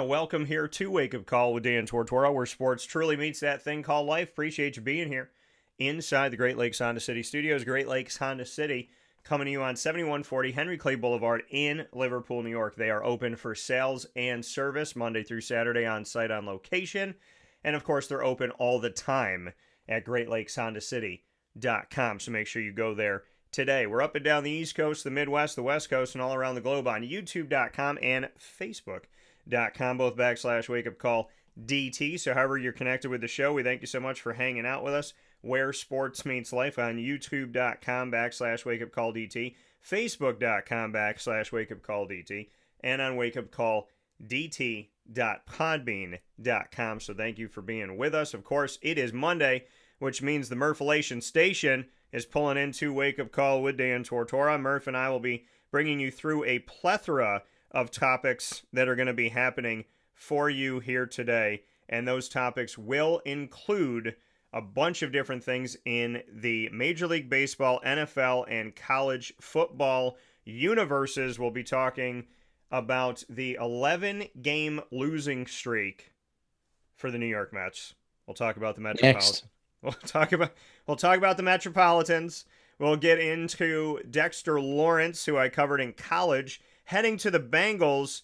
welcome here to Wake Up Call with Dan Tortora, where sports truly meets that thing called life. Appreciate you being here inside the Great Lakes Honda City Studios. Great Lakes Honda City coming to you on 7140 Henry Clay Boulevard in Liverpool, New York. They are open for sales and service Monday through Saturday on site on location. And of course, they're open all the time at GreatLakesHondaCity.com. So make sure you go there today. We're up and down the East Coast, the Midwest, the West Coast, and all around the globe on YouTube.com and Facebook.com, both / WakeUpCall.DT. So however you're connected with the show, we thank you so much for hanging out with us. Where sports meets life on YouTube.com / WakeUpCall.DT, Facebook.com / WakeUpCall.DT, and on WakeUpCall.DT.podbean.com. So thank you for being with us. Of course, it is Monday, which means the Murphalation Station is pulling into Wake Up Call with Dan Tortora. Murph and I will be bringing you through a plethora of topics that are going to be happening for you here today. And those topics will include a bunch of different things in the Major League Baseball, NFL, and college football universes. We'll be talking about the 11-game losing streak for the New York Mets. We'll talk about the Metropolitans. We'll talk about the Metropolitans. We'll get into Dexter Lawrence, who I covered in college, heading to the Bengals.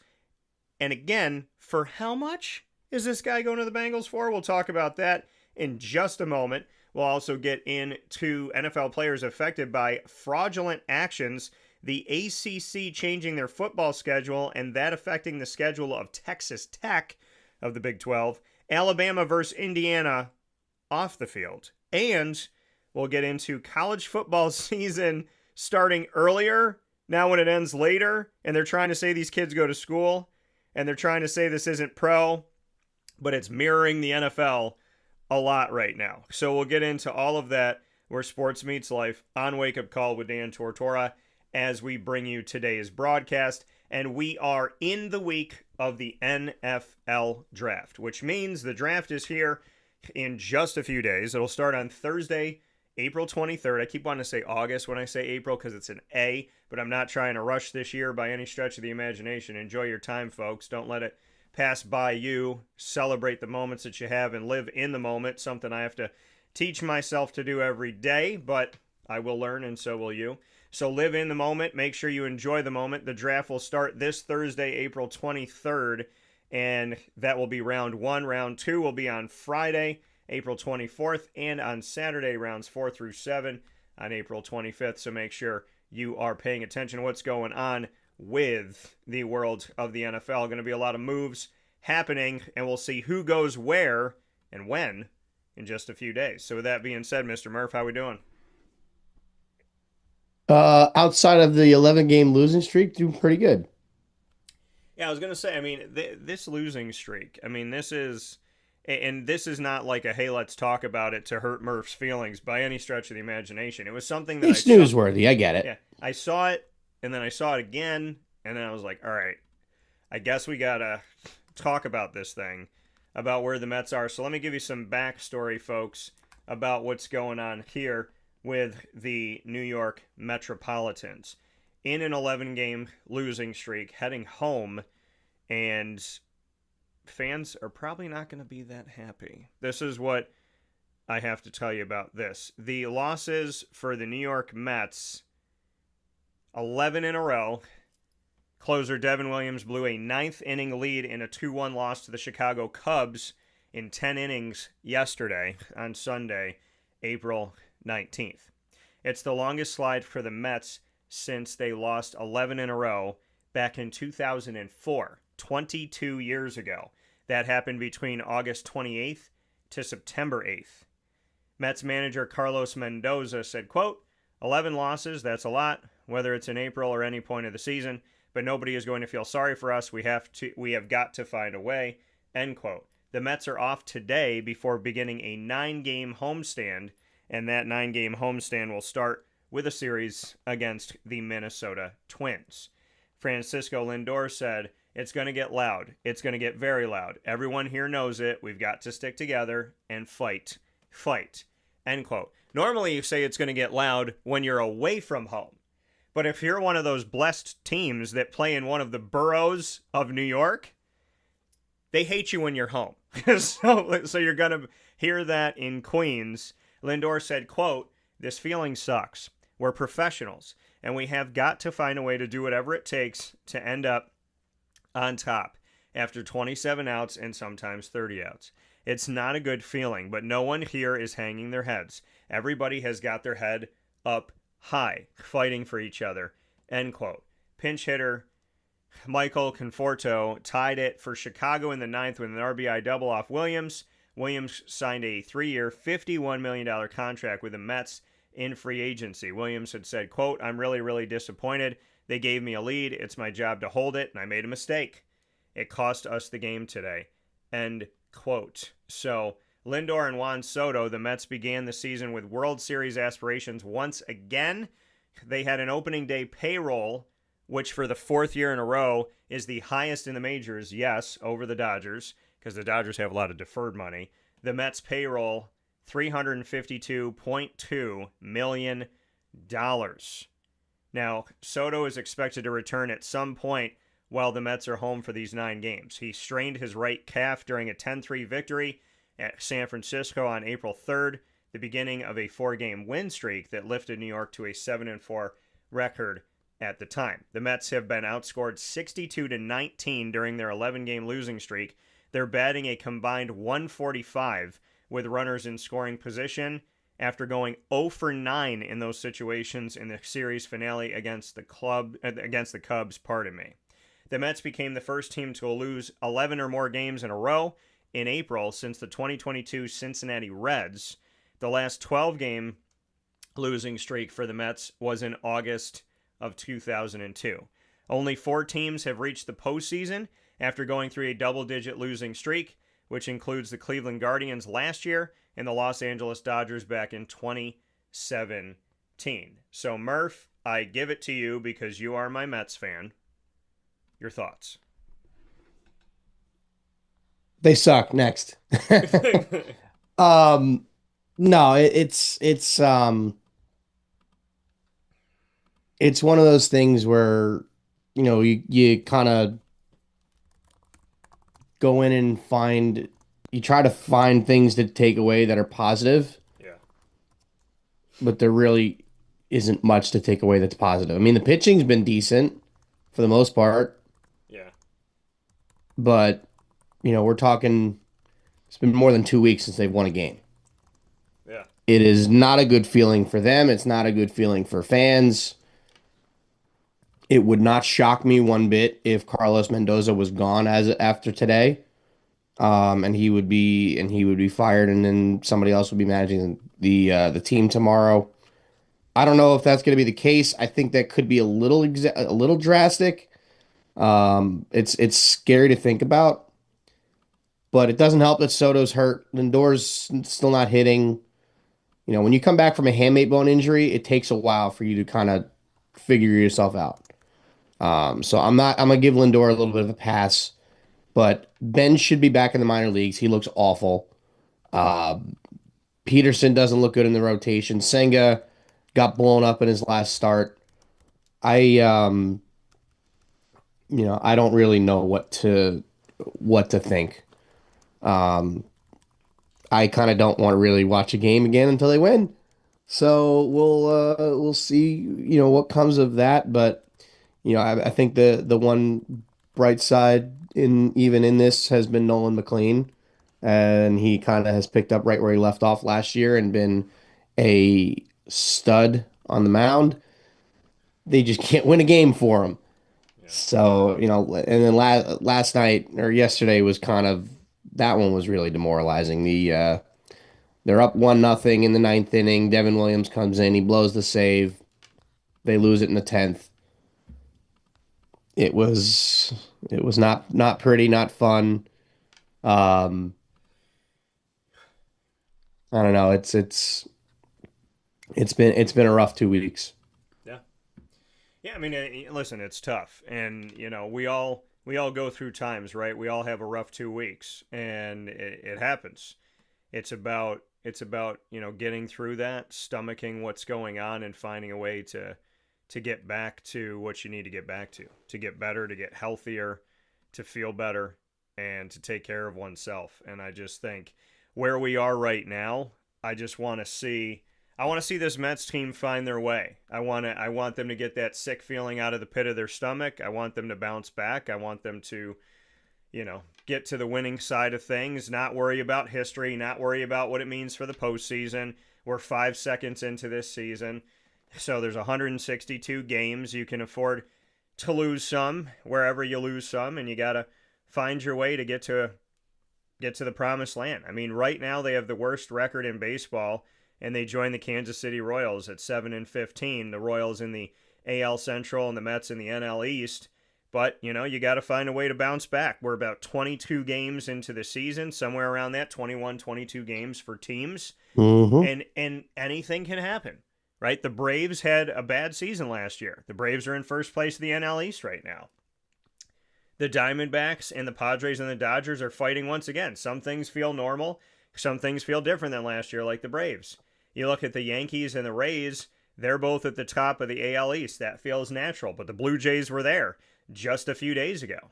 And again, for how much is this guy going to the Bengals for? We'll talk about that in just a moment. We'll also get into NFL players affected by fraudulent actions, the ACC changing their football schedule, and that affecting the schedule of Texas Tech of the Big 12, Alabama versus Indiana off the field. And we'll get into college football season starting earlier, now when it ends later, and they're trying to say these kids go to school, and they're trying to say this isn't pro, but it's mirroring the NFL a lot right now. So we'll get into all of that where sports meets life on Wake Up Call with Dan Tortora as we bring you today's broadcast. And we are in the week of the NFL draft, which means the draft is here in just a few days. It'll start on Thursday, April 23rd. I keep wanting to say August when I say April because it's an A, but I'm not trying to rush this year by any stretch of the imagination. Enjoy your time, folks. Don't let it pass by you. Celebrate the moments that you have and live in the moment, something I have to teach myself to do every day, but I will learn and so will you. So live in the moment. Make sure you enjoy the moment. The draft will start this Thursday, April 23rd, and that will be round 1. Round 2 will be on Friday, April 24th, and on Saturday, rounds 4 through 7 on April 25th. So make sure you are paying attention to what's going on with the world of the NFL. Going to be a lot of moves happening, and we'll see who goes where and when in just a few days. So with that being said, Mr. Murph, how we doing? Outside of the 11-game losing streak, doing pretty good. Yeah, I was going to say, I mean, this losing streak, I mean, this is not like a, hey, let's talk about it to hurt Murph's feelings by any stretch of the imagination. It was something that It's newsworthy. I get it. Yeah, I saw it, and then I saw it again, and then I was like, all right, I guess we got to talk about this thing, about where the Mets are. So let me give you some backstory, folks, about what's going on here with the New York Metropolitans. In an 11-game losing streak, heading home, and fans are probably not going to be that happy. This is what I have to tell you about this. The losses for the New York Mets, 11 in a row. Closer Devin Williams blew a 9th-inning lead in a 2-1 loss to the Chicago Cubs in 10 innings yesterday on Sunday, April 19th. It's the longest slide for the Mets since they lost 11 in a row back in 2004, 22 years ago. That happened between August 28th to September 8th. Mets manager Carlos Mendoza said, quote, 11 losses, that's a lot, whether it's in April or any point of the season, but nobody is going to feel sorry for us. We have got to find a way, end quote. The Mets are off today before beginning a 9-game homestand, and that 9-game homestand will start with a series against the Minnesota Twins. Francisco Lindor said, it's going to get loud. It's going to get very loud. Everyone here knows it. We've got to stick together and fight. Fight. End quote. Normally you say it's going to get loud when you're away from home. But if you're one of those blessed teams that play in one of the boroughs of New York, they hate you when you're home. So you're going to hear that in Queens. Lindor said, quote, "This feeling sucks. We're professionals, and we have got to find a way to do whatever it takes to end up on top after 27 outs and sometimes 30 outs. It's not a good feeling, but no one here is hanging their heads. Everybody has got their head up high, fighting for each other." End quote. Pinch hitter Michael Conforto tied it for Chicago in the ninth with an RBI double off Williams. Williams signed a 3-year, $51 million contract with the Mets in free agency. Williams had said, quote, "I'm really, really disappointed. They gave me a lead. It's my job to hold it, and I made a mistake. It cost us the game today." End quote. So Lindor and Juan Soto, the Mets began the season with World Series aspirations once again. They had an opening day payroll, which for the fourth year in a row is the highest in the majors, yes, over the Dodgers, because the Dodgers have a lot of deferred money. The Mets payroll, $352.2 million. Now, Soto is expected to return at some point while the Mets are home for these 9 games. He strained his right calf during a 10-3 victory at San Francisco on April 3rd, the beginning of a 4-game win streak that lifted New York to a 7-4 record at the time. The Mets have been outscored 62-19 during their 11-game losing streak. They're batting a combined 145 with runners in scoring position after going 0 for 9 in those situations in the series finale against the Cubs. The Mets became the first team to lose 11 or more games in a row in April since the 2022 Cincinnati Reds. The last 12-game losing streak for the Mets was in August of 2002. Only 4 teams have reached the postseason after going through a double-digit losing streak, which includes the Cleveland Guardians last year and the Los Angeles Dodgers back in 2017. So, Murph, I give it to you because you are my Mets fan. Your thoughts? They suck. Next. No, it's one of those things where, you kind of go in and you try to find things to take away that are positive, Yeah. but there really isn't much to take away that's positive. I mean, the pitching's been decent for the most part, Yeah. but, we're talking, it's been more than 2 weeks since they've won a game. Yeah. It is not a good feeling for them. It's not a good feeling for fans. It would not shock me one bit if Carlos Mendoza was gone after today, and he would be fired, and then somebody else would be managing the team tomorrow. I don't know if that's going to be the case. I think that could be a little drastic. It's scary to think about, but it doesn't help that Soto's hurt. Lindor's still not hitting. When you come back from a hamate bone injury, it takes a while for you to kind of figure yourself out. So I'm gonna give Lindor a little bit of a pass, but Ben should be back in the minor leagues. He looks awful. Peterson doesn't look good in the rotation. Senga got blown up in his last start. I don't really know what to think. I kind of don't want to really watch a game again until they win. So we'll see, what comes of that. But I think the one bright side in this has been Nolan McLean, and he kind of has picked up right where he left off last year and been a stud on the mound. They just can't win a game for him. Yeah. So, and then last night or yesterday was that one was really demoralizing. They're up 1-0 in the ninth inning. Devin Williams comes in, he blows the save. They lose it in the 10th. It was not pretty, not fun. I don't know. It's been a rough 2 weeks. Yeah. Yeah, I mean, listen, it's tough. And, we all go through times, right? We all have a rough 2 weeks, and it happens. It's about getting through that, stomaching what's going on, and finding a way to get back to what you need to get back to get better, to get healthier, to feel better. and to take care of oneself. And I just think where we are right now, I want to see this Mets team find their way. I want them to get that sick feeling out of the pit of their stomach. I want them to bounce back. I want them to, get to the winning side of things, not worry about history, not worry about what it means for the postseason. We're 5 seconds into this season. So there's 162 games. You can afford to lose some wherever you lose some, and you got to find your way to get to the promised land. I mean, right now they have the worst record in baseball, and they join the Kansas City Royals at 7-15. The Royals in the AL Central and the Mets in the NL East. But, you got to find a way to bounce back. We're about 22 games into the season, somewhere around that, 21, 22 games for teams. Mm-hmm. And anything can happen, right? The Braves had a bad season last year. The Braves are in first place of the NL East right now. The Diamondbacks and the Padres and the Dodgers are fighting once again. Some things feel normal. Some things feel different than last year, like the Braves. You look at the Yankees and the Rays, they're both at the top of the AL East. That feels natural. But the Blue Jays were there just a few days ago.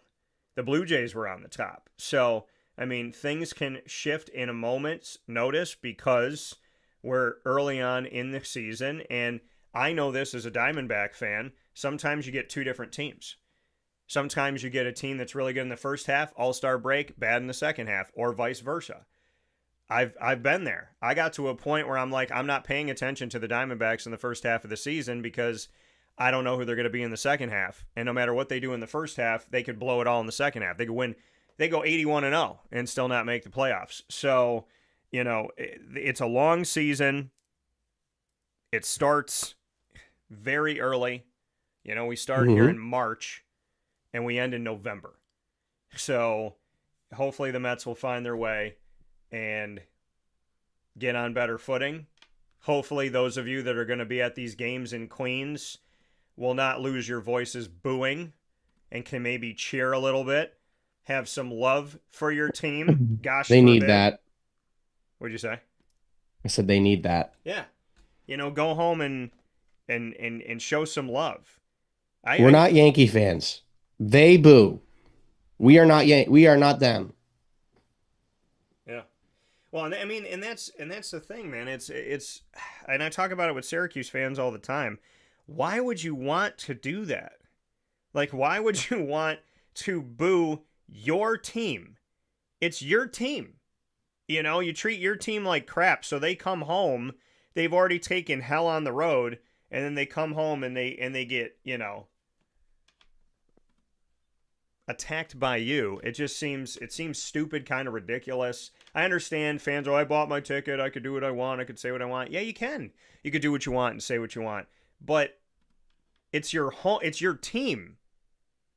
The Blue Jays were on the top. So, I mean, things can shift in a moment's notice because we're early on in the season. And I know this as a Diamondback fan. Sometimes you get two different teams. Sometimes you get a team that's really good in the first half, all-star break, bad in the second half, or vice versa. I've been there. I got to a point where I'm like, I'm not paying attention to the Diamondbacks in the first half of the season because I don't know who they're going to be in the second half. And no matter what they do in the first half, they could blow it all in the second half. They could win. They go 81-0 and still not make the playoffs. So, it's a long season. It starts very early. We start here in March and we end in November. So hopefully the Mets will find their way and get on better footing. Hopefully those of you that are going to be at these games in Queens will not lose your voices booing and can maybe cheer a little bit. Have some love for your team. Gosh, they need that. What'd you say? I said they need that. Yeah. Go home and show some love. We're not Yankee fans. They boo. We are not we are not them. Yeah. Well, and I mean, and that's the thing, man. It's and I talk about it with Syracuse fans all the time. Why would you want to do that? Like, why would you want to boo your team? It's your team. You treat your team like crap, so they come home, they've already taken hell on the road, and then they come home and they get, attacked by you. It seems stupid, kind of ridiculous. I understand fans, I bought my ticket, I could do what I want, I could say what I want. Yeah, you can. You could do what you want and say what you want. But it's your home, it's your team.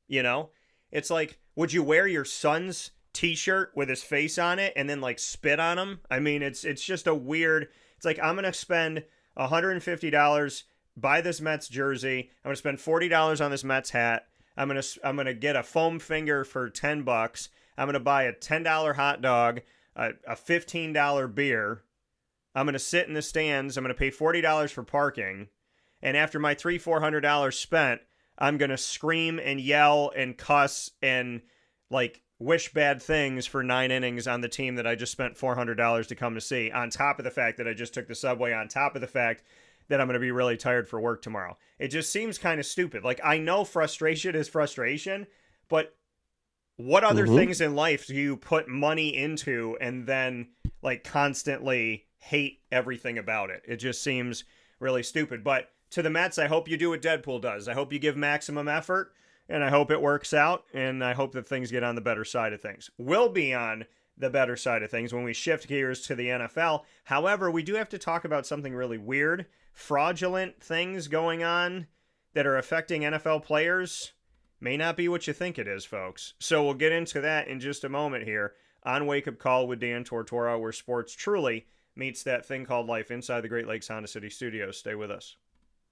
It's like, would you wear your son's t-shirt with his face on it and then like spit on him? I mean, it's just a weird, it's like, I'm going to spend $150, buy this Mets jersey. I'm going to spend $40 on this Mets hat. I'm going to get a foam finger for $10. I'm going to buy a $10 hot dog, a $15 beer. I'm going to sit in the stands. I'm going to pay $40 for parking. And after my $400 spent, I'm going to scream and yell and cuss and like wish bad things for 9 innings on the team that I just spent $400 to come to see, on top of the fact that I just took the subway, on top of the fact that I'm going to be really tired for work tomorrow. It just seems kind of stupid. Like, I know frustration is frustration, but what other things in life do you put money into and then like constantly hate everything about it? It just seems really stupid. But to the Mets, I hope you do what Deadpool does. I hope you give maximum effort, and I hope it works out, and I hope that things get on the better side of things. We'll be on the better side of things when we shift gears to the NFL. However, we do have to talk about something really weird. Fraudulent things going on that are affecting NFL players may not be what you think it is, folks. So we'll get into that in just a moment here on Wake Up Call with Dan Tortora, where sports truly meets that thing called life inside the Great Lakes Honda City Studios. Stay with us.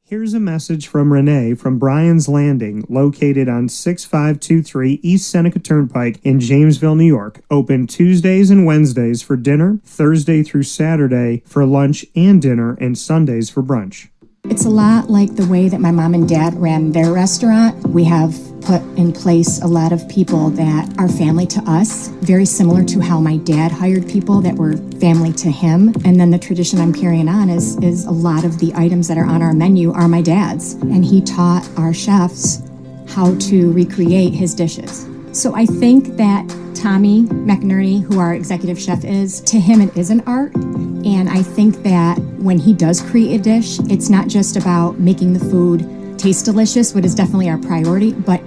Here's a message from Renee from Bryan's Landing, located on 6523 East Seneca Turnpike in Jamesville, New York. Open Tuesdays and Wednesdays for dinner, Thursday through Saturday for lunch and dinner, and Sundays for brunch. It's a lot like the way that my mom and dad ran their restaurant. We have put in place a lot of people that are family to us, very similar to how my dad hired people that were family to him. And then the tradition I'm carrying on is a lot of the items that are on our menu are my dad's. And he taught our chefs how to recreate his dishes. So I think that Tommy McNerney, who our executive chef is, to him it is an art. And I think that when he does create a dish, it's not just about making the food taste delicious, which is definitely our priority, but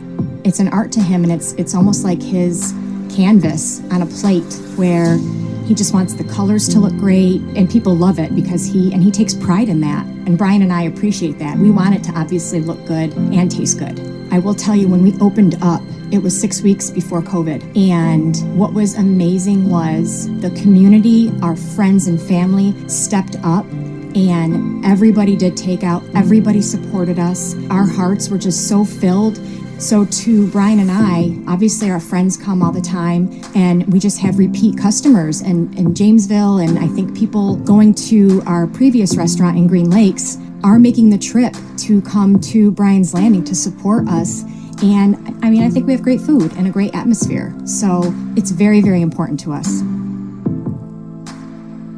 it's an art to him, and it's almost like his canvas on a plate where he just wants the colors to look great, and people love it because he takes pride in that. And Brian and I appreciate that. We want it to obviously look good and taste good. I will tell you, when we opened up, it was 6 weeks before COVID. And what was amazing was the community, our friends and family stepped up, and everybody did takeout. Everybody supported us. Our hearts were just so filled. So to Brian and I, obviously our friends come all the time, and we just have repeat customers in Jamesville, and I think people going to our previous restaurant in Green Lakes are making the trip to come to Brian's Landing to support us. And I mean, I think we have great food and a great atmosphere. So it's very, very important to us.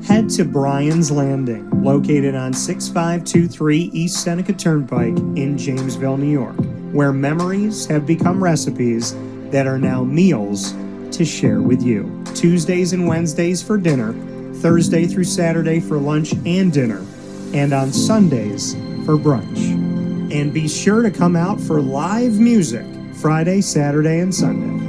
Head to Brian's Landing, located on 6523 East Seneca Turnpike in Jamesville, New York, where memories have become recipes that are now meals to share with you. Tuesdays and Wednesdays for dinner, Thursday through Saturday for lunch and dinner, and on Sundays for brunch. And be sure to come out for live music Friday, Saturday, and Sunday.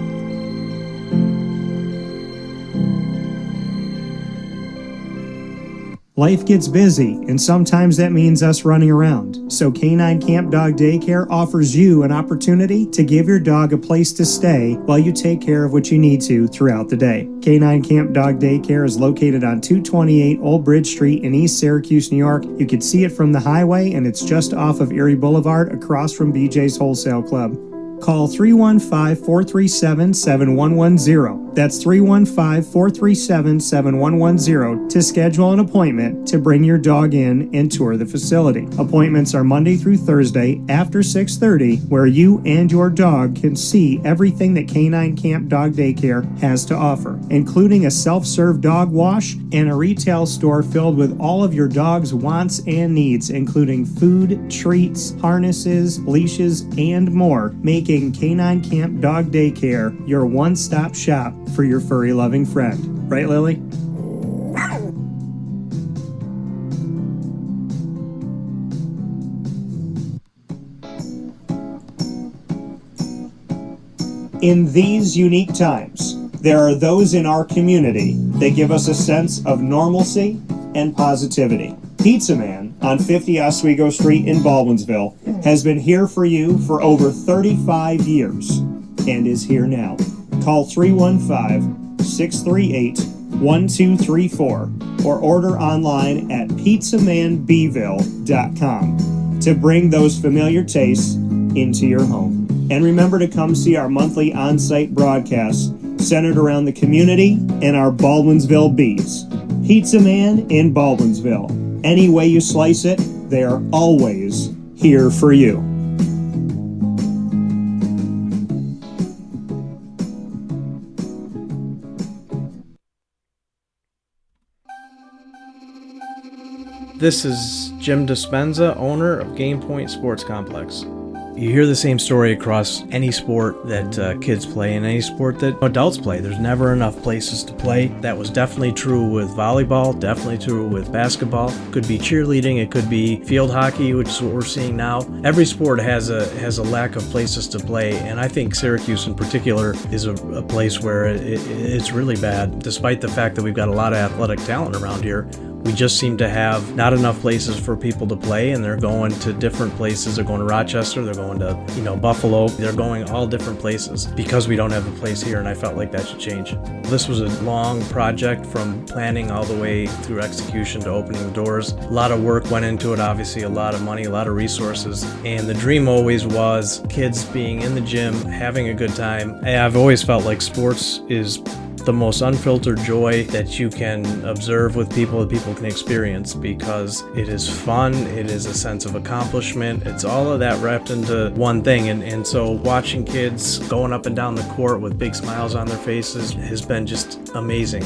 Life gets busy, and sometimes that means us running around. So Canine Camp Dog Daycare offers you an opportunity to give your dog a place to stay while you take care of what you need to throughout the day. Canine Camp Dog Daycare is located on 228 Old Bridge Street in East Syracuse, New York. You can see it from the highway, and it's just off of Erie Boulevard across from BJ's Wholesale Club. Call 315-437-7110. That's 315-437-7110 to schedule an appointment to bring your dog in and tour the facility. Appointments are Monday through Thursday after 6:30, where you and your dog can see everything that Canine Camp Dog Daycare has to offer, including a self-serve dog wash and a retail store filled with all of your dog's wants and needs, including food, treats, harnesses, leashes, and more, making Canine Camp Dog Daycare your one-stop shop for your furry-loving friend. Right, Lily? In these unique times, there are those in our community that give us a sense of normalcy and positivity. Pizza Man on 50 Oswego Street in Baldwinsville has been here for you for over 35 years and is here now. Call 315-638-1234 or order online at pizzamanbville.com to bring those familiar tastes into your home. And remember to come see our monthly on-site broadcasts centered around the community and our Baldwinsville Bees. Pizza Man in Baldwinsville. Any way you slice it, they are always here for you. This is Jim Dispenza, owner of Game Point Sports Complex. You hear the same story across any sport that kids play and any sport that adults play. There's never enough places to play. That was definitely true with volleyball, definitely true with basketball. Could be cheerleading, it could be field hockey, which is what we're seeing now. Every sport has a lack of places to play, and I think Syracuse in particular is a place where it's really bad. Despite the fact that we've got a lot of athletic talent around here, we just seem to have not enough places for people to play, and they're going to different places. They're going to Rochester, they're going to, Buffalo. They're going all different places because we don't have a place here, and I felt like that should change. This was a long project from planning all the way through execution to opening the doors. A lot of work went into it, obviously, a lot of money, a lot of resources, and the dream always was kids being in the gym, having a good time. And I've always felt like sports is the most unfiltered joy that you can observe with people, that people can experience, because it is fun, it is a sense of accomplishment, it's all of that wrapped into one thing. And so watching kids going up and down the court with big smiles on their faces has been just amazing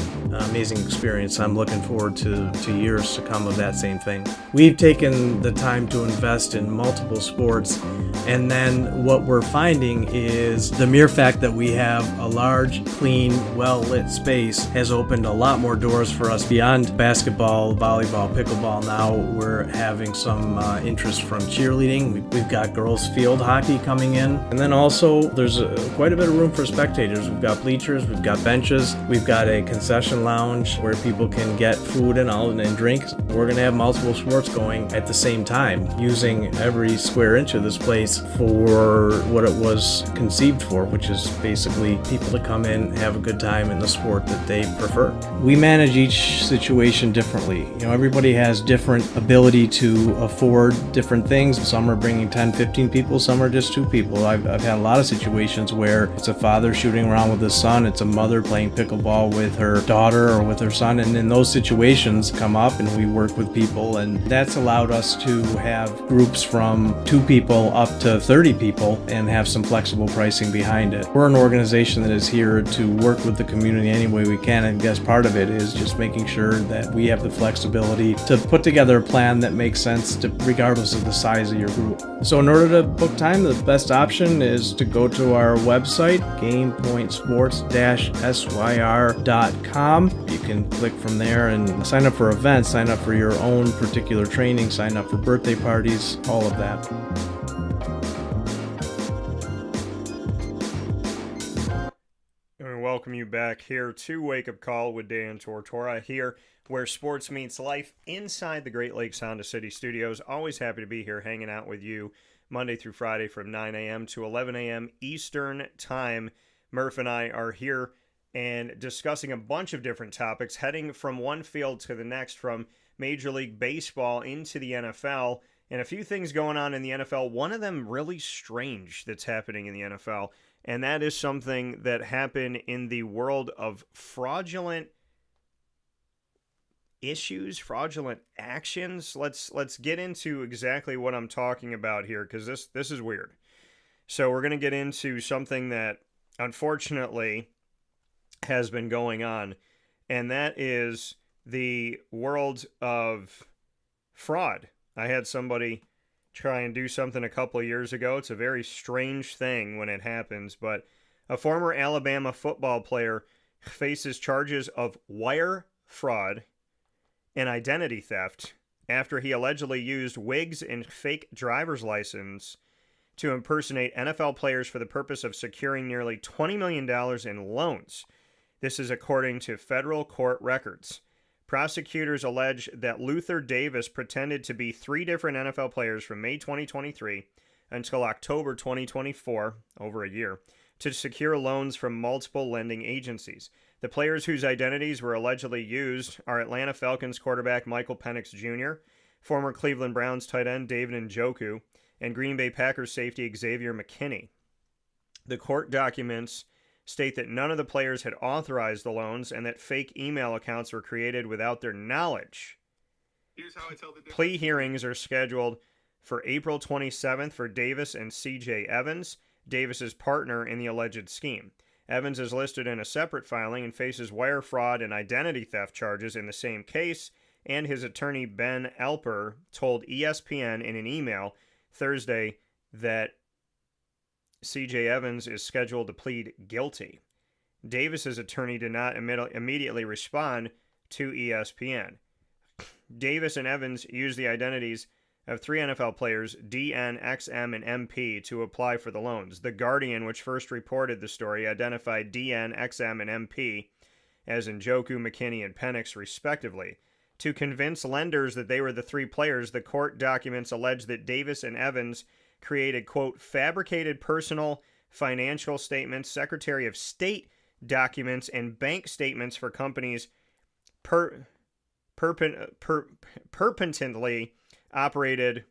experience. I'm looking forward to years to come of that same thing. We've taken the time to invest in multiple sports, and then what we're finding is the mere fact that we have a large, clean, well-lit space has opened a lot more doors for us beyond basketball, volleyball, pickleball. Now we're having some interest from cheerleading. We've got girls field hockey coming in, and then also there's quite a bit of room for spectators. We've got bleachers, we've got benches, we've got a concession lounge where people can get food and drinks. We're going to have multiple sports going at the same time, using every square inch of this place for what it was conceived for, which is basically people to come in, have a good time in the sport that they prefer. We manage each situation differently. Everybody has different ability to afford different things. Some are bringing 10, 15 people, some are just 2 people. I've had a lot of situations where it's a father shooting around with his son, it's a mother playing pickleball with her daughter or with her son, and in those situations come up and we work with people, and that's allowed us to have groups from 2 people up to 30 people and have some flexible pricing behind it. We're an organization that is here to work with the community any way we can, and I guess part of it is just making sure that we have the flexibility to put together a plan that makes sense regardless of the size of your group. So in order to book time, the best option is to go to our website, gamepointsports-syr.com. You can click from there and sign up for events, sign up for your own particular training, sign up for birthday parties, all of that. And we welcome you back here to Wake Up Call with Dan Tortora, here where sports meets life inside the Great Lakes Honda City Studios. Always happy to be here hanging out with you Monday through Friday from 9 a.m. to 11 a.m. Eastern Time. Murph and I are here and discussing a bunch of different topics, heading from one field to the next, from Major League Baseball into the NFL, and a few things going on in the NFL. One of them really strange that's happening in the NFL, and that is something that happened in the world of fraudulent issues, fraudulent actions. Let's get into exactly what I'm talking about here, because this is weird. So we're going to get into something that unfortunately has been going on, and that is the world of fraud. I had somebody try and do something a couple of years ago. It's a very strange thing when it happens, but a former Alabama football player faces charges of wire fraud and identity theft after he allegedly used wigs and fake driver's license to impersonate NFL players for the purpose of securing nearly $20 million in loans. This is according to federal court records. Prosecutors allege that Luther Davis pretended to be 3 different NFL players from May 2023 until October 2024, over a year, to secure loans from multiple lending agencies. The players whose identities were allegedly used are Atlanta Falcons quarterback Michael Penix Jr., former Cleveland Browns tight end David Njoku, and Green Bay Packers safety Xavier McKinney. The court documents state that none of the players had authorized the loans and that fake email accounts were created without their knowledge. Plea hearings are scheduled for April 27th for Davis and C.J. Evans, Davis's partner in the alleged scheme. Evans is listed in a separate filing and faces wire fraud and identity theft charges in the same case, and his attorney Ben Alper told ESPN in an email Thursday that C.J. Evans is scheduled to plead guilty. Davis's attorney did not immediately respond to ESPN. Davis and Evans used the identities of 3 NFL players, DN, XM, and MP, to apply for the loans. The Guardian, which first reported the story, identified DN, XM, and MP as Njoku, McKinney, and Penix, respectively. To convince lenders that they were the 3 players, the court documents allege that Davis and Evans created, quote, fabricated personal financial statements, Secretary of State documents, and bank statements for companies purportedly operated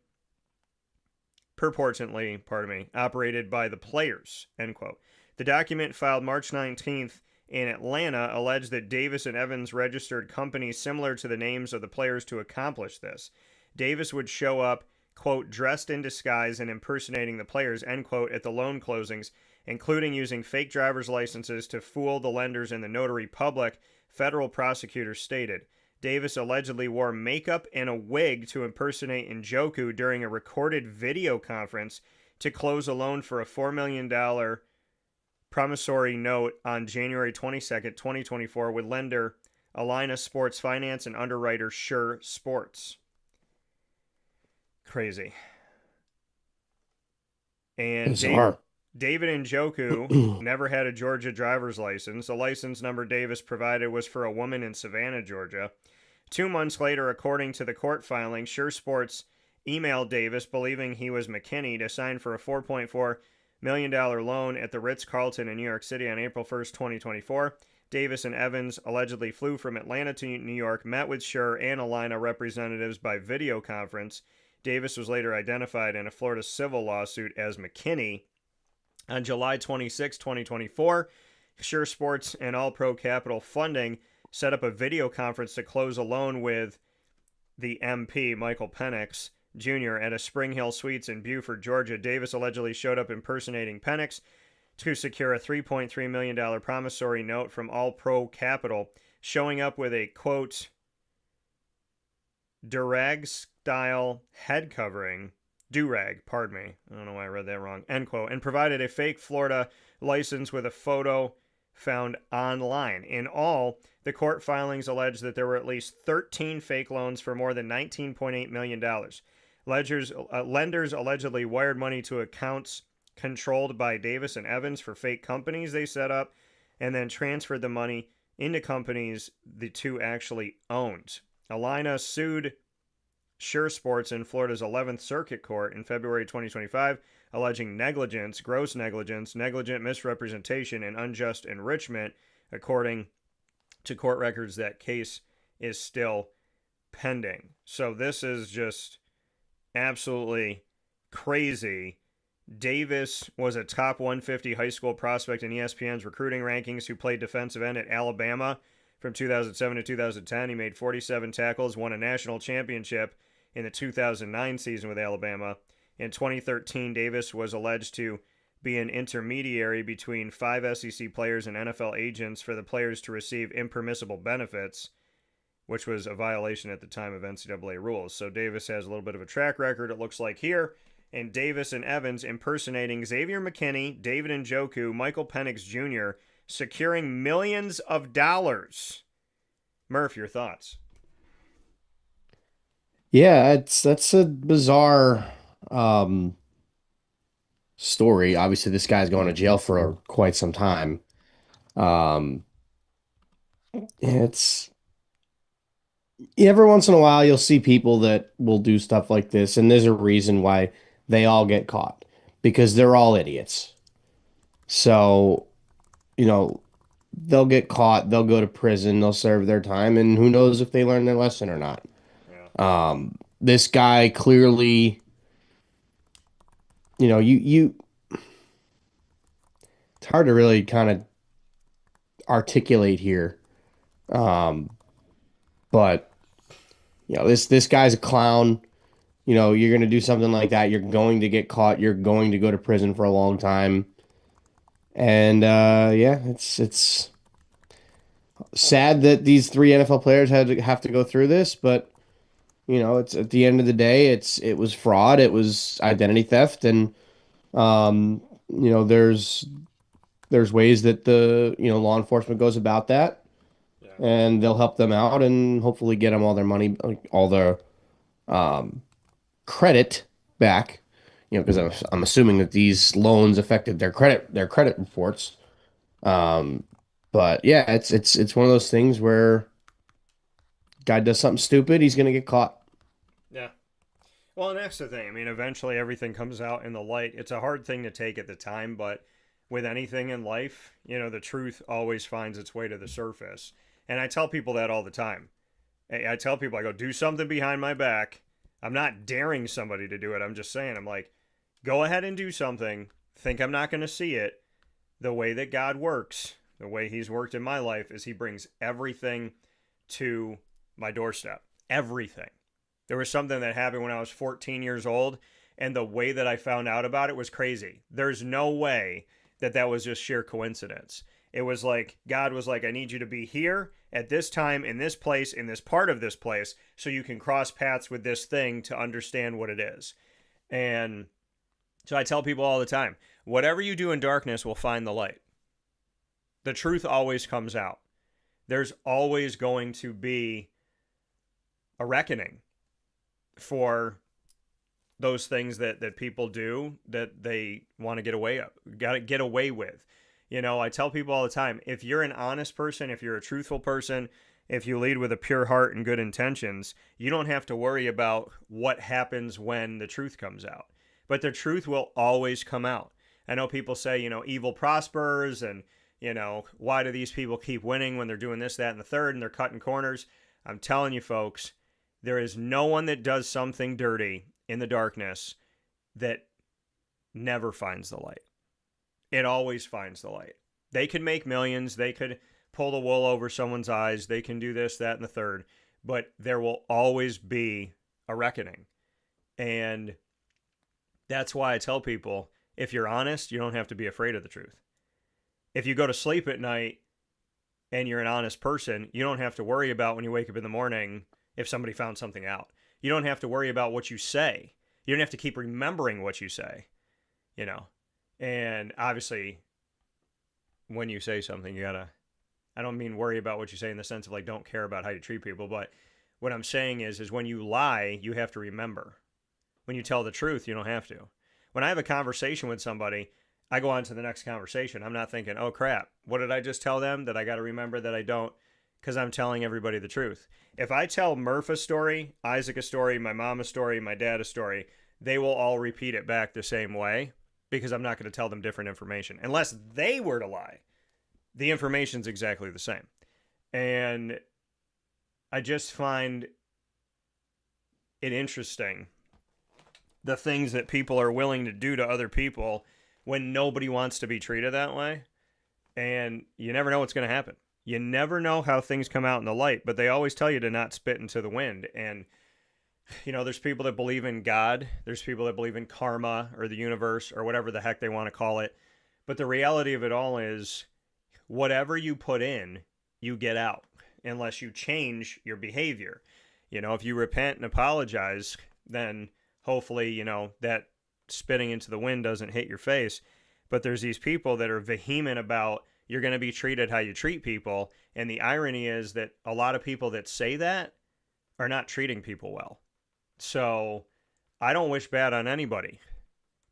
by the players, end quote. The document filed March 19th in Atlanta alleged that Davis and Evans registered companies similar to the names of the players to accomplish this. Davis would show up, quote, dressed in disguise and impersonating the players, end quote, at the loan closings, including using fake driver's licenses to fool the lenders and the notary public, federal prosecutors stated. Davis allegedly wore makeup and a wig to impersonate Njoku during a recorded video conference to close a loan for a $4 million promissory note on January 22nd, 2024 with lender Alina Sports Finance and underwriter Sure Sports. Crazy. And David Njoku never had a Georgia driver's license. The license number Davis provided was for a woman in Savannah, Georgia. 2 months later, according to the court filing, Sure Sports emailed Davis, believing he was McKinney, to sign for a $4.4 million loan at the Ritz-Carlton in New York City on April 1st, 2024. Davis and Evans allegedly flew from Atlanta to New York, met with Sure and Alina representatives by video conference. Davis was later identified in a Florida civil lawsuit as McKinney. On July 26, 2024, Sure Sports and All Pro Capital Funding set up a video conference to close a loan with the MP, Michael Penix Jr., at a Spring Hill Suites in Beaufort, Georgia. Davis allegedly showed up impersonating Penix to secure a $3.3 million promissory note from All Pro Capital, showing up with a, quote, durag-style head covering, durag, pardon me, I don't know why I read that wrong, end quote, and provided a fake Florida license with a photo found online. In all, the court filings allege that there were at least 13 fake loans for more than $19.8 million. Lenders allegedly wired money to accounts controlled by Davis and Evans for fake companies they set up, and then transferred the money into companies the two actually owned. Alina sued Sure Sports in Florida's 11th Circuit Court in February 2025, alleging negligence, gross negligence, negligent misrepresentation, and unjust enrichment. According to court records, that case is still pending. So this is just absolutely crazy. Davis was a top 150 high school prospect in ESPN's recruiting rankings who played defensive end at Alabama from 2007 to 2010. He made 47 tackles, won a national championship in the 2009 season with Alabama. In 2013, Davis was alleged to be an intermediary between 5 SEC players and NFL agents for the players to receive impermissible benefits, which was a violation at the time of NCAA rules. So Davis has a little bit of a track record, it looks like here. And Davis and Evans impersonating Xavier McKinney, David Njoku, Michael Penix Jr., securing millions of dollars. Murph, your thoughts? Yeah, that's a bizarre story. Obviously, this guy's going to jail for quite some time. It's every once in a while you'll see people that will do stuff like this, and there's a reason why they all get caught, because they're all idiots. So, they'll get caught, they'll go to prison, they'll serve their time, and who knows if they learn their lesson or not. Yeah. This guy clearly, it's hard to really kind of articulate here. But this guy's a clown. You're going to do something like that, you're going to get caught, you're going to go to prison for a long time. And it's sad that these 3 NFL players have to go through this, but it's at the end of the day, it was fraud, it was identity theft, and there's ways that the law enforcement goes about that, and they'll help them out and hopefully get them all their money, all their credit back. Because I'm assuming that these loans affected their credit reports. But yeah, it's one of those things where guy does something stupid, he's gonna get caught. Yeah. Well, and that's the thing. I mean, eventually everything comes out in the light. It's a hard thing to take at the time, but with anything in life, the truth always finds its way to the surface. And I tell people that all the time. I tell people, I go, do something behind my back. I'm not daring somebody to do it. I'm just saying, I'm like, go ahead and do something. Think I'm not going to see it. The way that God works, the way he's worked in my life is he brings everything to my doorstep. Everything. There was something that happened when I was 14 years old, and the way that I found out about it was crazy. There's no way that was just sheer coincidence. It was like, God was like, I need you to be here at this time, in this place, in this part of this place, so you can cross paths with this thing to understand what it is. And so I tell people all the time, whatever you do in darkness will find the light. The truth always comes out. There's always going to be a reckoning for those things that people do that they want to get away with. You know, I tell people all the time, if you're an honest person, if you're a truthful person, if you lead with a pure heart and good intentions, you don't have to worry about what happens when the truth comes out. But the truth will always come out. I know people say, you know, evil prospers, and, you know, why do these people keep winning when they're doing this, that, and the third, and they're cutting corners? I'm telling you, folks, there is no one that does something dirty in the darkness that never finds the light. It always finds the light. They could make millions. They could pull the wool over someone's eyes. They can do this, that, and the third. But there will always be a reckoning. And that's why I tell people, if you're honest, you don't have to be afraid of the truth. If you go to sleep at night and you're an honest person, you don't have to worry about when you wake up in the morning if somebody found something out. You don't have to worry about what you say. You don't have to keep remembering what you say, you know. And obviously, when you say something, you gotta, I don't mean worry about what you say in the sense of like don't care about how you treat people, but what I'm saying is when you lie, you have to remember. When you tell the truth, you don't have to. When I have a conversation with somebody, I go on to the next conversation. I'm not thinking, oh crap, what did I just tell them that I got to remember that I don't? Because I'm telling everybody the truth. If I tell Murph a story, Isaac a story, my mom a story, my dad a story, they will all repeat it back the same way because I'm not going to tell them different information. Unless they were to lie, the information's exactly the same. And I just find it interesting, the things that people are willing to do to other people when nobody wants to be treated that way. And you never know what's going to happen. You never know how things come out in the light, but they always tell you to not spit into the wind. And, you know, there's people that believe in God. There's people that believe in karma or the universe or whatever the heck they want to call it. But the reality of it all is whatever you put in, you get out unless you change your behavior. You know, if you repent and apologize, then hopefully, you know, that spitting into the wind doesn't hit your face. But there's these people that are vehement about you're going to be treated how you treat people. And the irony is that a lot of people that say that are not treating people well. So I don't wish bad on anybody.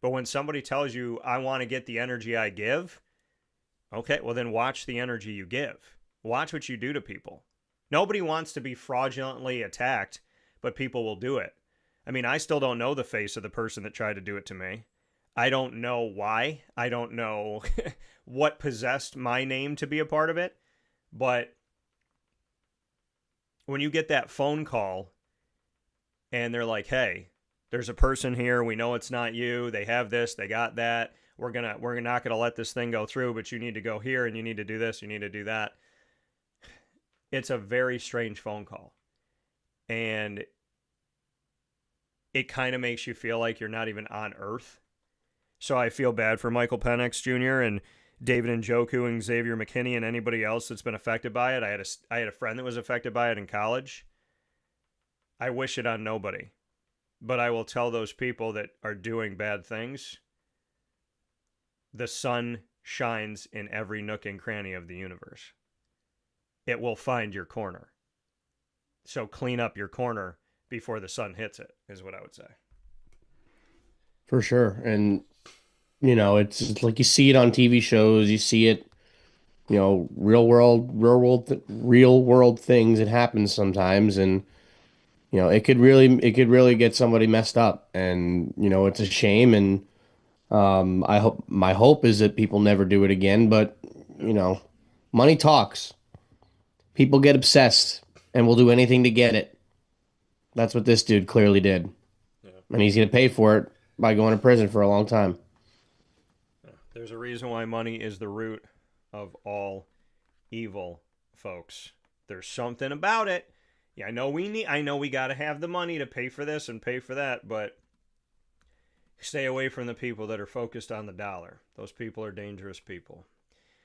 But when somebody tells you, I want to get the energy I give, okay, well then watch the energy you give. Watch what you do to people. Nobody wants to be fraudulently attacked, but people will do it. I mean, I still don't know the face of the person that tried to do it to me. I don't know why. I don't know what possessed my name to be a part of it. But when you get that phone call and they're like, hey, there's a person here. We know it's not you. They have this. They got that. We're not gonna let this thing go through, but you need to go here and you need to do this. You need to do that. It's a very strange phone call. And it kind of makes you feel like you're not even on Earth. So I feel bad for Michael Penix Jr. and David Njoku and Xavier McKinney and anybody else that's been affected by it. I had a friend that was affected by it in college. I wish it on nobody. But I will tell those people that are doing bad things, the sun shines in every nook and cranny of the universe. It will find your corner. So clean up your corner before the sun hits it, is what I would say. For sure. And, you know, it's like you see it on TV shows, you see it, you know, real world things. It happens sometimes. And, you know, it could really get somebody messed up. And, you know, it's a shame. And my hope is that people never do it again. But, you know, money talks. People get obsessed and will do anything to get it. That's what this dude clearly did. Yeah. And he's going to pay for it by going to prison for a long time. There's a reason why money is the root of all evil, folks. There's something about it. Yeah, I know we got to have the money to pay for this and pay for that, but stay away from the people that are focused on the dollar. Those people are dangerous people.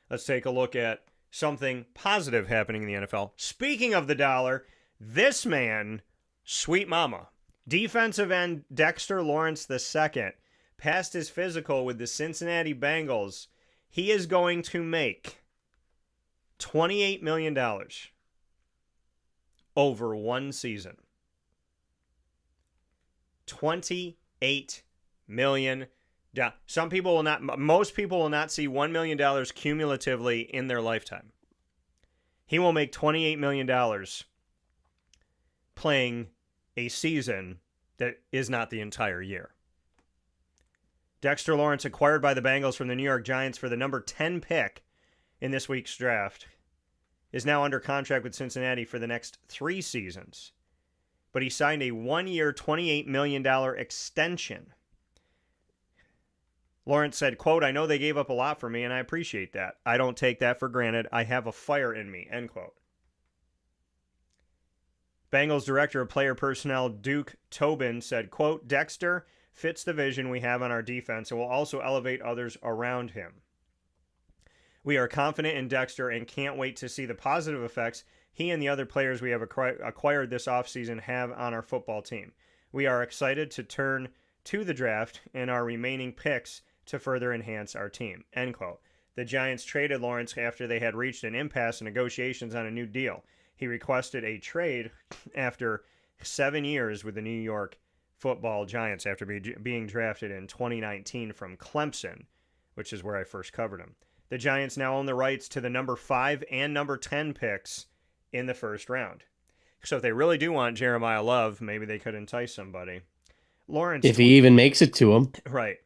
Let's take a look at something positive happening in the NFL. Speaking of the dollar, this man, sweet mama, defensive end Dexter Lawrence II, passed his physical with the Cincinnati Bengals. He is going to make $28 million over one season. $28 million. Most people will not see $1 million cumulatively in their lifetime. He will make $28 million playing a season that is not the entire year. Dexter Lawrence, acquired by the Bengals from the New York Giants for the number 10 pick in this week's draft, is now under contract with Cincinnati for the next 3 seasons. But he signed a 1-year, $28 million extension. Lawrence said, quote, "I know they gave up a lot for me, and I appreciate that. I don't take that for granted. I have a fire in me," end quote. Bengals Director of Player Personnel Duke Tobin said, quote, "Dexter fits the vision we have on our defense and will also elevate others around him. We are confident in Dexter and can't wait to see the positive effects he and the other players we have acquired this offseason have on our football team. We are excited to turn to the draft and our remaining picks to further enhance our team," end quote. The Giants traded Lawrence after they had reached an impasse in negotiations on a new deal. He requested a trade after 7 years with the New York Football Giants after being drafted in 2019 from Clemson, which is where I first covered him. The Giants now own the rights to the number 5 and number 10 picks in the first round. So if they really do want Jeremiah Love, maybe they could entice somebody. Lawrence, if he even makes it to him. Right.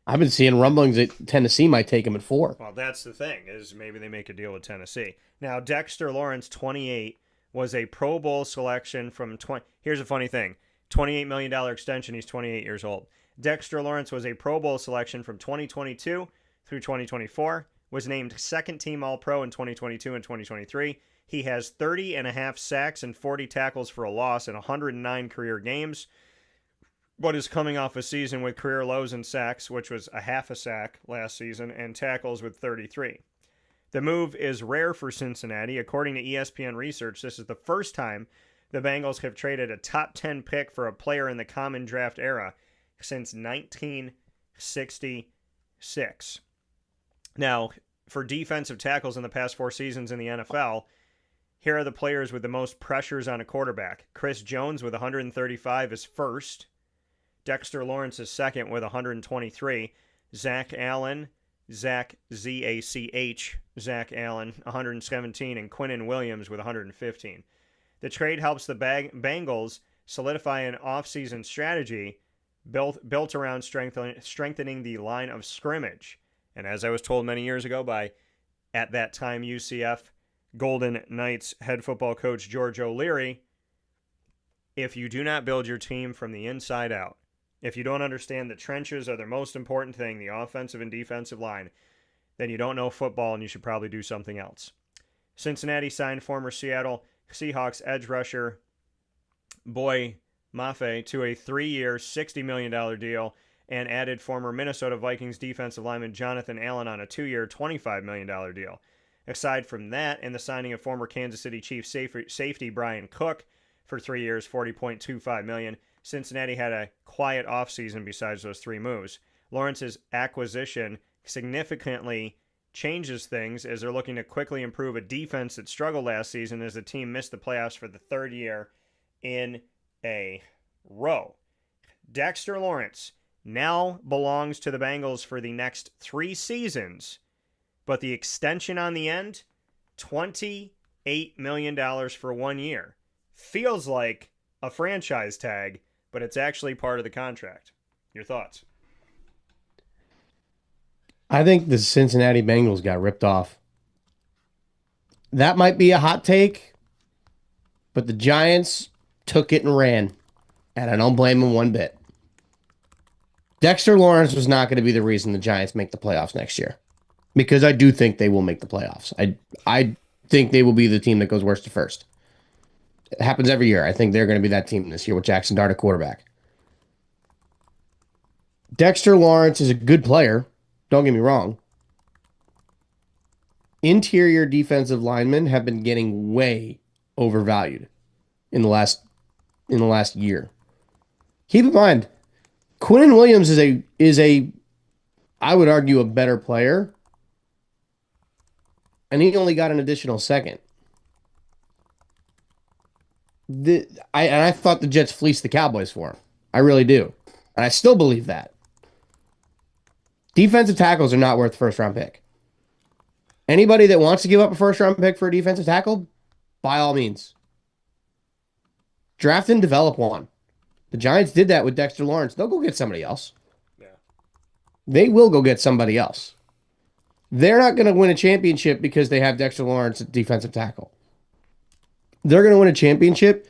I've been seeing rumblings that Tennessee might take him at 4. Well, that's the thing, is maybe they make a deal with Tennessee. Now, Dexter Lawrence, 28, was a Pro Bowl selection from 20. Here's a funny thing. $28 million extension, he's 28 years old. Dexter Lawrence was a Pro Bowl selection from 2022 through 2024, was named second-team All-Pro in 2022 and 2023. He has 30.5 sacks and 40 tackles for a loss in 109 career games, but is coming off a season with career lows in sacks, which was a half a sack last season, and tackles with 33. The move is rare for Cincinnati. According to ESPN research, this is the first time the Bengals have traded a top 10 pick for a player in the common draft era since 1966. Now, for defensive tackles in the past 4 seasons in the NFL, here are the players with the most pressures on a quarterback. Chris Jones with 135 is first. Dexter Lawrence is second with 123. Zach Allen, Zach Allen, 117, and Quinnen Williams with 115. The trade helps the Bengals solidify an offseason strategy built around strengthening the line of scrimmage. And as I was told many years ago by, at that time, UCF Golden Knights head football coach George O'Leary, if you do not build your team from the inside out, if you don't understand the trenches are the most important thing, the offensive and defensive line, then you don't know football and you should probably do something else. Cincinnati signed former Seattle Seahawks edge rusher Boy Mafe to a 3-year, $60 million deal and added former Minnesota Vikings defensive lineman Jonathan Allen on a 2-year, $25 million deal. Aside from that, and the signing of former Kansas City Chiefs safety Brian Cook for 3 years, $40.25 million, Cincinnati had a quiet offseason besides those 3 moves. Lawrence's acquisition significantly changes things as they're looking to quickly improve a defense that struggled last season as the team missed the playoffs for the 3rd year in a row. Dexter Lawrence now belongs to the Bengals for the next 3 seasons, but the extension on the end, $28 million for 1 year. Feels like a franchise tag, but it's actually part of the contract. Your thoughts? I think the Cincinnati Bengals got ripped off. That might be a hot take, but the Giants took it and ran, and I don't blame them one bit. Dexter Lawrence was not going to be the reason the Giants make the playoffs next year, because I do think they will make the playoffs. I think they will be the team that goes worst to first. It happens every year. I think they're going to be that team this year with Jackson Dart at quarterback. Dexter Lawrence is a good player. Don't get me wrong. Interior defensive linemen have been getting way overvalued in the last year. Keep in mind, Quinnen Williams is a I would argue a better player, and he only got an additional second. I thought the Jets fleeced the Cowboys for him. I really do, and I still believe that. Defensive tackles are not worth the first round pick. Anybody that wants to give up a first round pick for a defensive tackle, by all means, draft and develop one. The Giants did that with Dexter Lawrence. They'll go get somebody else. Yeah. They will go get somebody else. They're not going to win a championship because they have Dexter Lawrence at defensive tackle. They're going to win a championship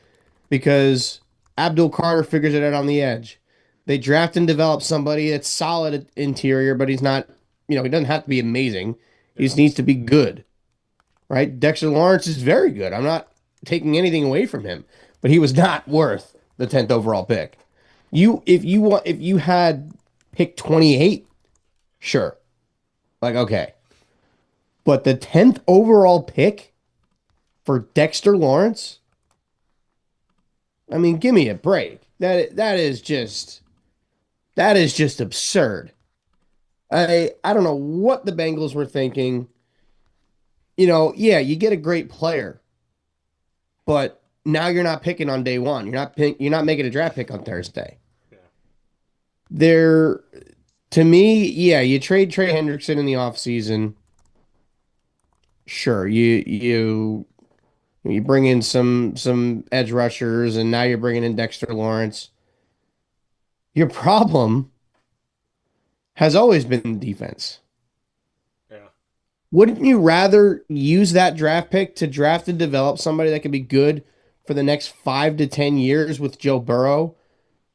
because Abdul Carter figures it out on the edge. They draft and develop somebody that's solid at interior, but he's not, he doesn't have to be amazing. He just needs to be good. Right? Dexter Lawrence is very good. I'm not taking anything away from him, but he was not worth the 10th overall pick. If you had pick 28, sure. Like, okay. But the 10th overall pick for Dexter Lawrence? I mean, give me a break. That is just absurd. I don't know what the Bengals were thinking. Yeah, you get a great player, but now you're not picking on day one. You're not making a draft pick on Thursday. Yeah. To me, yeah, you trade Trey Hendrickson in the offseason. Sure, you bring in some edge rushers, and now you're bringing in Dexter Lawrence. Your problem has always been defense. Yeah. Wouldn't you rather use that draft pick to draft and develop somebody that can be good for the next 5 to 10 years with Joe Burrow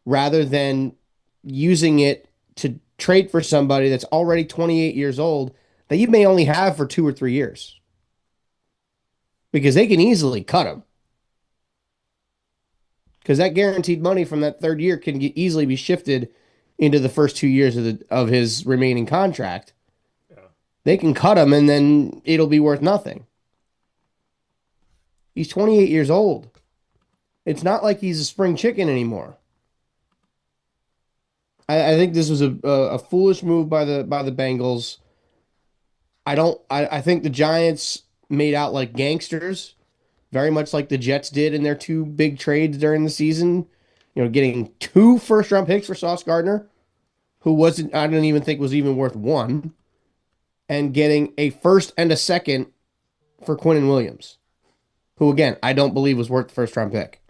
rather than using it to trade for somebody that's already 28 years old that you may only have for 2 or 3 years? Because they can easily cut him. Because that guaranteed money from that third year can easily be shifted into the first 2 years of his remaining contract. Yeah. They can cut him and then it'll be worth nothing. He's 28 years old. It's not like he's a spring chicken anymore. I think this was a foolish move by the Bengals. I think the Giants made out like gangsters, very much like the Jets did in their 2 big trades during the season. Getting 2 first-round picks for Sauce Gardner, who I don't even think was even worth 1, and getting a first and a second for Quinnen Williams, who, again, I don't believe was worth the first-round pick.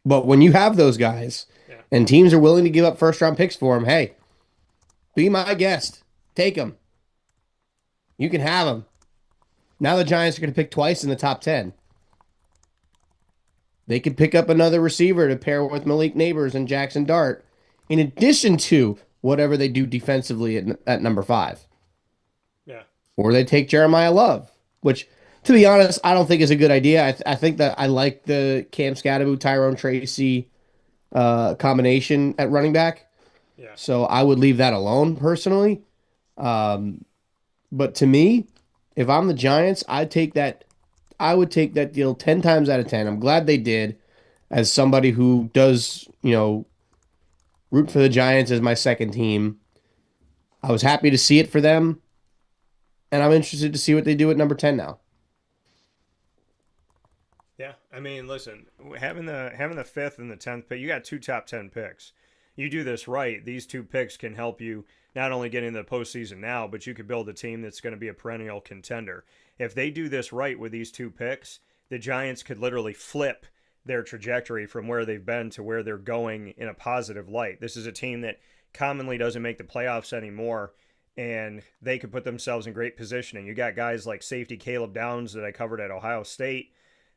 But when you have those guys, and teams are willing to give up first-round picks for them, hey, be my guest. Take them. You can have them. Now the Giants are going to pick twice in the top 10. They could pick up another receiver to pair with Malik Neighbors and Jackson Dart, in addition to whatever they do defensively at number 5. Yeah. Or they take Jeremiah Love, which, to be honest, I don't think is a good idea. I think that I like the Cam Scadaboo, Tyrone Tracy combination at running back. Yeah. So I would leave that alone personally. But to me, if I'm the Giants, I would take that deal 10 times out of 10. I'm glad they did, as somebody who does, root for the Giants as my second team. I was happy to see it for them, and I'm interested to see what they do at number 10 now. Yeah, I mean, listen, having the 5th and the 10th pick, you got 2 top 10 picks. You do this right, these 2 picks can help you not only get into the postseason now, but you could build a team that's going to be a perennial contender. If they do this right with these 2 picks, the Giants could literally flip their trajectory from where they've been to where they're going in a positive light. This is a team that commonly doesn't make the playoffs anymore, and they could put themselves in great positioning. You got guys like safety Caleb Downs that I covered at Ohio State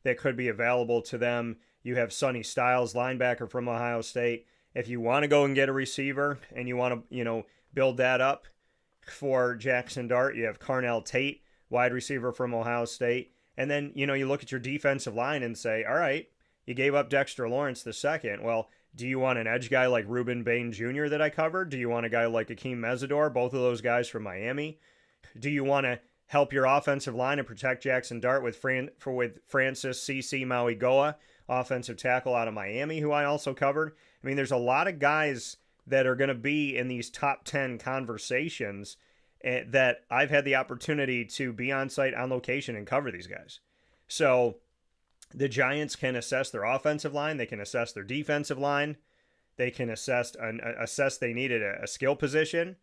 that could be available to them. You have Sonny Styles, linebacker from Ohio State. If you want to go and get a receiver and you want to, build that up for Jackson Dart, you have Carnell Tate, wide receiver from Ohio State. And then, you look at your defensive line and say, all right, you gave up Dexter Lawrence the second. Well, do you want an edge guy like Ruben Bain Jr. that I covered? Do you want a guy like Akeem Mesidor, both of those guys from Miami? Do you want to help your offensive line and protect Jackson Dart with Francis C.C. Mauigoa, offensive tackle out of Miami, who I also covered? I mean, there's a lot of guys that are going to be in these top 10 conversations that I've had the opportunity to be on site, on location, and cover these guys. So the Giants can assess their offensive line. They can assess their defensive line. They can assess they needed a skill position.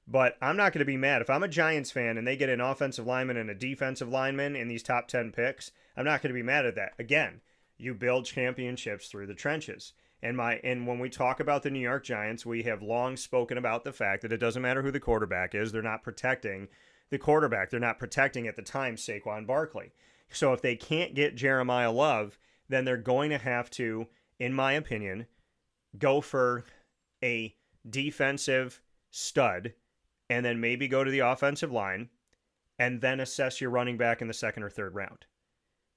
But I'm not going to be mad. If I'm a Giants fan and they get an offensive lineman and a defensive lineman in these top 10 picks, I'm not going to be mad at that. Again, you build championships through the trenches. And when we talk about the New York Giants, we have long spoken about the fact that it doesn't matter who the quarterback is. They're not protecting the quarterback. They're not protecting, at the time, Saquon Barkley. So if they can't get Jeremiah Love, then they're going to have to, in my opinion, go for a defensive stud and then maybe go to the offensive line and then assess your running back in the second or third round.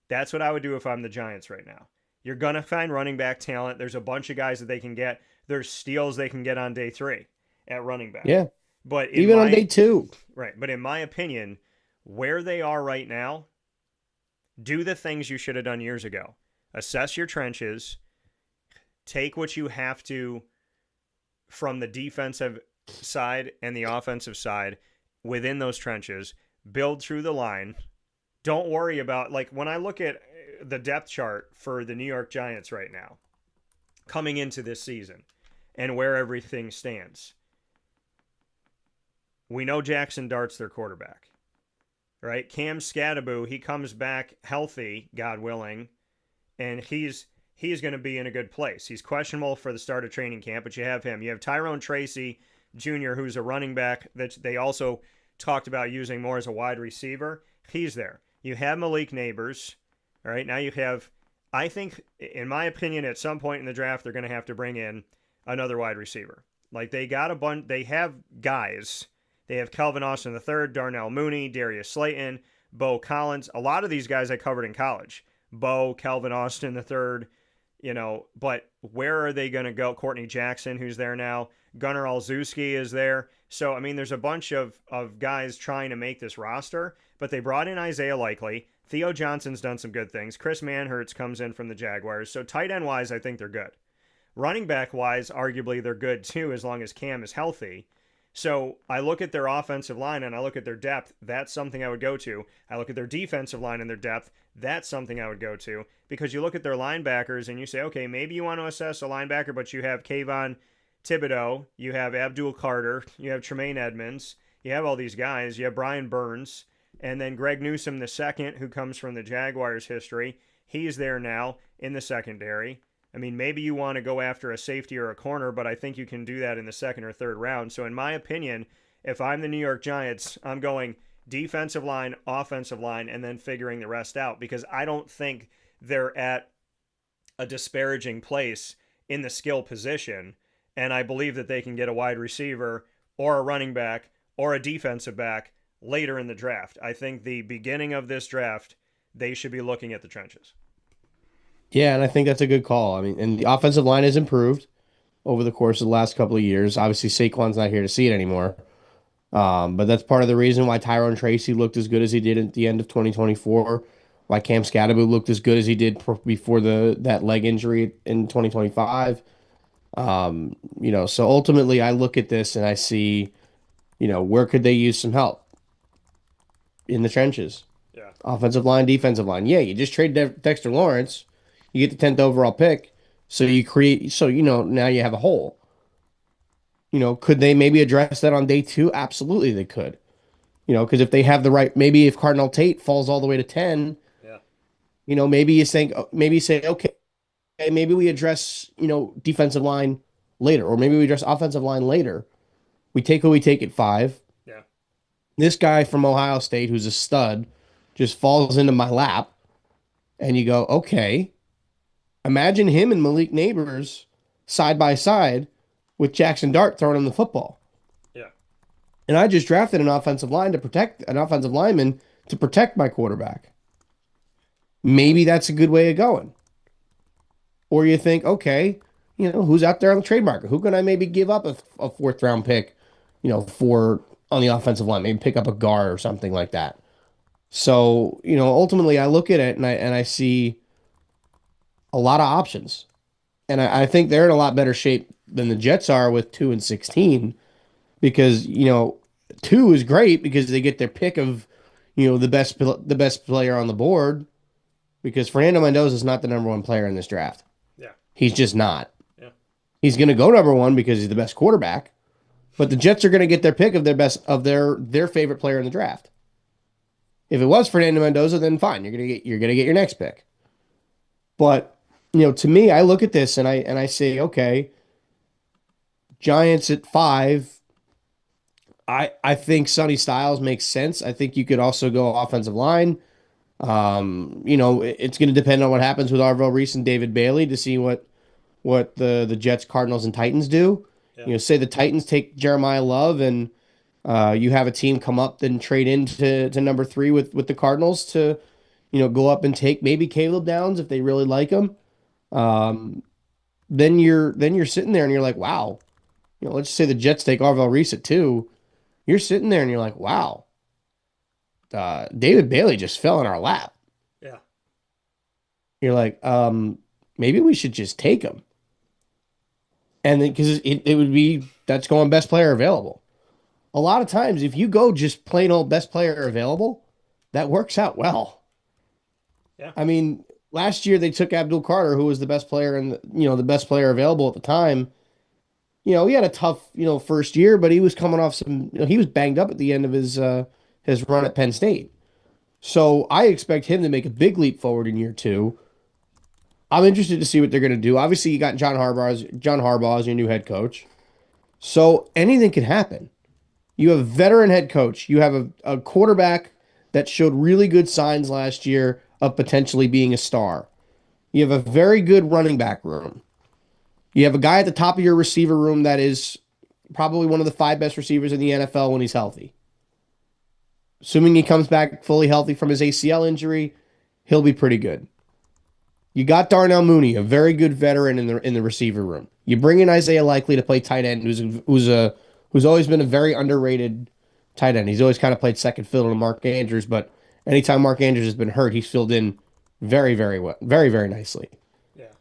That's what I would do if I'm the Giants right now. You're going to find running back talent. There's a bunch of guys that they can get. There's steals they can get on day 3 at running back. Yeah. But even on day 2. Right. But in my opinion, where they are right now, do the things you should have done years ago. Assess your trenches. Take what you have to from the defensive side and the offensive side within those trenches. Build through the line. Don't worry about, like, when I look at the depth chart for the New York Giants right now, coming into this season, and where everything stands. We know Jackson Dart's their quarterback, right? Cam Scattaboo, he comes back healthy, God willing, and he's going to be in a good place. He's questionable for the start of training camp, but you have him. You have Tyrone Tracy Jr., who's a running back that they also talked about using more as a wide receiver. He's there. You have Malik Neighbors. All right, now you have, I think, in my opinion, at some point in the draft, they're going to have to bring in another wide receiver. Like, they got a bunch, they have guys. They have Kelvin Austin III, Darnell Mooney, Darius Slayton, Bo Collins. A lot of these guys I covered in college. Bo, Kelvin Austin III, but where are they going to go? Courtney Jackson, who's there now. Gunnar Olszewski is there. So, I mean, there's a bunch of guys trying to make this roster, but they brought in Isaiah Likely. Theo Johnson's done some good things. Chris Manhertz comes in from the Jaguars. So tight end-wise, I think they're good. Running back-wise, arguably they're good too, as long as Cam is healthy. So I look at their offensive line and I look at their depth. That's something I would go to. I look at their defensive line and their depth. That's something I would go to. Because you look at their linebackers and you say, okay, maybe you want to assess a linebacker, but you have Kayvon Thibodeau, you have Abdul Carter, you have Tremaine Edmonds, you have all these guys, you have Brian Burns, and then Greg Newsome II, who comes from the Jaguars history. He's there now in the secondary. I mean, maybe you want to go after a safety or a corner, but I think you can do that in the second or third round. So in my opinion, if I'm the New York Giants, I'm going defensive line, offensive line, and then figuring the rest out, because I don't think they're at a disparaging place in the skill position. And I believe that they can get a wide receiver or a running back or a defensive back later in the draft. I think the beginning of this draft, they should be looking at the trenches. Yeah, and I think that's a good call. I mean, and the offensive line has improved over the course of the last couple of years. Obviously, Saquon's not here to see it anymore. But that's part of the reason why Tyrone Tracy looked as good as he did at the end of 2024, why Cam Scattaboo looked as good as he did before that leg injury in 2025. So ultimately I look at this and I see, where could they use some help? In the trenches. Yeah. Offensive line, defensive line. Yeah, you just trade Dexter Lawrence. You get the 10th overall pick. So now you have a hole. Could they maybe address that on day 2? Absolutely they could. Because if they have the right, maybe if Cardinal Tate falls all the way to 10, yeah. Maybe you say, okay, maybe we address, defensive line later, or maybe we address offensive line later. We take who we take at 5. Yeah. This guy from Ohio State, who's a stud, just falls into my lap, and you go, okay, imagine him and Malik Neighbors side by side with Jackson Dart throwing him the football. Yeah. And I just drafted an offensive line to protect an offensive lineman to protect my quarterback. Maybe that's a good way of going. Or you think, okay, who's out there on the trade market? Who can I maybe give up a fourth round pick, for on the offensive line? Maybe pick up a guard or something like that. So, ultimately I look at it and I see a lot of options. And I think they're in a lot better shape than the Jets are with 2-16 because, 2 is great because they get their pick of, the best player on the board because Fernando Mendoza is not the number one player in this draft. Yeah. He's just not. Yeah. He's going to go number one because he's the best quarterback, but the Jets are going to get their pick of their favorite player in the draft. If it was Fernando Mendoza, then fine, you're going to get your next pick. But, to me, I look at this and I say, okay, Giants at 5. I think Sonny Styles makes sense. I think you could also go offensive line. It's going to depend on what happens with Arvell Reese and David Bailey to see what the Jets, Cardinals, and Titans do. Yeah. Say the Titans take Jeremiah Love and you have a team come up and trade into number 3 with the Cardinals to, go up and take maybe Caleb Downs if they really like him. Then you're sitting there and you're like, wow. Let's say the Jets take Arvell Reese at 2. You're sitting there and you're like, wow. David Bailey just fell in our lap. Yeah. You're like, maybe we should just take him. And then because it would be that's going best player available. A lot of times, if you go just plain old best player available, that works out well. Yeah. I mean, last year they took Abdul Carter, who was the best player and the best player available at the time. He had a tough first year, but he was coming off he was banged up at the end of his run at Penn State. So I expect him to make a big leap forward in year 2. I'm interested to see what they're going to do. Obviously, you got John Harbaugh as your new head coach. So anything can happen. You have a veteran head coach. You have a quarterback that showed really good signs last year of potentially being a star. You have a very good running back room. You have a guy at the top of your receiver room that is probably one of the 5 best receivers in the NFL when he's healthy. Assuming he comes back fully healthy from his ACL injury, he'll be pretty good. You got Darnell Mooney, a very good veteran in the receiver room. You bring in Isaiah Likely to play tight end, who's always been a very underrated tight end. He's always kind of played second fiddle to Mark Andrews, but anytime Mark Andrews has been hurt, he's filled in very, very well, very, very nicely. Yeah.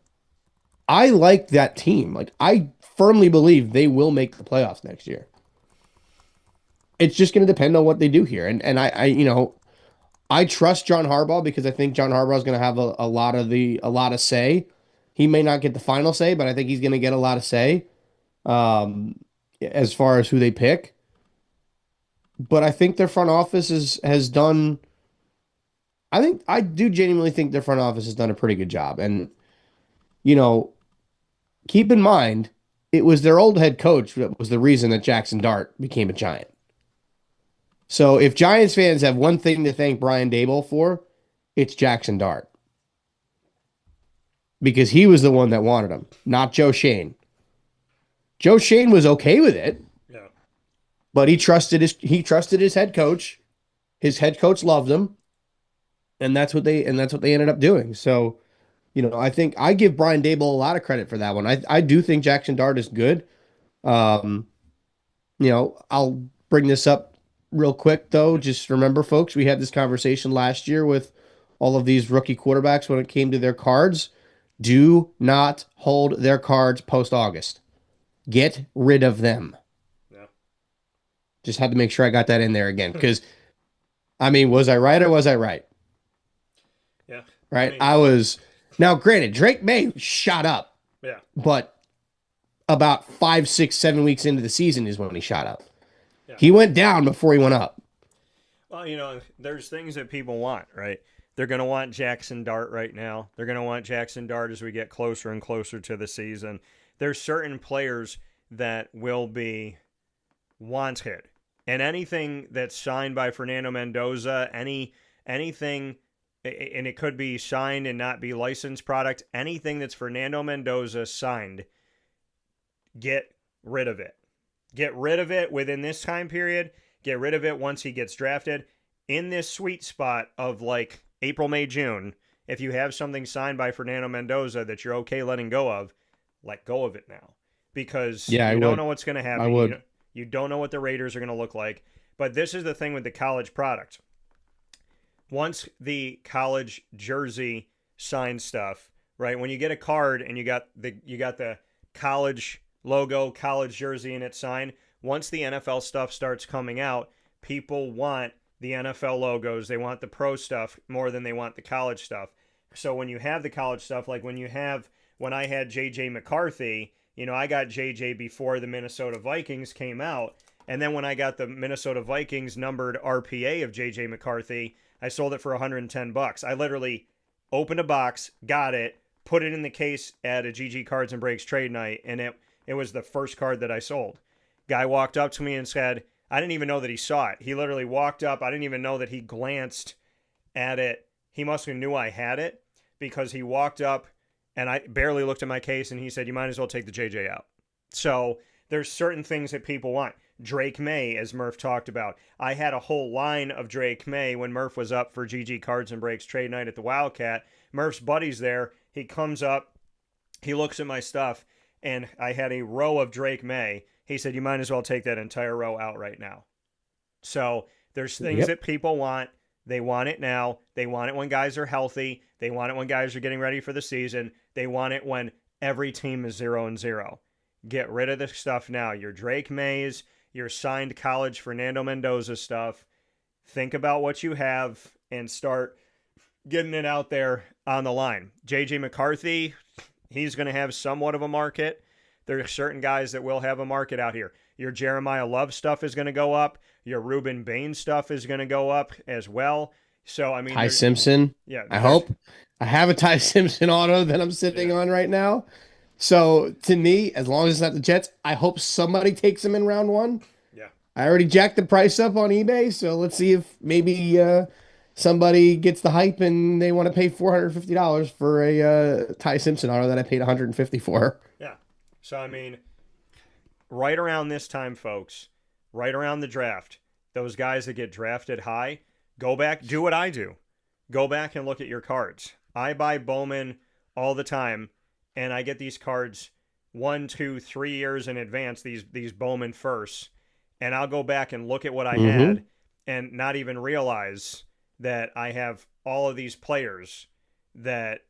I like that team. Like, I firmly believe they will make the playoffs next year. It's just going to depend on what they do here. And I trust John Harbaugh because I think John Harbaugh is going to have a lot of say. He may not get the final say, but I think he's going to get a lot of say as far as who they pick. But I think their front office has done. I do genuinely think their front office has done a pretty good job. And keep in mind, it was their old head coach that was the reason that Jackson Dart became a Giant. So if Giants fans have one thing to thank Brian Daboll for, it's Jackson Dart. Because he was the one that wanted him, not Joe Shane. Joe Shane was okay with it. Yeah. But he trusted his head coach. His head coach loved him. And that's what they ended up doing. So, I think I give Brian Daboll a lot of credit for that one. I do think Jackson Dart is good. I'll bring this up real quick, though. Just remember, folks, we had this conversation last year with all of these rookie quarterbacks when it came to their cards. Do not hold their cards post-August. Get rid of them. Yeah. Just had to make sure I got that in there again. Because, was I right or was I right? Yeah. Right? I was. Now, granted, Drake May shot up. Yeah. But about 5, 6, 7 weeks into the season is when he shot up. Yeah. He went down before he went up. Well, there's things that people want, right? They're going to want Jackson Dart right now. They're going to want Jackson Dart as we get closer and closer to the season. There's certain players that will be wanted. And anything that's signed by Fernando Mendoza, anything, and it could be signed and not be licensed product, anything that's Fernando Mendoza signed, get rid of it. Get rid of it within this time period. Get rid of it once he gets drafted. in this sweet spot of like April, May, June, if you have something signed by Fernando Mendoza that you're okay letting go of, let go of it now. Because you don't know what's going to happen. I would. You don't know what the Raiders are going to look like. But this is the thing with the college product. Once the college jersey signed stuff, right? When you get a card and you got the college logo, college jersey in it signed, once the NFL stuff starts coming out, people want the NFL logos. They want the pro stuff more than they want the college stuff. So when you have the college stuff, like when I had J.J. McCarthy, I got JJ before the Minnesota Vikings came out. And then when I got the Minnesota Vikings numbered RPA of JJ McCarthy, I sold it for $110. I literally opened a box, got it, put it in the case at a GG Cards and Breaks trade night, and it was the first card that I sold. Guy walked up to me and said, I didn't even know that he saw it. He literally walked up. I didn't even know that he glanced at it. He must have knew I had it because he walked up and I barely looked at my case and he said, you might as well take the JJ out. So there's certain things that people want. Drake May, as Murph talked about. I had a whole line of Drake May when Murph was up for GG Cards and Breaks trade night at the Wildcat. Murph's buddy's there. He comes up. He looks at my stuff, and I had a row of Drake May. He said, you might as well take that entire row out right now. So there's things that people want. They want it now. They want it when guys are healthy. They want it when guys are getting ready for the season. They want it when every team is 0-0. Get rid of the stuff now. Your Drake Mays, your signed college Fernando Mendoza stuff. Think about what you have and start getting it out there on the line. J.J. McCarthy, he's going to have somewhat of a market. There are certain guys that will have a market out here. Your Jeremiah Love stuff is going to go up. Your Ruben Bain stuff is going to go up as well. So, I mean, Ty Simpson. Yeah. I hope. I have a Ty Simpson auto that I'm sitting on right now. So, to me, as long as it's not the Jets, I hope somebody takes him in round one. Yeah. I already jacked the price up on eBay, so let's see if maybe somebody gets the hype and they want to pay $450 for a Ty Simpson auto that I paid $150 for. Yeah. So, I mean, right around this time, folks, right around the draft, those guys that get drafted high, go back, do what I do. Go back and look at your cards. I buy Bowman all the time. And I get these cards 1, 2, 3 years in advance, these Bowman firsts. And I'll go back and look at what I had and not even realize that I have all of these players that,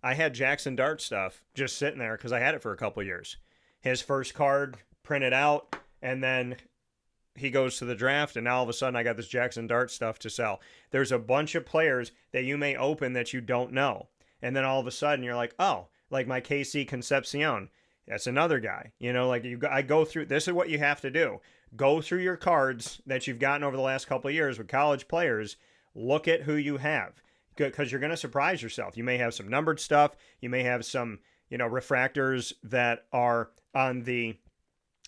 I had Jackson Dart stuff just sitting there because I had it for a couple of years. His first card printed out, and then he goes to the draft, and now all of a sudden I got this Jackson Dart stuff to sell. There's a bunch of players that you may open that you don't know. And then all of a sudden you're like, oh, like my KC Concepcion. That's another guy. I go through, this is what you have to do. Go through your cards that you've gotten over the last couple of years with college players. Look at who you have because you're going to surprise yourself. You may have some numbered stuff. You may have some, refractors that are on the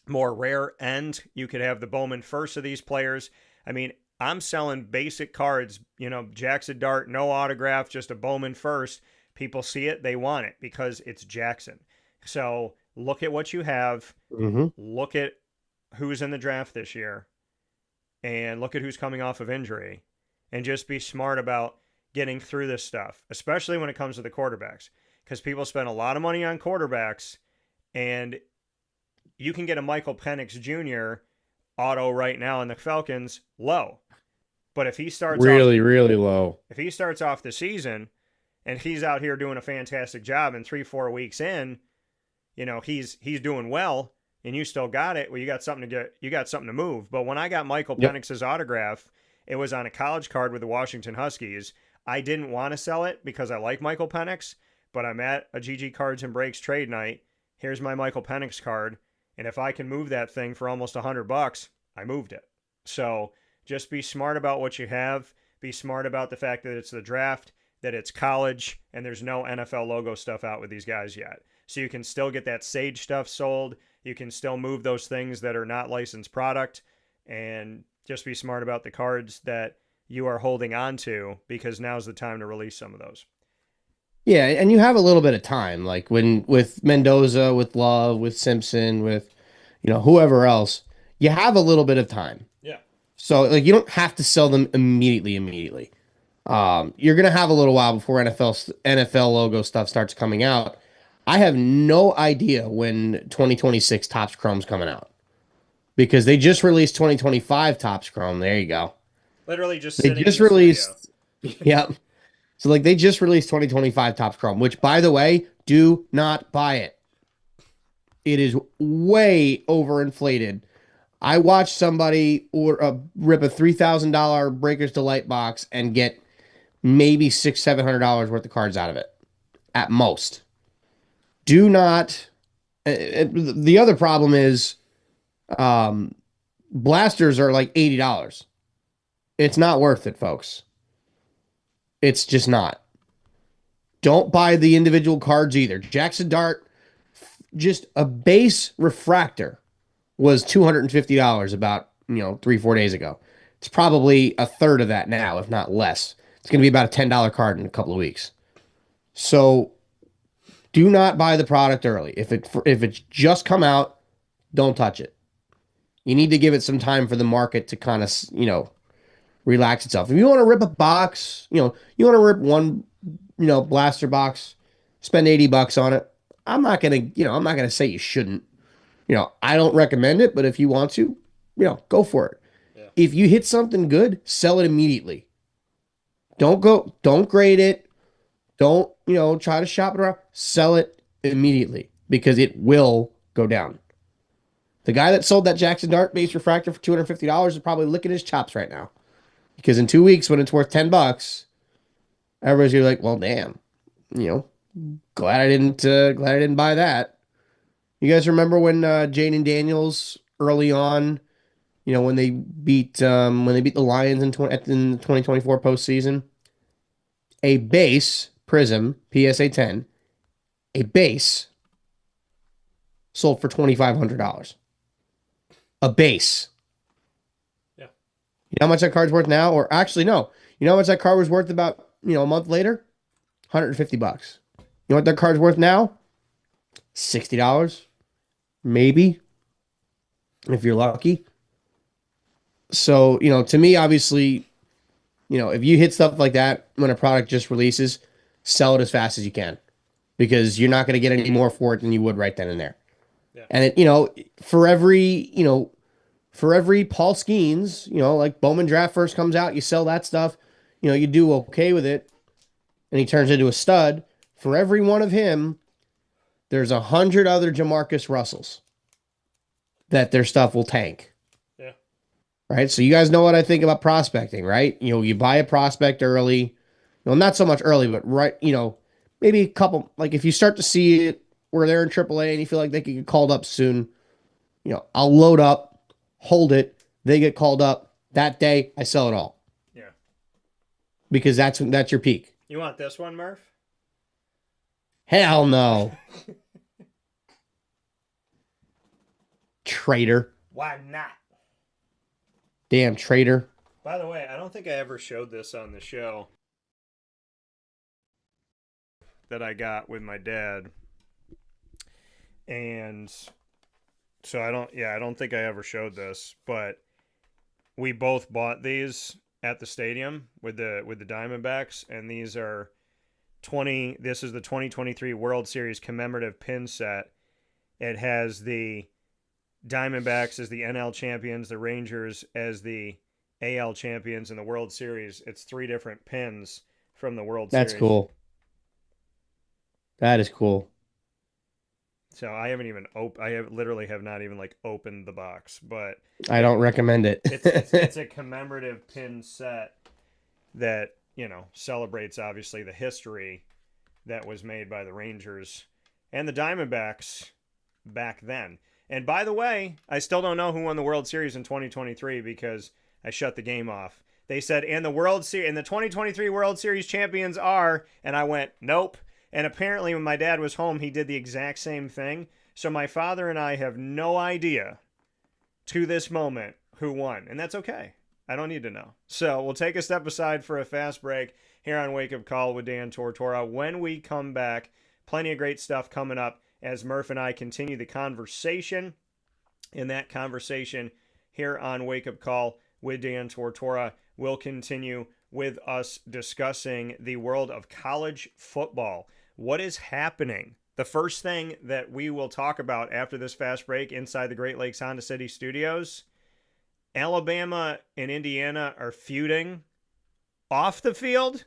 more rare end. You could have the Bowman first of these players. I mean, I'm selling basic cards, Jackson Dart, no autograph, just a Bowman first. People see it, they want it because it's Jackson. So look at what you have. Look at who's in the draft this year and look at who's coming off of injury and just be smart about getting through this stuff, especially when it comes to the quarterbacks, because people spend a lot of money on quarterbacks and you can get a Michael Penix Jr. auto right now in the Falcons low. But if he starts really low, if he starts off the season and he's out here doing a fantastic job and 3-4 weeks in, he's doing well and you still got it. Well, you got something to move. But when I got Michael Penix's autograph, it was on a college card with the Washington Huskies. I didn't want to sell it because I like Michael Penix, but I'm at a GG Cards and Breaks trade night. Here's my Michael Penix card. And if I can move that thing for almost $100, I moved it. So just be smart about what you have. Be smart about the fact that it's the draft, that it's college, and there's no NFL logo stuff out with these guys yet. So you can still get that Sage stuff sold. You can still move those things that are not licensed product, and just be smart about the cards that you are holding on to because now's the time to release some of those. Yeah, and you have a little bit of time, like with Mendoza, with Love, with Simpson, with whoever else, you have a little bit of time. Yeah. So like you don't have to sell them immediately. You're gonna have a little while before NFL logo stuff starts coming out. I have no idea when 2026 Topps Chrome's coming out because they just released 2025 Topps Chrome. There you go. Literally just They sitting in just the studio. released. Yep. So like they just released 2025 Topps Chrome, which by the way, do not buy it. It is way overinflated. I watched somebody rip a $3,000 Breakers Delight box and get maybe $700 worth of cards out of it at most. Do not. The other problem is blasters are like $80. It's not worth it, folks. It's just not. Don't buy the individual cards either. Jackson Dart, just a base refractor was $250 about 3-4 days ago. It's probably a third of that now, if not less. It's going to be about a $10 card in a couple of weeks. So do not buy the product early. If it's just come out, don't touch it. You need to give it some time for the market to kind of relax itself. If you want to rip a box, you want to rip one blaster box, spend $80 on it. I'm not gonna say you shouldn't. I don't recommend it, but if you want to, go for it. Yeah. If you hit something good, sell it immediately. Don't grade it. Don't, try to shop it around. Sell it immediately because it will go down. The guy that sold that Jackson Dart base refractor for $250 is probably licking his chops right now. Because in 2 weeks, when it's worth $10, everybody's gonna be like, well, damn, glad I didn't buy that. You guys remember when Jaden Daniels early on, when they beat the Lions in the 2024 postseason, a base Prism PSA 10, a base sold for $2,500. A base. Yeah. You know how much that card's worth now? Or actually, no. You know how much that card was worth about a month later? $150. You know what that card's worth now? $60. Maybe. If you're lucky. So, to me, obviously, if you hit stuff like that when a product just releases, sell it as fast as you can. Because you're not going to get any more for it than you would right then and there. Yeah. And it, for every Paul Skeens, like Bowman Draft first comes out, you sell that stuff, you do okay with it, and he turns into a stud. For every one of him, there's 100 other Jamarcus Russells that their stuff will tank. Yeah. Right? So you guys know what I think about prospecting, right? You buy a prospect early. Not so much early, but right, maybe a couple, like if you start to see it where they're in AAA and you feel like they could get called up soon, I'll load up, hold it, they get called up. That day, I sell it all. Yeah. Because that's your peak. You want this one, Murph? Hell no. Traitor. Why not? Damn traitor. By the way, I don't think I ever showed this on the show that I got with my dad. And so I don't think I ever showed this, but we both bought these at the stadium with the Diamondbacks, and these are this is the 2023 World Series commemorative pin set. It has the Diamondbacks as the NL champions, the Rangers as the AL champions in the World Series. It's 3 different pins from the World Series. That's cool. That is cool. So I haven't even literally have not even opened the box, but I don't recommend it. it's a commemorative pin set that, celebrates obviously the history that was made by the Rangers and the Diamondbacks back then. And by the way, I still don't know who won the World Series in 2023 because I shut the game off. They said, and the 2023 World Series champions are, and I went, nope. And apparently when my dad was home, he did the exact same thing. So my father and I have no idea to this moment who won. And that's okay. I don't need to know. So we'll take a step aside for a fast break here on Wake Up Call with Dan Tortora. When we come back, plenty of great stuff coming up as Murph and I continue the conversation. In that conversation here on Wake Up Call, with Dan Tortora will continue with us discussing the world of college football. What is happening? The first thing that we will talk about after this fast break inside the Great Lakes Honda City Studios, Alabama and Indiana are feuding off the field,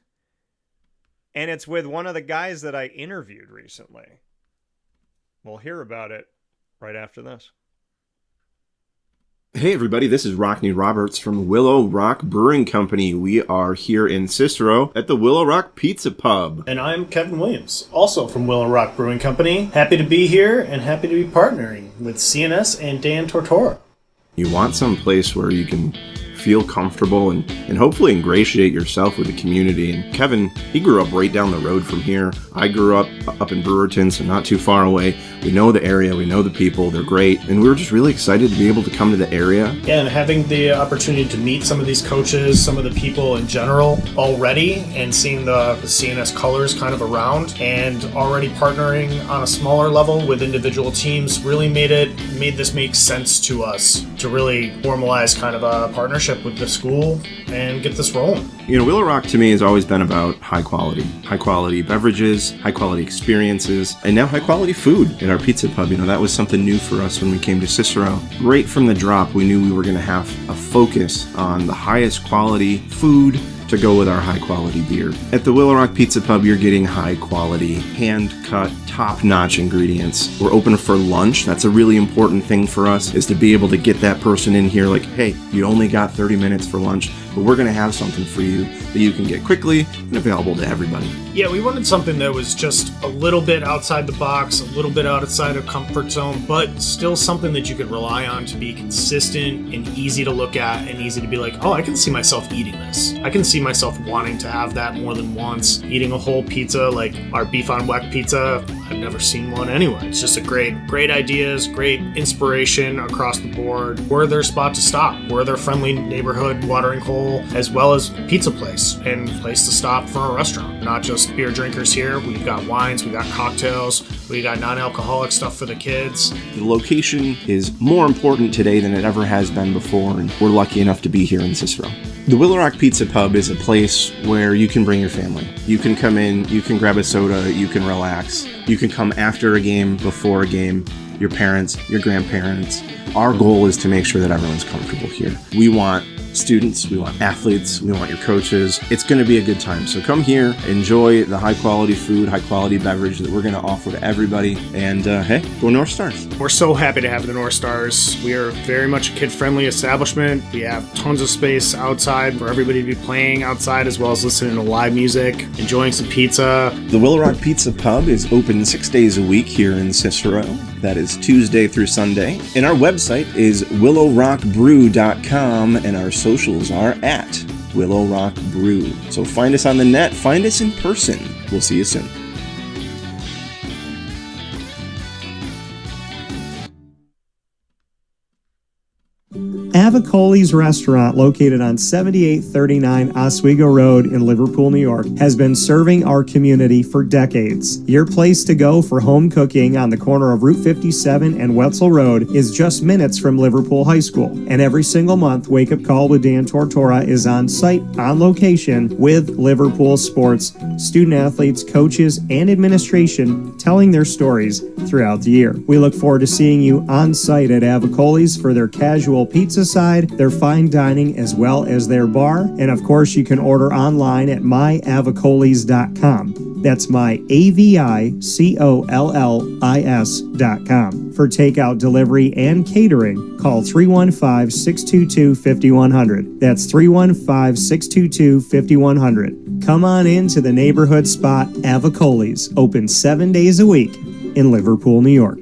and it's with one of the guys that I interviewed recently. We'll hear about it right after this. Hey everybody, this is Rockney Roberts from Willow Rock Brewing Company. We are here in Cicero at the Willow Rock Pizza Pub. And I'm Kevin Williams, also from Willow Rock Brewing Company. Happy to be here and happy to be partnering with CNS and Dan Tortora. You want some place where you can feel comfortable and hopefully ingratiate yourself with the community. And Kevin, he grew up right down the road from here. I grew up in Brewerton, so not too far away. We know the area, we know the people, they're great, and we were just really excited to be able to come to the area. Yeah, and having the opportunity to meet some of these coaches, some of the people in general already, and seeing the CNS colors kind of around, and already partnering on a smaller level with individual teams really made this make sense to us to really formalize kind of a partnership with the school and get this rolling. You know, Willow Rock to me has always been about high quality beverages, high quality experiences, and now high quality food at our pizza pub. You know, that was something new for us when we came to Cicero. Right from the drop, we knew we were going to have a focus on the highest quality food to go with our high quality beer. At the Willow Rock Pizza Pub, you're getting high quality, hand cut, top notch ingredients. We're open for lunch. That's a really important thing for us, is to be able to get that person in here like, hey, you only got 30 minutes for lunch, but we're gonna have something for you that you can get quickly and available to everybody. Yeah, we wanted something that was just a little bit outside the box, a little bit outside of comfort zone, but still something that you could rely on to be consistent and easy to look at and easy to be like, oh, I can see myself eating this. I can see myself wanting to have that more than once. Eating a whole pizza like our beef on weck pizza, I've never seen one anywhere. It's just a great ideas, great inspiration across the board. We're their spot to stop. We're their friendly neighborhood watering hole, as well as pizza place and place to stop for a restaurant. Not just beer drinkers here. We've got wines, we got cocktails, we got non-alcoholic stuff for the kids. The location is more important today than it ever has been before, and we're lucky enough to be here in Cicero. The Willow Rock Pizza Pub is a place where you can bring your family. You can come in, you can grab a soda, you can relax. You can come after a game, before a game, your parents, your grandparents. Our goal is to make sure that everyone's comfortable here. We want students, we want athletes, we want your coaches. It's going to be a good time. So come here, enjoy the high quality food, high quality beverage that we're going to offer to everybody. And hey, go North Stars. We're so happy to have the North Stars. We are very much a kid-friendly establishment. We have tons of space outside for everybody to be playing outside, as well as listening to live music, enjoying some pizza. The Willow Rock Pizza Pub is open 6 days a week here in Cicero. That is Tuesday through Sunday. And our website is willowrockbrew.com, and our socials are at Willow Rock Brew. So find us on the net, find us in person. We'll see you soon. Avicoli's restaurant, located on 7839 Oswego Road in Liverpool, New York, has been serving our community for decades. Your place to go for home cooking on the corner of Route 57 and Wetzel Road is just minutes from Liverpool High School. And every single month, Wake Up Call with Dan Tortora is on site, on location, with Liverpool sports, student athletes, coaches, and administration telling their stories throughout the year. We look forward to seeing you on site at Avicoli's for their casual pizza side, their fine dining, as well as their bar. And of course, you can order online at myavicolis.com. That's myavicollis.com. For takeout, delivery, and catering, call 315-622-5100. That's 315-622-5100. Come on in to the neighborhood spot Avicoli's, open 7 days a week in Liverpool, New York.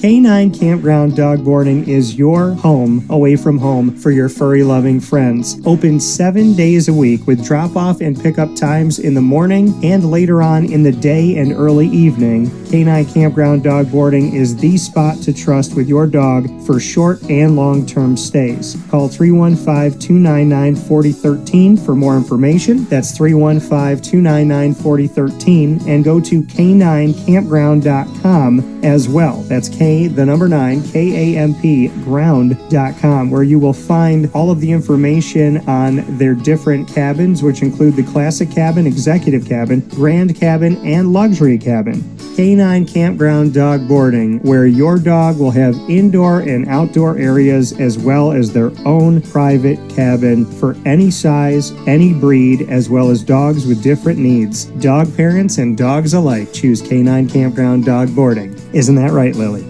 K9 Campground Dog Boarding is your home away from home for your furry-loving friends. Open 7 days a week with drop-off and pickup times in the morning and later on in the day and early evening. K9 Campground Dog Boarding is the spot to trust with your dog for short and long-term stays. Call 315-299-4013 for more information. That's 315-299-4013, and go to k9campground.com as well. That's K9, ground.com, where you will find all of the information on their different cabins, which include the classic cabin, executive cabin, grand cabin, and luxury cabin. K9 Campground Dog Boarding, where your dog will have indoor and outdoor areas as well as their own private cabin for any size, any breed, as well as dogs with different needs. Dog parents and dogs alike choose K9 Campground Dog Boarding. Isn't that right, Lily?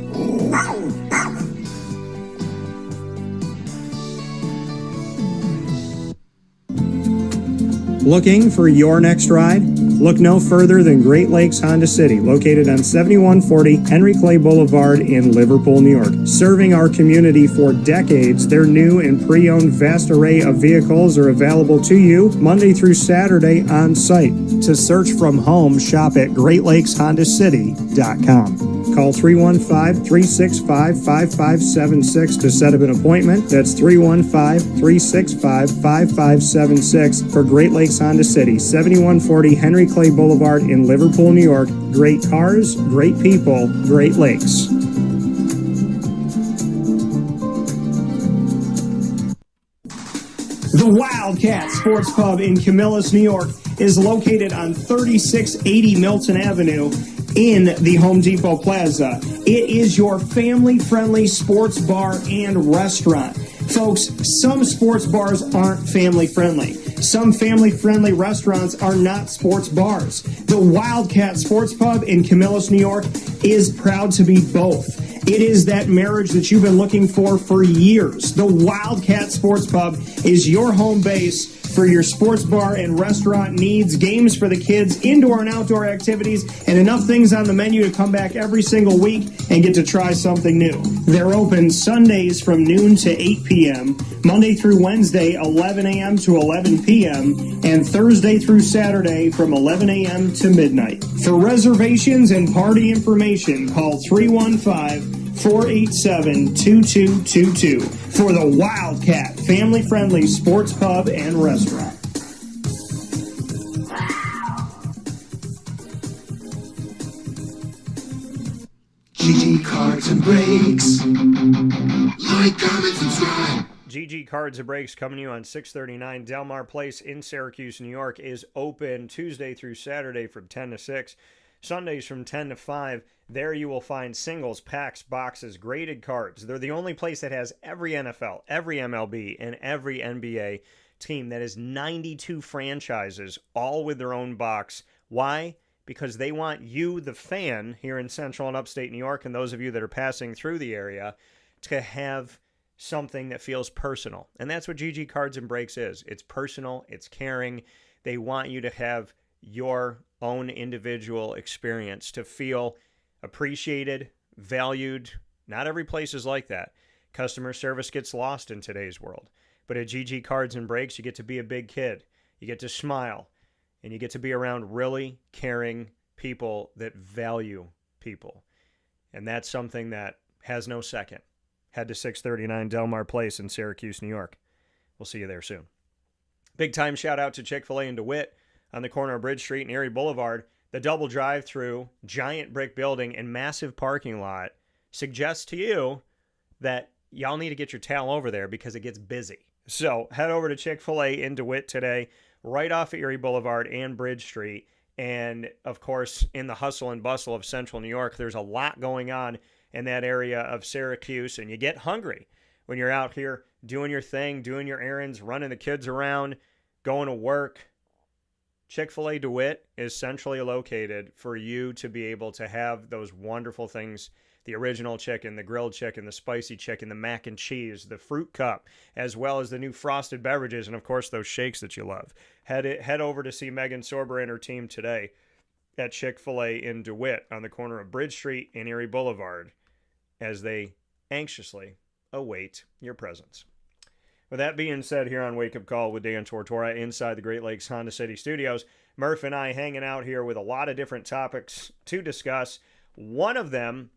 Looking for your next ride? Look no further than Great Lakes Honda City, located on 7140 Henry Clay Boulevard in Liverpool, New York. Serving our community for decades, their new and pre-owned vast array of vehicles are available to you Monday through Saturday on site. To search from home, shop at GreatLakesHondaCity.com. Call 315-365-5576 to set up an appointment. That's 315-365-5576 for Great Lakes Honda City, 7140 Henry Clay Boulevard in Liverpool, New York. Great cars, great people, Great Lakes. The Wildcat Sports Pub in Camillus, New York is located on 3680 Milton Avenue in the Home Depot Plaza. It is your family-friendly sports bar and restaurant. Folks, some sports bars aren't family-friendly. Some family-friendly restaurants are not sports bars. The Wildcat Sports Pub in Camillus, New York is proud to be both. It is that marriage that you've been looking for years. The Wildcat Sports Pub is your home base for your sports bar and restaurant needs, games for the kids, indoor and outdoor activities, and enough things on the menu to come back every single week and get to try something new. They're open Sundays from noon to 8 p.m., Monday through Wednesday, 11 a.m. to 11 p.m., and Thursday through Saturday from 11 a.m. to midnight. For reservations and party information, call 315-487-2222 for the Wildcat family-friendly sports pub and restaurant. GG Cards and Breaks. Like, comment, subscribe. GG Cards and Breaks coming to you on 639 Delmar Place in Syracuse, New York is open Tuesday through Saturday from 10 to 6. Sundays from 10 to 5. There you will find singles, packs, boxes, graded cards. They're the only place that has every NFL, every MLB, and every NBA team. That is 92 franchises, all with their own box. Why? Because they want you, the fan, here in Central and Upstate New York, and those of you that are passing through the area, to have something that feels personal. And that's what GG Cards and Breaks is. It's personal. It's caring. They want you to have your own individual experience, to feel appreciated, valued. Not every place is like that. Customer service gets lost in today's world. But at GG Cards and Breaks, you get to be a big kid. You get to smile. And you get to be around really caring people that value people. And that's something that has no second. Head to 639 Delmar Place in Syracuse, New York. We'll see you there soon. Big time shout out to Chick-fil-A in DeWitt on the corner of Bridge Street and Erie Boulevard. The double drive-through, giant brick building, and massive parking lot suggests to you that y'all need to get your tail over there because it gets busy. So head over to Chick-fil-A in DeWitt today, right off of Erie Boulevard and Bridge Street. And, of course, in the hustle and bustle of Central New York, there's a lot going on in that area of Syracuse, and you get hungry when you're out here doing your thing, doing your errands, running the kids around, going to work. Chick-fil-A DeWitt is centrally located for you to be able to have those wonderful things, the original chicken, the grilled chicken, the spicy chicken, the mac and cheese, the fruit cup, as well as the new frosted beverages, and, of course, those shakes that you love. Head over to see Megan Sorber and her team today at Chick-fil-A in DeWitt on the corner of Bridge Street and Erie Boulevard as they anxiously await your presence. With that being said, here on Wake Up Call with Dan Tortora inside the Great Lakes Honda City Studios, Murph and I hanging out here with a lot of different topics to discuss. One of them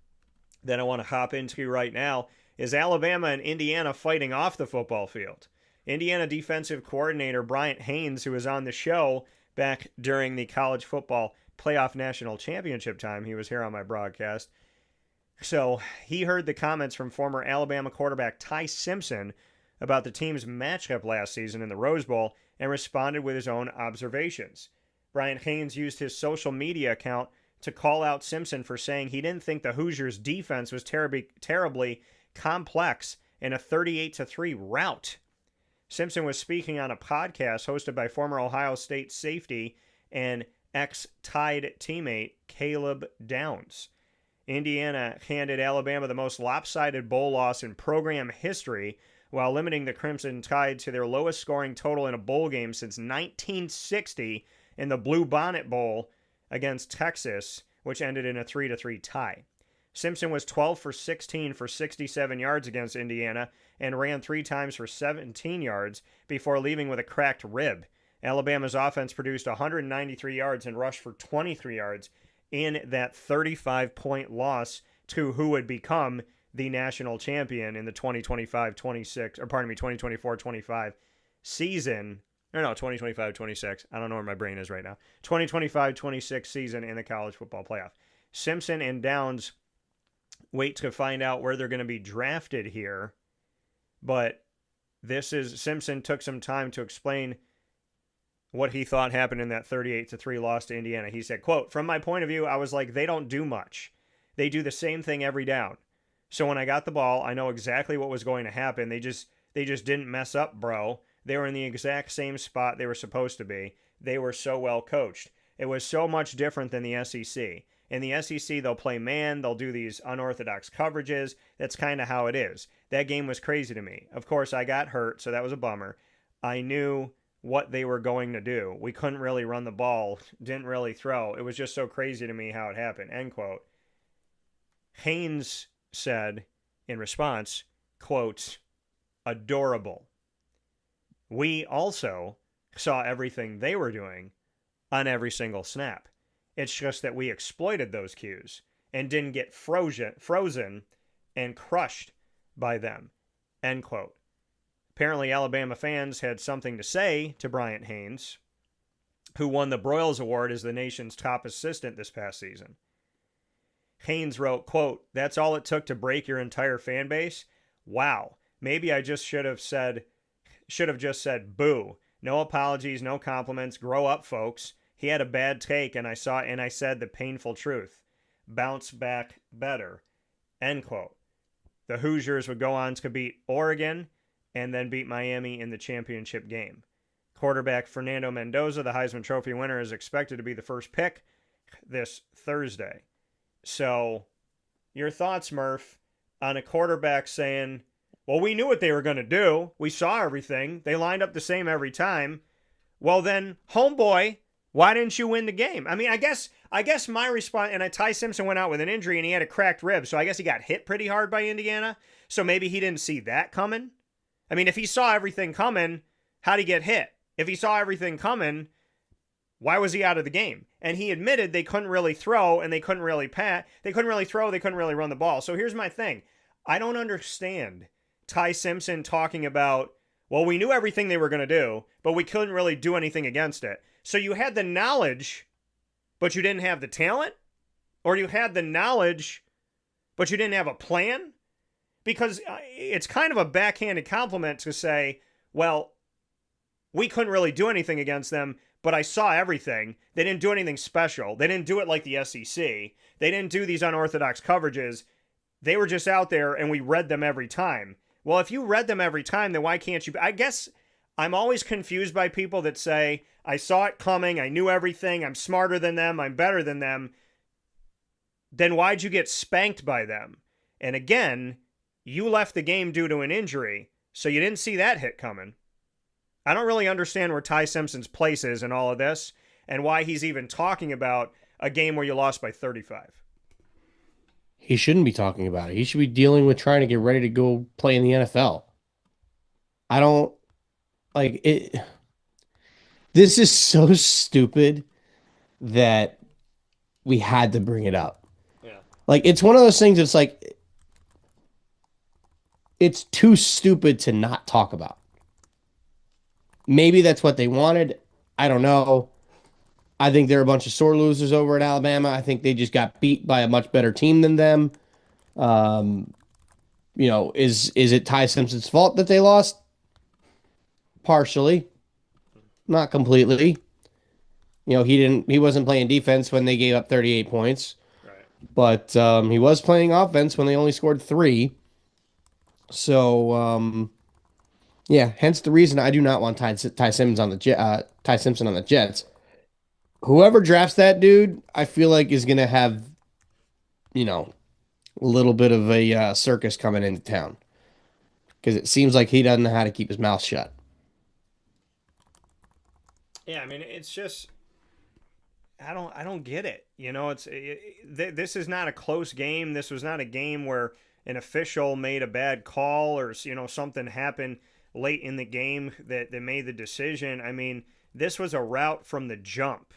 that I want to hop into right now is Alabama and Indiana fighting off the football field. Indiana defensive coordinator Bryant Haynes, who was on the show back during the college football playoff national championship time, he was here on my broadcast. So he heard the comments from former Alabama quarterback Ty Simpson about the team's matchup last season in the Rose Bowl and responded with his own observations. Bryant Haynes used his social media account to call out Simpson for saying he didn't think the Hoosiers' defense was terribly complex in a 38-3 rout. Simpson was speaking on a podcast hosted by former Ohio State safety and ex-Tide teammate Caleb Downs. Indiana handed Alabama the most lopsided bowl loss in program history while limiting the Crimson Tide to their lowest scoring total in a bowl game since 1960 in the Blue Bonnet Bowl against Texas, which ended in a 3-3 tie. Simpson was 12 for 16 for 67 yards against Indiana and ran 3 times for 17 yards before leaving with a cracked rib. Alabama's offense produced 193 yards and rushed for 23 yards in that 35-point loss to who would become the national champion in the 2024-25 season. Or no, 2025-26. I don't know where my brain is right now. 2025-26 season in the college football playoff. Simpson and Downs wait to find out where they're going to be drafted here. But Simpson took some time to explain what he thought happened in that 38-3 loss to Indiana. He said, quote, "From my point of view, I was like, they don't do much. They do the same thing every down. So when I got the ball, I know exactly what was going to happen. They just didn't mess up, bro. They were in the exact same spot they were supposed to be. They were so well coached. It was so much different than the SEC. In the SEC, they'll play man. They'll do these unorthodox coverages. That's kind of how it is. That game was crazy to me. Of course, I got hurt, so that was a bummer. I knew what they were going to do. We couldn't really run the ball, didn't really throw. It was just so crazy to me how it happened." End quote. Haynes said in response, quote, "Adorable. We also saw everything they were doing on every single snap. It's just that we exploited those cues and didn't get frozen and crushed by them." End quote. Apparently, Alabama fans had something to say to Bryant Haynes, who won the Broyles Award as the nation's top assistant this past season. Haynes wrote, quote, "That's all it took to break your entire fan base? Wow. Maybe I just should have just said boo. No apologies, no compliments. Grow up, folks. He had a bad take and I said the painful truth. Bounce back better." End quote. The Hoosiers would go on to beat Oregon and then beat Miami in the championship game. Quarterback Fernando Mendoza, the Heisman Trophy winner, is expected to be the first pick this Thursday. So, your thoughts, Murph, on a quarterback saying, well, we knew what they were going to do. We saw everything. They lined up the same every time. Well, then, homeboy, why didn't you win the game? I mean, I guess my response, and Ty Simpson went out with an injury and he had a cracked rib, so I guess he got hit pretty hard by Indiana. So maybe he didn't see that coming. I mean, if he saw everything coming, how'd he get hit? If he saw everything coming, why was he out of the game? And he admitted they couldn't really throw and they couldn't really pass. They couldn't really throw, they couldn't really run the ball. So here's my thing. I don't understand Ty Simpson talking about, well, we knew everything they were going to do, but we couldn't really do anything against it. So you had the knowledge, but you didn't have the talent? Or you had the knowledge, but you didn't have a plan? Because it's kind of a backhanded compliment to say, well, we couldn't really do anything against them, but I saw everything. They didn't do anything special. They didn't do it like the SEC. They didn't do these unorthodox coverages. They were just out there and we read them every time. Well, if you read them every time, then why can't you? I guess I'm always confused by people that say, I saw it coming, I knew everything, I'm smarter than them, I'm better than them. Then why'd you get spanked by them? And again, you left the game due to an injury, so you didn't see that hit coming. I don't really understand where Ty Simpson's place is in all of this and why he's even talking about a game where you lost by 35. He shouldn't be talking about it. He should be dealing with trying to get ready to go play in the NFL. I don't like it. This is so stupid that we had to bring it up. Yeah. Like, it's one of those things that's like, it's too stupid to not talk about. Maybe that's what they wanted. I don't know. I think they're a bunch of sore losers over at Alabama. I think they just got beat by a much better team than them. Is it Ty Simpson's fault that they lost? Partially, not completely. He wasn't playing defense when they gave up 38 points. Right. But he was playing offense when they only scored 3. So hence the reason I do not want Ty Simpson on the Jets. Whoever drafts that dude, I feel like is going to have, a little bit of a circus coming into town. Because it seems like he doesn't know how to keep his mouth shut. Yeah, I mean, it's just, I don't get it. This is not a close game. This was not a game where an official made a bad call or, something happened late in the game that made the decision. I mean, this was a route from the jump.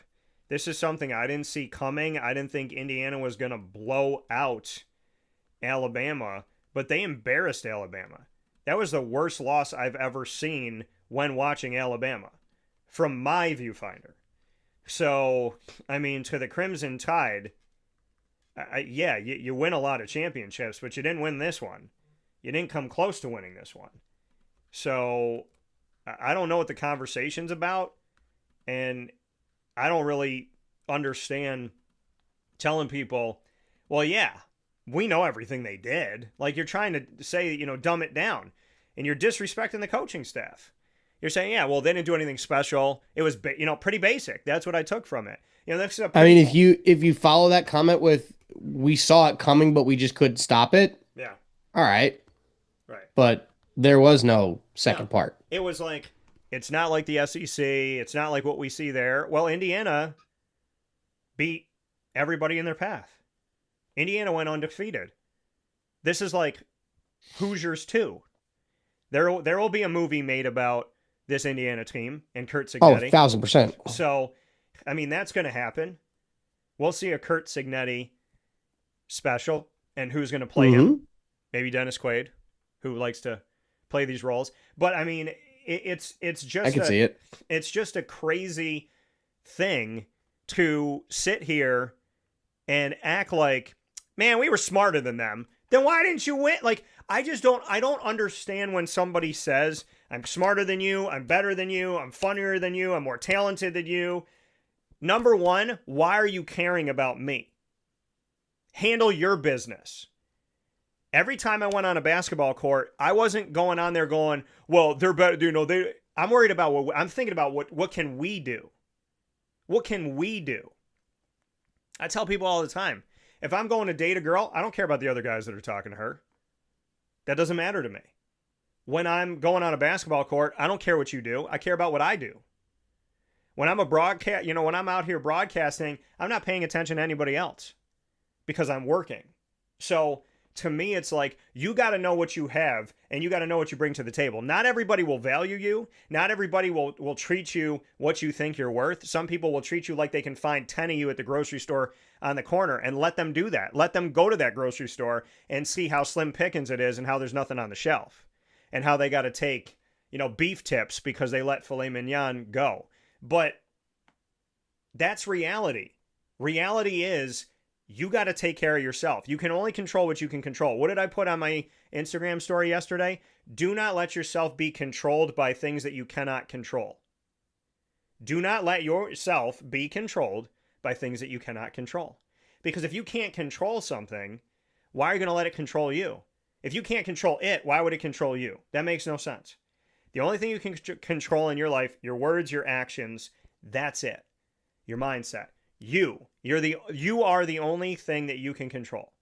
This is something I didn't see coming. I didn't think Indiana was going to blow out Alabama, but they embarrassed Alabama. That was the worst loss I've ever seen when watching Alabama, from my viewfinder. So, I mean, to the Crimson Tide, you win a lot of championships, but you didn't win this one. You didn't come close to winning this one. So, I don't know what the conversation's about, and I don't really understand telling people, well, yeah, we know everything they did. Like, you're trying to say, dumb it down, and you're disrespecting the coaching staff. You're saying, yeah, well, they didn't do anything special. It was, pretty basic. That's what I took from it. I mean, if you follow that comment with, we saw it coming, but we just couldn't stop it. Yeah. All right. Right. But there was no second part. It was like, it's not like the SEC. It's not like what we see there. Well, Indiana beat everybody in their path. Indiana went undefeated. This is like Hoosiers 2. There will be a movie made about this Indiana team and Kurt Signetti. 1,000%. So, I mean, that's going to happen. We'll see a Kurt Signetti special, and who's going to play him. Maybe Dennis Quaid, who likes to play these roles. But, I mean, it's just I can see it. It's just a crazy thing to sit here and act like, man, we were smarter than them. Then why didn't you win? Like, I don't understand when somebody says, I'm smarter than you, I'm better than you, I'm funnier than you, I'm more talented than you. Number one, why are you caring about me? Handle your business. Every time I went on a basketball court, I wasn't going on there going, well, they're better, I'm worried about I'm thinking about what can we do? What can we do? I tell people all the time, if I'm going to date a girl, I don't care about the other guys that are talking to her. That doesn't matter to me. When I'm going on a basketball court, I don't care what you do. I care about what I do. When I'm when I'm out here broadcasting, I'm not paying attention to anybody else because I'm working. So to me, it's like, you got to know what you have and you got to know what you bring to the table. Not everybody will value you. Not everybody will treat you what you think you're worth. Some people will treat you like they can find 10 of you at the grocery store on the corner, and let them do that. Let them go to that grocery store and see how slim pickings it is and how there's nothing on the shelf and how they got to take, beef tips because they let filet mignon go. But that's reality. Reality is, you got to take care of yourself. You can only control what you can control. What did I put on my Instagram story yesterday? Do not let yourself be controlled by things that you cannot control. Do not let yourself be controlled by things that you cannot control. Because if you can't control something, why are you going to let it control you? If you can't control it, why would it control you? That makes no sense. The only thing you can control in your life, your words, your actions, that's it. Your mindset. You are the only thing that you can control.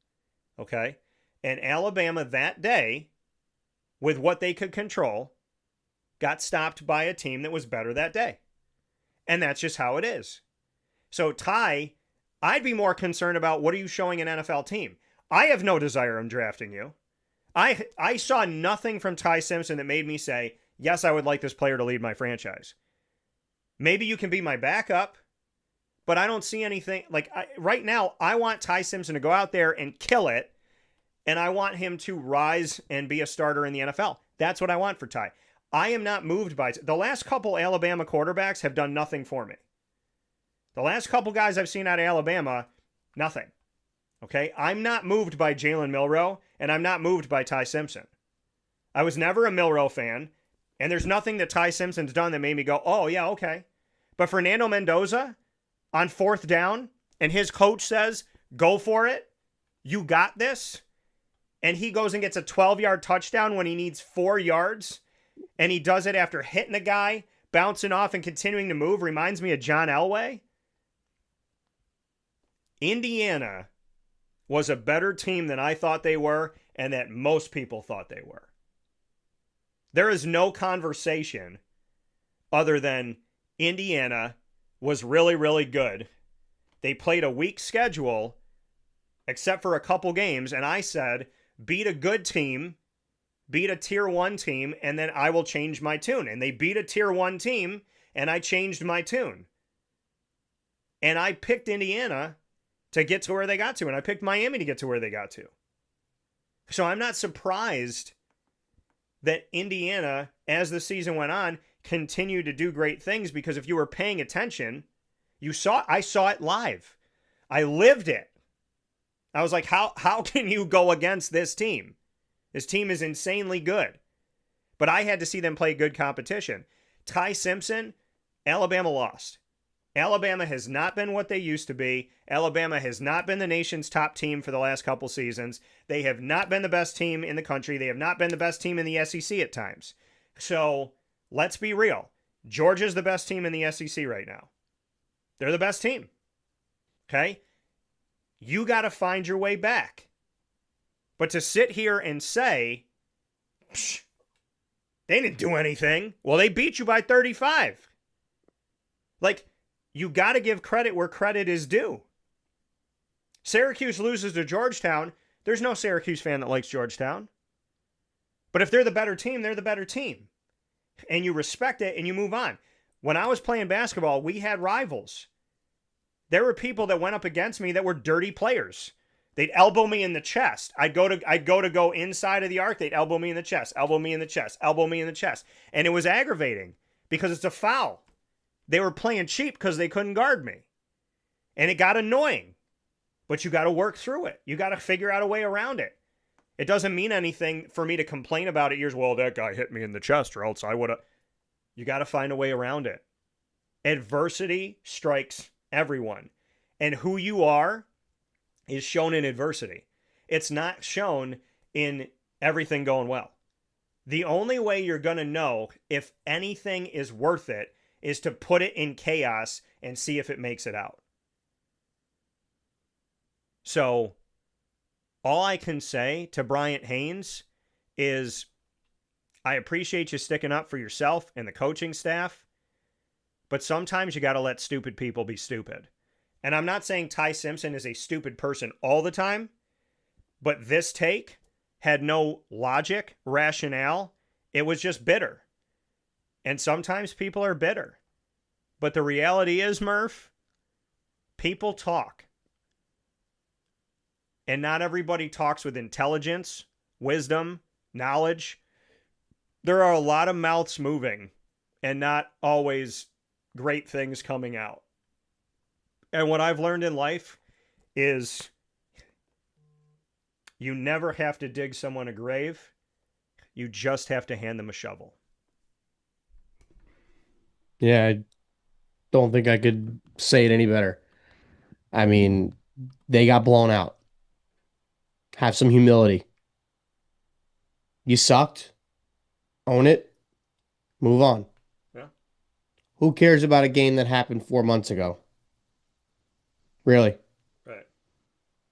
Okay? And Alabama that day, with what they could control, got stopped by a team that was better that day. And that's just how it is. So Ty, I'd be more concerned about, what are you showing an NFL team? I have no desire in drafting you. I saw nothing from Ty Simpson that made me say, yes, I would like this player to lead my franchise. Maybe you can be my backup, but I don't see anything. Like, right now, I want Ty Simpson to go out there and kill it, and I want him to rise and be a starter in the NFL. That's what I want for Ty. I am not moved by the last couple Alabama quarterbacks have done nothing for me. The last couple guys I've seen out of Alabama, nothing. Okay? I'm not moved by Jalen Milroe, and I'm not moved by Ty Simpson. I was never a Milroe fan, and there's nothing that Ty Simpson's done that made me go, oh, yeah, okay. But Fernando Mendoza, on 4th down, and his coach says, go for it, you got this, and he goes and gets a 12-yard touchdown when he needs 4 yards, and he does it after hitting a guy, bouncing off and continuing to move, reminds me of John Elway. Indiana was a better team than I thought they were and that most people thought they were. There is no conversation other than Indiana was really, really good. They played a weak schedule except for a couple games, and I said, beat a good team, beat a tier 1 team, and then I will change my tune. And they beat a tier 1 team, and I changed my tune. And I picked Indiana to get to where they got to, and I picked Miami to get to where they got to. So I'm not surprised that Indiana, as the season went on, continued to do great things, because if you were paying attention, I saw it live. I lived it. I was like, how can you go against this team? This team is insanely good. But I had to see them play good competition. Ty Simpson, Alabama lost. Alabama has not been what they used to be. Alabama has not been the nation's top team for the last couple seasons. They have not been the best team in the country. They have not been the best team in the SEC at times. So let's be real. Georgia's the best team in the SEC right now. They're the best team. Okay? You got to find your way back. But to sit here and say, they didn't do anything. Well, they beat you by 35. Like, you got to give credit where credit is due. Syracuse loses to Georgetown. There's no Syracuse fan that likes Georgetown. But if they're the better team, they're the better team. And you respect it and you move on. When I was playing basketball, we had rivals. There were people that went up against me that were dirty players. They'd elbow me in the chest. I'd go to go inside of the arc. They'd elbow me in the chest, elbow me in the chest, elbow me in the chest. And it was aggravating because it's a foul. They were playing cheap because they couldn't guard me. And it got annoying. But you got to work through it. You got to figure out a way around it. It doesn't mean anything for me to complain about it years. Well, that guy hit me in the chest or else I would have. You got to find a way around it. Adversity strikes everyone. And who you are is shown in adversity. It's not shown in everything going well. The only way you're going to know if anything is worth it is to put it in chaos and see if it makes it out. So, all I can say to Bryant Haynes is, I appreciate you sticking up for yourself and the coaching staff, but sometimes you got to let stupid people be stupid. And I'm not saying Ty Simpson is a stupid person all the time, but this take had no logic, rationale. It was just bitter. And sometimes people are bitter. But the reality is, Murph, people talk. And not everybody talks with intelligence, wisdom, knowledge. There are a lot of mouths moving and not always great things coming out. And what I've learned in life is you never have to dig someone a grave. You just have to hand them a shovel. Yeah, I don't think I could say it any better. I mean, they got blown out. Have some humility. You sucked. Own it. Move on. Yeah. Who cares about a game that happened 4 months ago? Really? Right.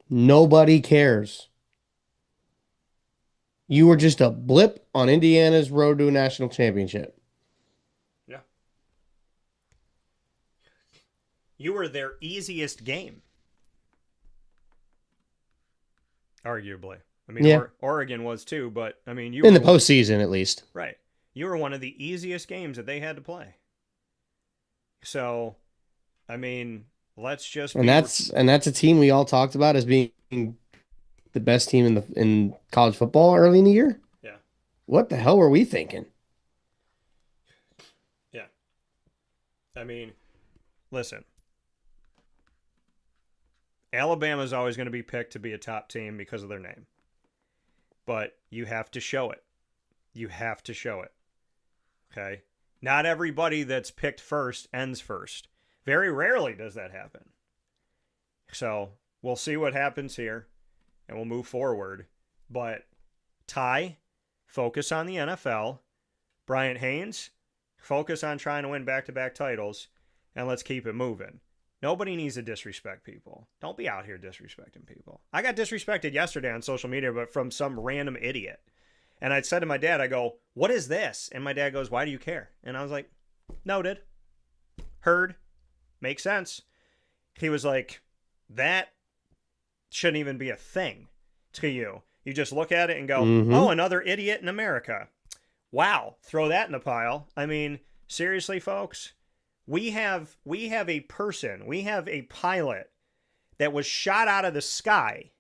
Nobody cares. You were just a blip on Indiana's road to a national championship. Yeah. You were their easiest game. Arguably. I mean, Yeah. Oregon was too, but I mean, you In were the postseason, at least. right. You were one of the easiest games that they had to play. So, I mean, Let's just And that's a team we all talked about as being the best team in college football early in the year. Yeah. What the hell were we thinking? Yeah. I mean, listen. Alabama's always going to be picked to be a top team because of their name. But you have to show it. You have to show it. Okay? Not everybody that's picked first ends first. Very rarely does that happen. So we'll see what happens here, and we'll move forward. But Ty, focus on the NFL. Bryant Haynes, focus on trying to win back-to-back titles, and let's keep it moving. Nobody needs to disrespect people. Don't be out here disrespecting people. I got disrespected yesterday on social media, but from some random idiot. And I said to my dad, I go, what is this? And my dad goes, why do you care? And I was like, noted. Heard. Makes sense. He was like, that shouldn't even be a thing to you. You just look at it and go, oh, another idiot in America. Wow. Throw that in the pile. I mean, seriously, folks. We have a person, we have a pilot that was shot out of the sky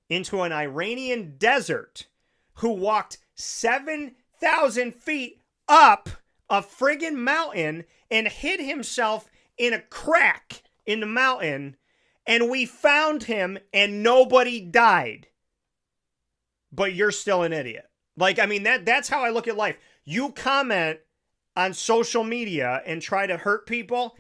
into an Iranian desert who walked 7,000 feet up a friggin' mountain and hid himself in a crack in the mountain, and we found him and nobody died. But you're still an idiot. Like, I mean, that's how I look at life. You comment on social media and try to hurt people,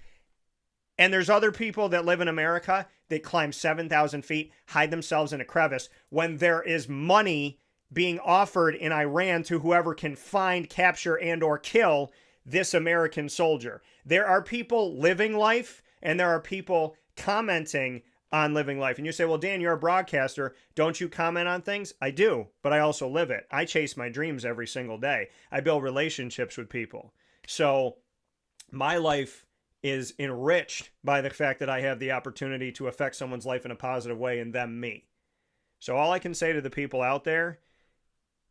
and there's other people that live in America that climb 7,000 feet, hide themselves in a crevice, when there is money being offered in Iran to whoever can find, capture, and or kill this American soldier. There are people living life, and there are people commenting on living life. And you say, well, Dan, you're a broadcaster. Don't you comment on things? I do, but I also live it. I chase my dreams every single day. I build relationships with people. So my life is enriched by the fact that I have the opportunity to affect someone's life in a positive way, and them me. So all I can say to the people out there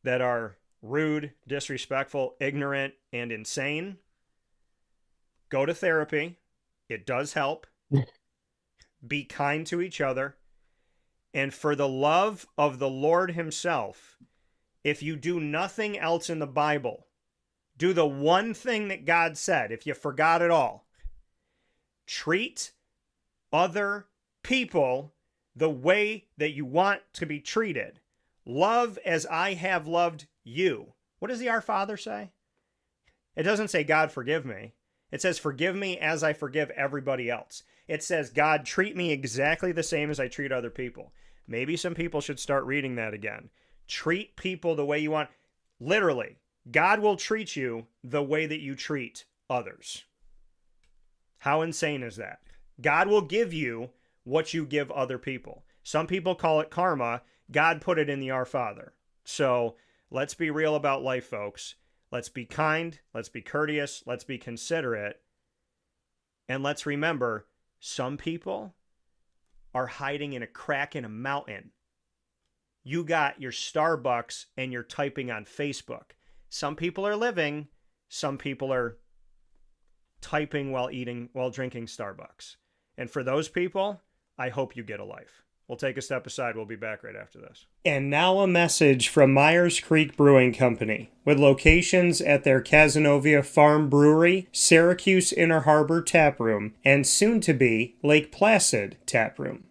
that are rude, disrespectful, ignorant, and insane, go to therapy. It does help. Be kind to each other. And for the love of the Lord himself, if you do nothing else in the Bible, do the one thing that God said, if you forgot it all. Treat other people the way that you want to be treated. Love as I have loved you. What does the Our Father say? It doesn't say, God, forgive me. It says, forgive me as I forgive everybody else. It says, God, treat me exactly the same as I treat other people. Maybe some people should start reading that again. Treat people the way you want. Literally, God will treat you the way that you treat others. How insane is that? God will give you what you give other people. Some people call it karma. God put it in the Our Father. So let's be real about life, folks. Let's be kind. Let's be courteous. Let's be considerate. And let's remember, some people are hiding in a crack in a mountain. You got your Starbucks and you're typing on Facebook. Some people are living. Some people are typing while drinking Starbucks. And for those people, I hope you get a life. We'll take a step aside. We'll be back right after this. And now a message from Myers Creek Brewing Company, with locations at their Cazenovia Farm Brewery, Syracuse Inner Harbor Tap Room, and soon-to-be Lake Placid Tap Room.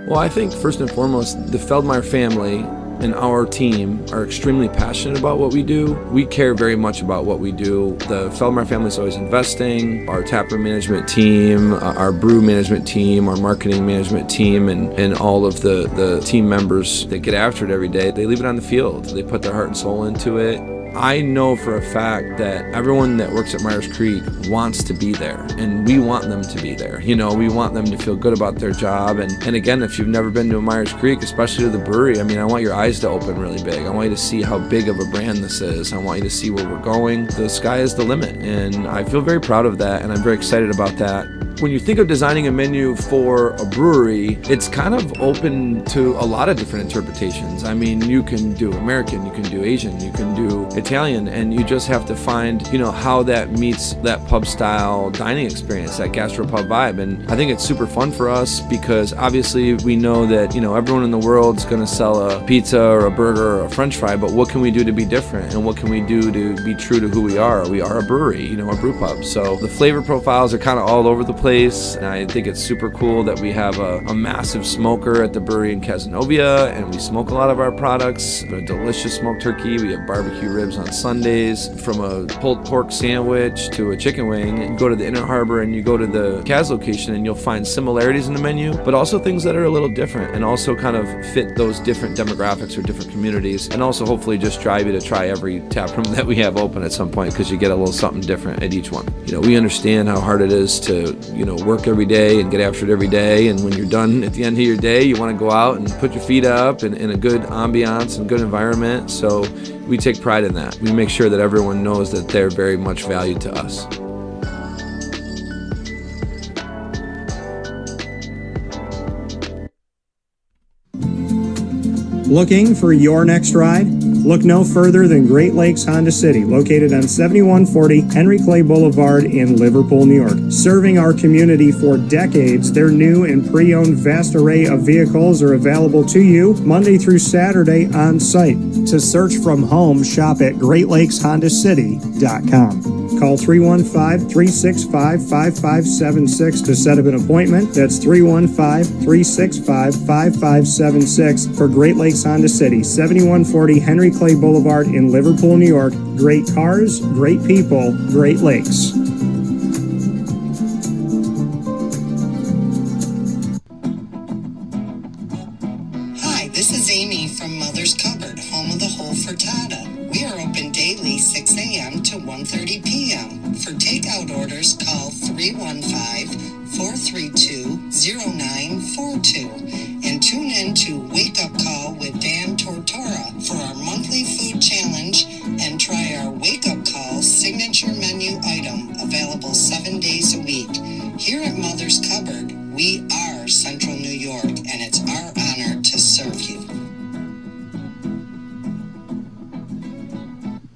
Well, I think first and foremost, the Feldmeyer family and our team are extremely passionate about what we do. We care very much about what we do. The Feldmeyer family is always investing. Our taproom management team, our brew management team, our marketing management team, and all of the team members that get after it every day, they leave it on the field. They put their heart and soul into it. I know for a fact that everyone that works at Myers Creek wants to be there, and we want them to be there. You know, we want them to feel good about their job. And again, if you've never been to a Myers Creek, especially to the brewery, I mean, I want your eyes to open really big. I want you to see how big of a brand this is. I want you to see where we're going. The sky is the limit, and I feel very proud of that, and I'm very excited about that. When you think of designing a menu for a brewery, it's kind of open to a lot of different interpretations. I mean, you can do American, you can do Asian, you can do Italian, and you just have to find, how that meets that pub style dining experience, that gastropub vibe. And I think it's super fun for us because obviously we know that, everyone in the world's going to sell a pizza or a burger or a french fry, but what can we do to be different? And what can we do to be true to who we are? We are a brewery, a brew pub. So the flavor profiles are kind of all over the place. And I think it's super cool that we have a massive smoker at the brewery in Cazenovia, and we smoke a lot of our products. A delicious smoked turkey. We have barbecue ribs on Sundays. From a pulled pork sandwich to a chicken wing. And you go to the Inner Harbor and you go to the Kaz location and you'll find similarities in the menu, but also things that are a little different and also kind of fit those different demographics or different communities, and also hopefully just drive you to try every tap room that we have open at some point because you get a little something different at each one. We understand how hard it is to, work every day and get after it every day, and when you're done at the end of your day, you want to go out and put your feet up in a good ambiance and good environment. So we take pride in that. We make sure that everyone knows that they're very much valued to us. Looking for your next ride? Look no further than Great Lakes Honda City, located on 7140 Henry Clay Boulevard in Liverpool, New York. Serving our community for decades, their new and pre-owned vast array of vehicles are available to you Monday through Saturday on site. To search from home, shop at GreatLakesHondaCity.com. Call 315-365-5576 to set up an appointment. That's 315-365-5576 for Great Lakes Honda City, 7140 Henry Clay Boulevard in Liverpool, New York. Great cars, great people, Great Lakes. Hi, this is Amy from Mother's Cupboard, home of the whole frittata. We are open daily 6 a.m. to 1:30 p.m. For takeout orders, call 315-432-0942 and tune in to Wake Up Call with Dan Tortora for our monthly food challenge and try our Wake Up Call signature menu item available 7 days a week. Here at Mother's Cupboard, we are Central New York, and it's our honor to serve you.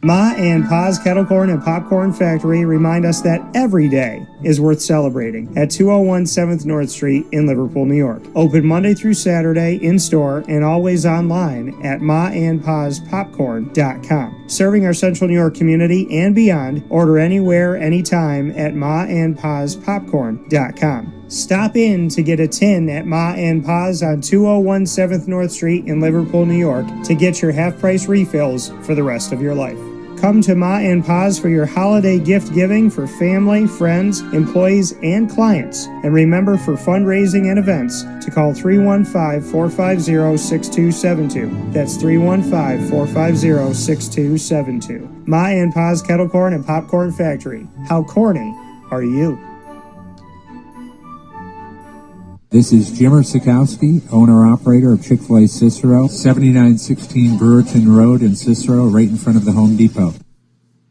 Ma and Pa's Kettle Corn and Popcorn Factory remind us that every day is worth celebrating at 201 7th North Street in Liverpool, New York. Open Monday through Saturday in-store and always online at maandpaspopcorn.com. Serving our Central New York community and beyond, order anywhere, anytime at maandpaspopcorn.com. Stop in to get a tin at Ma and Pa's on 201 7th North Street in Liverpool, New York to get your half-price refills for the rest of your life. Come to Ma and Pa's for your holiday gift giving for family, friends, employees, and clients. And remember, for fundraising and events, to call 315-450-6272. That's 315-450-6272. Ma and Pa's Kettle Corn and Popcorn Factory. How corny are you? This is Jimmer Sikowski, owner-operator of Chick-fil-A Cicero, 7916 Brewerton Road in Cicero, right in front of the Home Depot.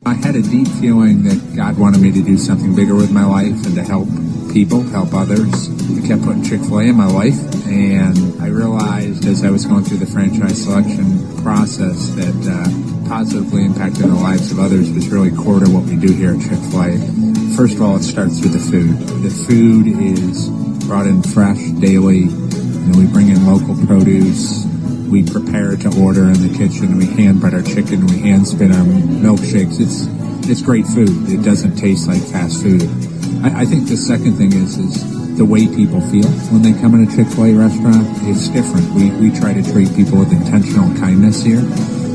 I had a deep feeling that God wanted me to do something bigger with my life and to help people, help others. I kept putting Chick-fil-A in my life, and I realized as I was going through the franchise selection process that positively impacting the lives of others was really core to what we do here at Chick-fil-A. First of all, it starts with the food. The food is brought in fresh daily, and we bring in local produce. We prepare to order in the kitchen. We hand bread our chicken. We hand spin our milkshakes. It's great food. It doesn't taste like fast food. I think the second thing is the way people feel when they come in a Chick-fil-A restaurant. It's different. We try to treat people with intentional kindness here,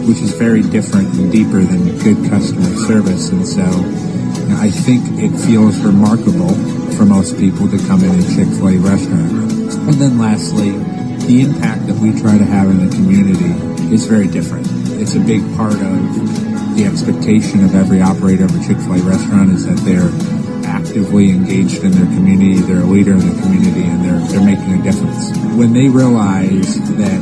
which is very different and deeper than good customer service. And so I think it feels remarkable for most people to come in a Chick-fil-A restaurant. And then lastly, the impact that we try to have in the community is very different. It's a big part of the expectation of every operator of a Chick-fil-A restaurant is that they're actively engaged in their community, they're a leader in the community, and they're making a difference. When they realize that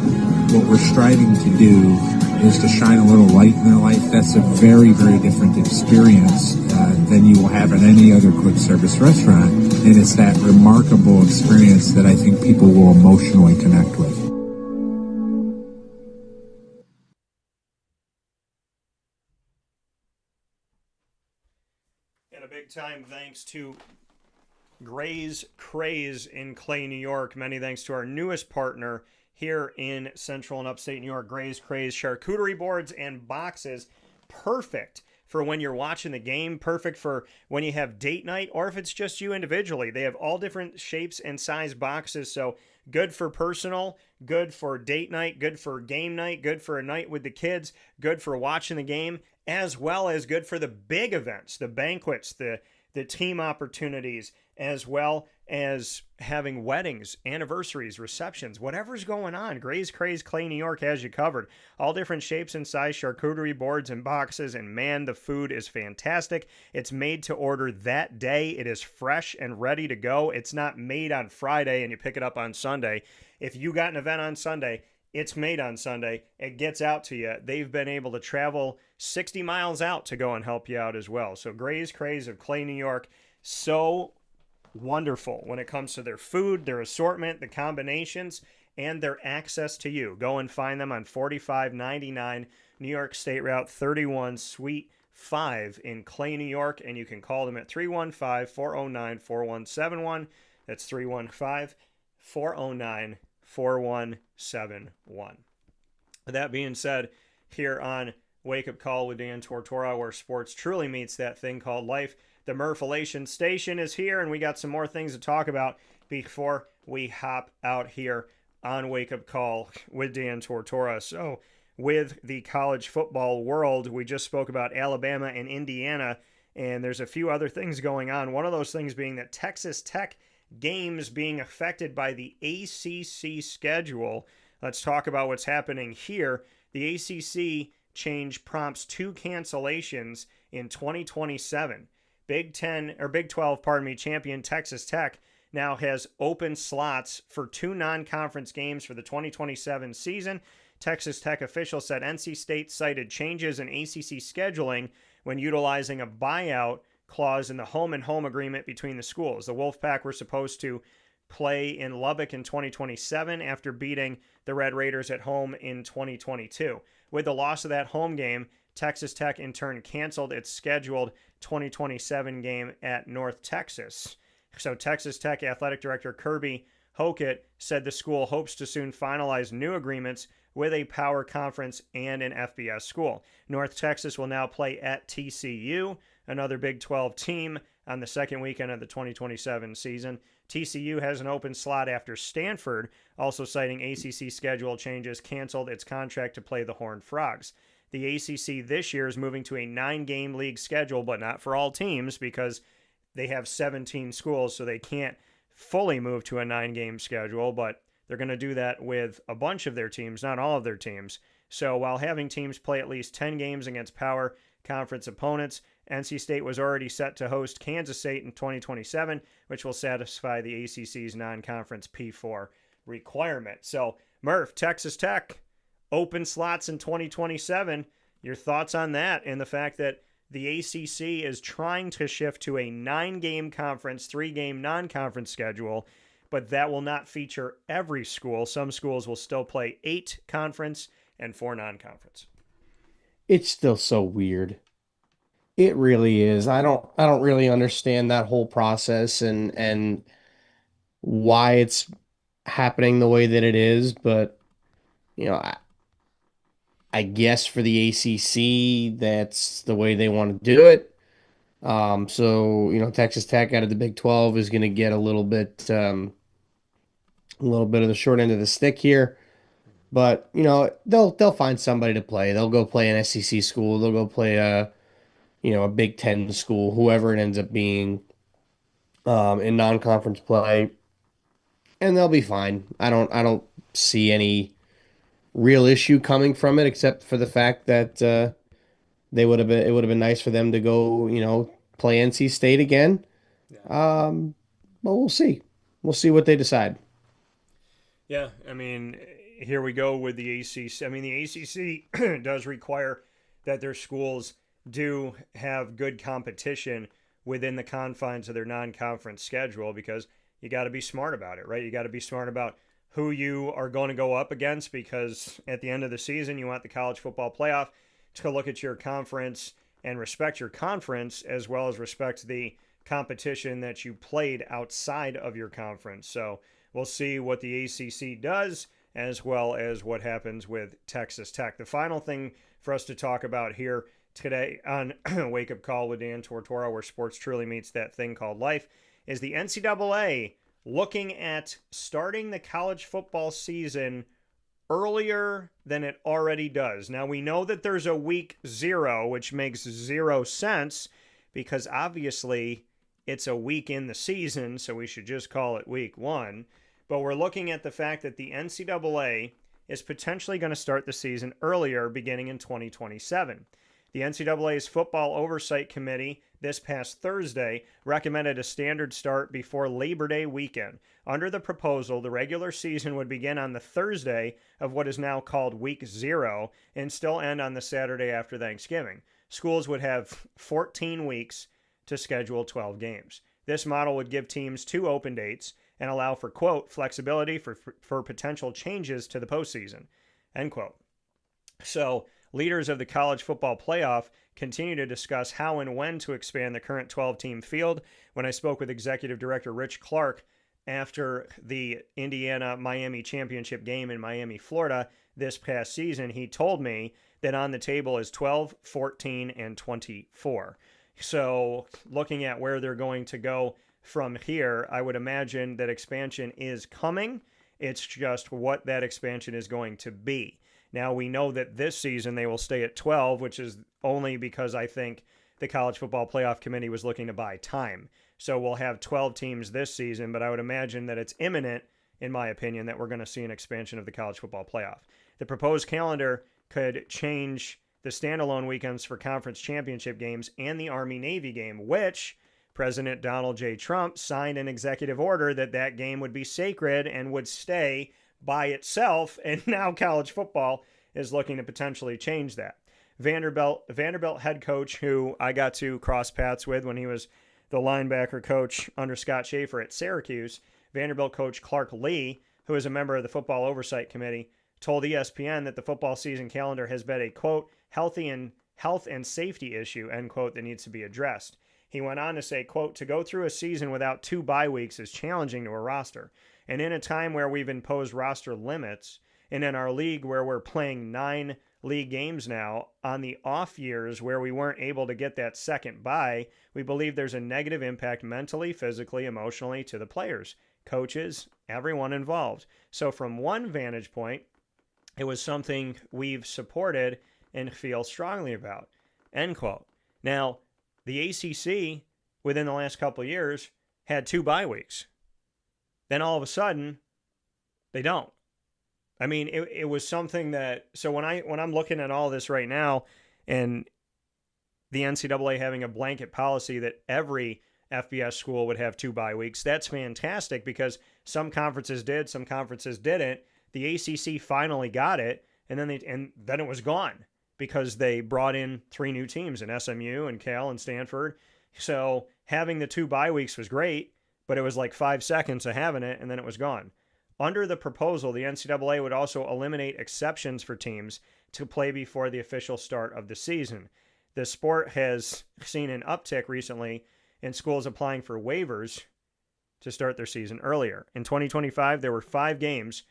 what we're striving to do is to shine a little light in their life, that's a very, very different experience than you will have in any other quick service restaurant. And it's that remarkable experience that I think people will emotionally connect with. And a big time thanks to Gray's Craze in Clay, New York. Many thanks to our newest partner here in Central and Upstate New York, Gray's Craze charcuterie boards and boxes. Perfect for when you're watching the game, perfect for when you have date night, or if it's just you individually. They have all different shapes and size boxes, so good for personal, good for date night, good for game night, good for a night with the kids, good for watching the game, as well as good for the big events, the banquets, the team opportunities, as well as having weddings, anniversaries, receptions, whatever's going on. Gray's Craze Clay, New York has you covered. All different shapes and size charcuterie boards and boxes, and man, the food is fantastic. It's made to order that day. It is fresh and ready to go. It's not made on Friday and you pick it up on Sunday. If you got an event on Sunday, it's made on Sunday. It gets out to you. They've been able to travel 60 miles out to go and help you out as well. So Gray's Craze of Clay, New York, so wonderful when it comes to their food, their assortment, the combinations, and their access to you. Go and find them on 4599 New York State Route 31, Suite 5 in Clay, New York, and you can call them at 315-409-4171. That's 315-409-4171. That being said, here on Wake Up Call with Dan Tortora, where sports truly meets that thing called life, the Murphalation Station is here, and we got some more things to talk about before we hop out here on Wake Up Call with Dan Tortora. So, with the college football world, we just spoke about Alabama and Indiana, and there's a few other things going on. One of those things being that Texas Tech games being affected by the ACC schedule. Let's talk about what's happening here. The ACC change prompts 2 cancellations in 2027. Big 12, champion Texas Tech now has open slots for 2 non-conference games for the 2027 season. Texas Tech officials said NC State cited changes in ACC scheduling when utilizing a buyout clause in the home and home agreement between the schools. The Wolfpack were supposed to play in Lubbock in 2027 after beating the Red Raiders at home in 2022. With the loss of that home game, Texas Tech in turn canceled its scheduled 2027 game at North Texas. So Texas Tech Athletic Director Kirby Hockett said the school hopes to soon finalize new agreements with a power conference and an FBS school. North Texas will now play at TCU, another Big 12 team, on the second weekend of the 2027 season. TCU has an open slot after Stanford, also citing ACC schedule changes, canceled its contract to play the Horned Frogs. The ACC this year is moving to a 9-game league schedule, but not for all teams because they have 17 schools, so they can't fully move to a 9-game schedule, but they're going to do that with a bunch of their teams, not all of their teams. So while having teams play at least 10 games against power conference opponents, NC State was already set to host Kansas State in 2027, which will satisfy the ACC's non-conference P4 requirement. So, Murph, Texas Tech, open slots in 2027. Your thoughts on that and the fact that the ACC is trying to shift to a 9-game conference, 3-game non-conference schedule, but that will not feature every school. Some schools will still play 8 conference and 4 non-conference. It's still so weird. It really is. I don't really understand that whole process and why it's happening the way that it is, but I guess for the ACC, that's the way they want to do it. So Texas Tech out of the Big 12 is going to get a little bit of the short end of the stick here. But they'll find somebody to play. They'll go play an SEC school. They'll go play a Big Ten school, whoever it ends up being, in non-conference play, and they'll be fine. I don't see any real issue coming from it, except for the fact that it would have been nice for them to go play NC State again. Yeah. But we'll see. We'll see what they decide. Yeah, I mean, here we go with the ACC. I mean, the ACC does require that their schools do have good competition within the confines of their non-conference schedule, because you got to be smart about it, right? You got to be smart about who you are going to go up against, because at the end of the season, you want the college football playoff to look at your conference and respect your conference, as well as respect the competition that you played outside of your conference. So we'll see what the ACC does, as well as what happens with Texas Tech. The final thing for us to talk about here today on Wake Up Call with Dan Tortora, where sports truly meets that thing called life, is the NCAA looking at starting the college football season earlier than it already does. Now, we know that there's a week 0, which makes 0 sense, because obviously it's a week in the season, so we should just call it week 1. But we're looking at the fact that the NCAA is potentially going to start the season earlier, beginning in 2027. The NCAA's Football Oversight Committee this past Thursday recommended a standard start before Labor Day weekend. Under the proposal, the regular season would begin on the Thursday of what is now called Week 0 and still end on the Saturday after Thanksgiving. Schools would have 14 weeks to schedule 12 games. This model would give teams 2 open dates and allow for, quote, flexibility for potential changes to the postseason, end quote. So, leaders of the college football playoff continue to discuss how and when to expand the current 12-team field. When I spoke with Executive Director Rich Clark after the Indiana-Miami championship game in Miami, Florida this past season, he told me that on the table is 12, 14, and 24. So looking at where they're going to go from here, I would imagine that expansion is coming. It's just what that expansion is going to be. Now, we know that this season they will stay at 12, which is only because I think the College Football Playoff Committee was looking to buy time. So we'll have 12 teams this season, but I would imagine that it's imminent, in my opinion, that we're going to see an expansion of the College Football Playoff. The proposed calendar could change the standalone weekends for conference championship games and the Army-Navy game, which President Donald J. Trump signed an executive order that game would be sacred and would stay by itself, and now college football is looking to potentially change that. Vanderbilt head coach, who I got to cross paths with when he was the linebacker coach under Scott Schaefer at Syracuse, Vanderbilt coach Clark Lee, who is a member of the Football Oversight Committee, told ESPN that the football season calendar has been a, quote, health and safety issue, end quote, that needs to be addressed. He went on to say, quote, to go through a season without 2 bye weeks is challenging to a roster. And in a time where we've imposed roster limits, and in our league where we're playing 9 league games now, on the off years where we weren't able to get that second bye, we believe there's a negative impact mentally, physically, emotionally to the players, coaches, everyone involved. So from one vantage point, it was something we've supported and feel strongly about, end quote. Now, the ACC, within the last couple of years, had 2 bye weeks. Then all of a sudden, they don't. I mean, it was something that, so when I'm looking at all this right now, and the NCAA having a blanket policy that every FBS school would have 2 bye weeks, that's fantastic, because some conferences did, some conferences didn't. The ACC finally got it, and then it was gone, because they brought in 3 new teams in SMU and Cal and Stanford. So having the 2 bye weeks was great, but it was like 5 seconds of having it, and then it was gone. Under the proposal, the NCAA would also eliminate exceptions for teams to play before the official start of the season. The sport has seen an uptick recently in schools applying for waivers to start their season earlier. In 2025, there were 5 games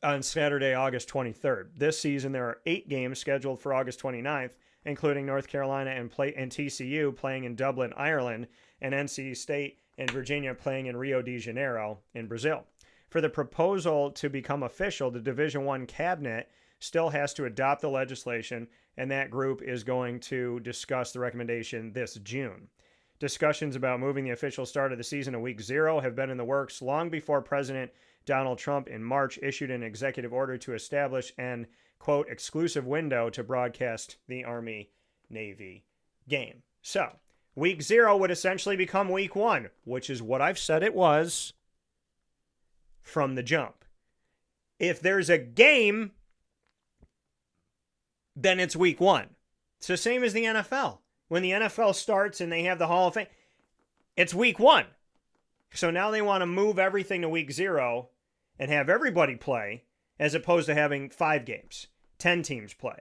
on Saturday, August 23rd. This season, there are 8 games scheduled for August 29th, including North Carolina and TCU playing in Dublin, Ireland, and NC State and Virginia playing in Rio de Janeiro in Brazil. For the proposal to become official, the Division I cabinet still has to adopt the legislation, and that group is going to discuss the recommendation this June. Discussions about moving the official start of the season to Week 0 have been in the works long before President Donald Trump in March issued an executive order to establish an, quote, exclusive window to broadcast the Army-Navy game. So, Week 0 would essentially become Week 1, which is what I've said it was from the jump. If there's a game, then it's Week 1. It's the same as the NFL. When the NFL starts and they have the Hall of Fame, It's week 1. So now they want to move everything to week 0 and have everybody play as opposed to having 5 games, 10 teams play.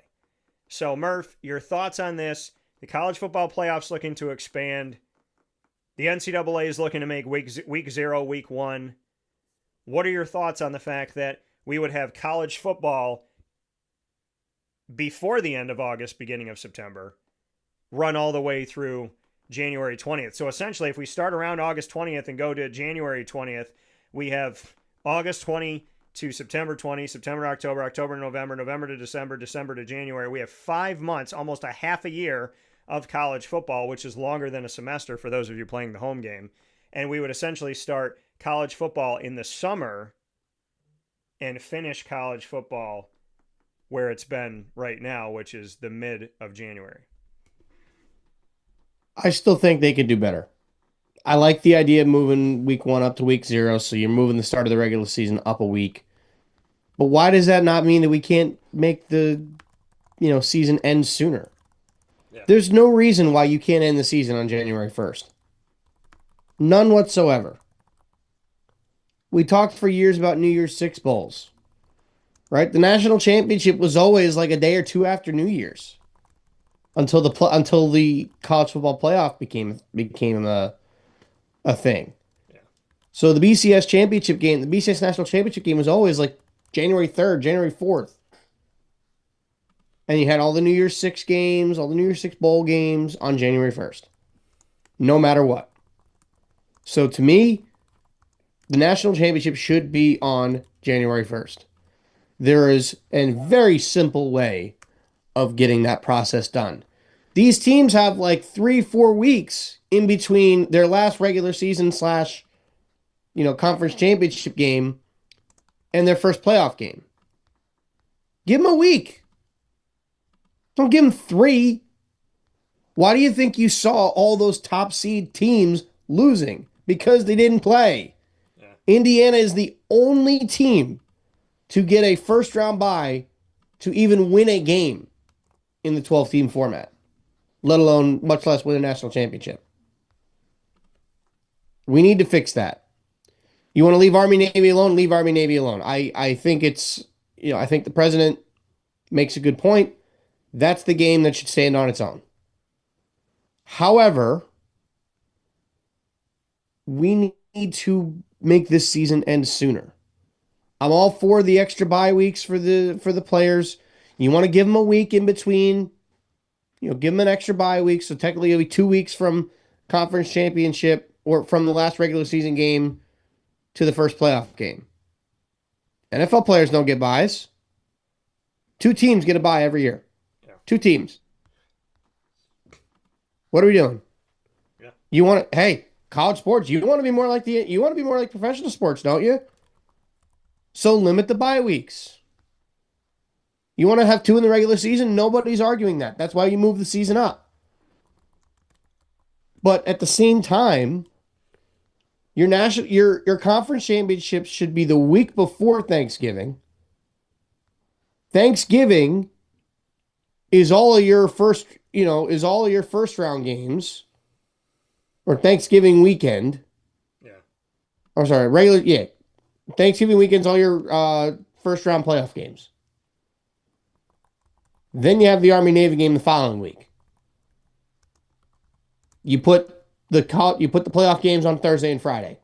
So, Murph, your thoughts on this? The college football playoffs looking to expand. The NCAA is looking to make week 0, week 1. What are your thoughts on the fact that we would have college football before the end of August, beginning of September, run all the way through January 20th? So essentially, if we start around August 20th and go to January 20th, we have August 20 to September 20, September, October, October, November, November to December, December to January. We have 5 months, almost a half a year of college football, which is longer than a semester for those of you playing the home game. And we would essentially start college football in the summer and finish college football where it's been right now, which is the mid of January. I still think they could do better. I like the idea of moving week 1 up to week 0, so you're moving the start of the regular season up a week. But why does that not mean that we can't make the season end sooner? Yeah. There's no reason why you can't end the season on January 1st. None whatsoever. We talked for years about New Year's Six Bowls, right? The national championship was always like a day or two after New Year's, until the college football playoff became a thing. Yeah. So the BCS championship game, the BCS national championship game was always like January 3rd, January 4th. And you had all the New Year's Six games, all the New Year's Six bowl games on January 1st. No matter what. So to me, the national championship should be on January 1st. There is a very simple way of getting that process done. These teams have like 3-4 weeks in between their last regular season / conference championship game and their first playoff game. Give them a week. Don't give them 3. Why do you think you saw all those top seed teams losing? Because they didn't play. Yeah. Indiana is the only team to get a first round bye to even win a game in the 12-team format, much less win a national championship. We need to fix that. You want to leave Army Navy alone? Leave Army Navy alone. I think I think the president makes a good point. That's the game that should stand on its own. However, we need to make this season end sooner. I'm all for the extra bye weeks for the players. You want to give them a week in between. Give them an extra bye week. So technically it'll be 2 weeks from conference championship or from the last regular season game to the first playoff game. NFL players don't get byes. 2 teams get a bye every year. Yeah. 2 teams. What are we doing? Yeah. You want to, hey, college sports, you want to be more like professional sports, don't you? So limit the bye weeks. You want to have 2 in the regular season? Nobody's arguing that. That's why you move the season up. But at the same time, your conference championships should be the week before Thanksgiving. Thanksgiving is all of your first round games, or Thanksgiving weekend. Yeah. I'm sorry, Thanksgiving weekend's all your first round playoff games. Then you have the Army Navy game the following week. You put the playoff games on Thursday and Friday.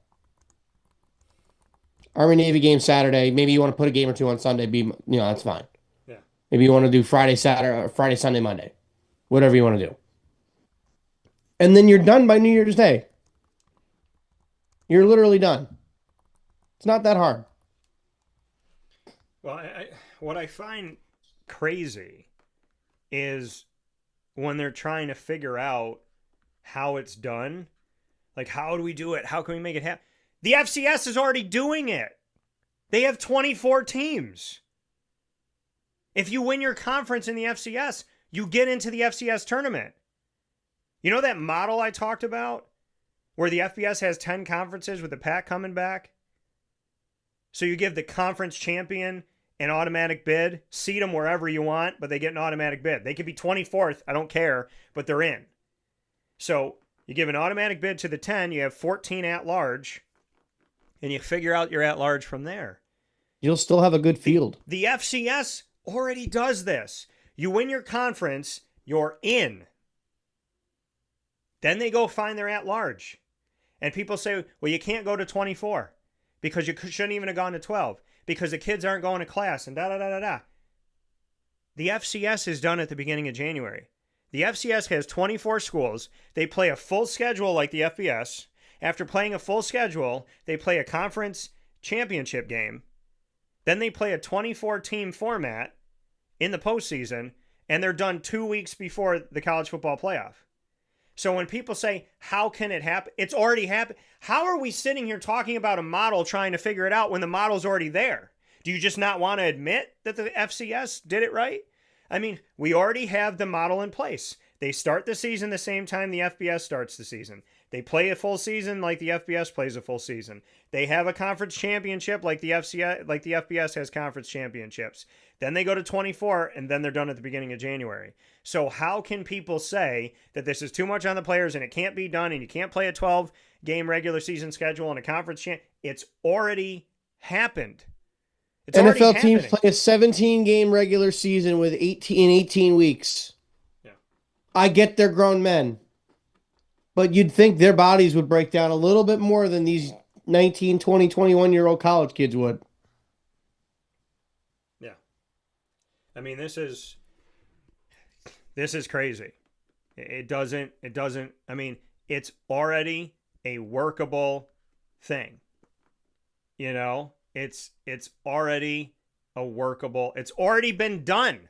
Army Navy game Saturday. Maybe you want to put a game or 2 on Sunday. That's fine. Yeah. Maybe you want to do Friday, Saturday, or Friday, Sunday, Monday. Whatever you want to do. And then you're done by New Year's Day. You're literally done. It's not that hard. Well, what I find crazy is when they're trying to figure out how it's done. Like, how do we do it? How can we make it happen? The FCS is already doing it. They have 24 teams. If you win your conference in the FCS, you get into the FCS tournament. You know that model I talked about? Where the FBS has 10 conferences with the Pac coming back? So you give the conference champion an automatic bid, seed them wherever you want, but they get an automatic bid. They could be 24th, I don't care, but they're in. So You give an automatic bid to the 10, you have 14 at large, and you figure out your at large from there. You'll still have a good field. The FCS already does this. You win your conference, you're in. Then they go find their at large. And people say, well, you can't go to 24 because you shouldn't even have gone to 12 because the kids aren't going to class and da-da-da-da-da. The FCS is done at the beginning of January. The FCS has 24 schools. They play a full schedule like the FBS. After playing a full schedule, they play a conference championship game. Then they play a 24-team format in the postseason, and they're done 2 weeks before the college football playoff. So when people say, how can it happen? It's already happened. How are we sitting here talking about a model trying to figure it out when the model's already there? Do you just not want to admit that the FCS did it right? I mean, we already have the model in place. They start the season the same time the FBS starts the season. They play a full season like the FBS plays a full season. They have a conference championship like the FBS has conference championships. Then they go to 24, and then they're done at the beginning of January. So how can people say that this is too much on the players and it can't be done and you can't play a 12-game regular season schedule and a conference champ? It's already happened. It's NFL teams play a 17-game regular season with 18 weeks. Yeah. I get they're grown men. But you'd think their bodies would break down a little bit more than these 19, 20, 21-year-old college kids would. Yeah. I mean, this is crazy. It doesn't, I mean, it's already a workable thing. You know, it's already a workable, it's already been done.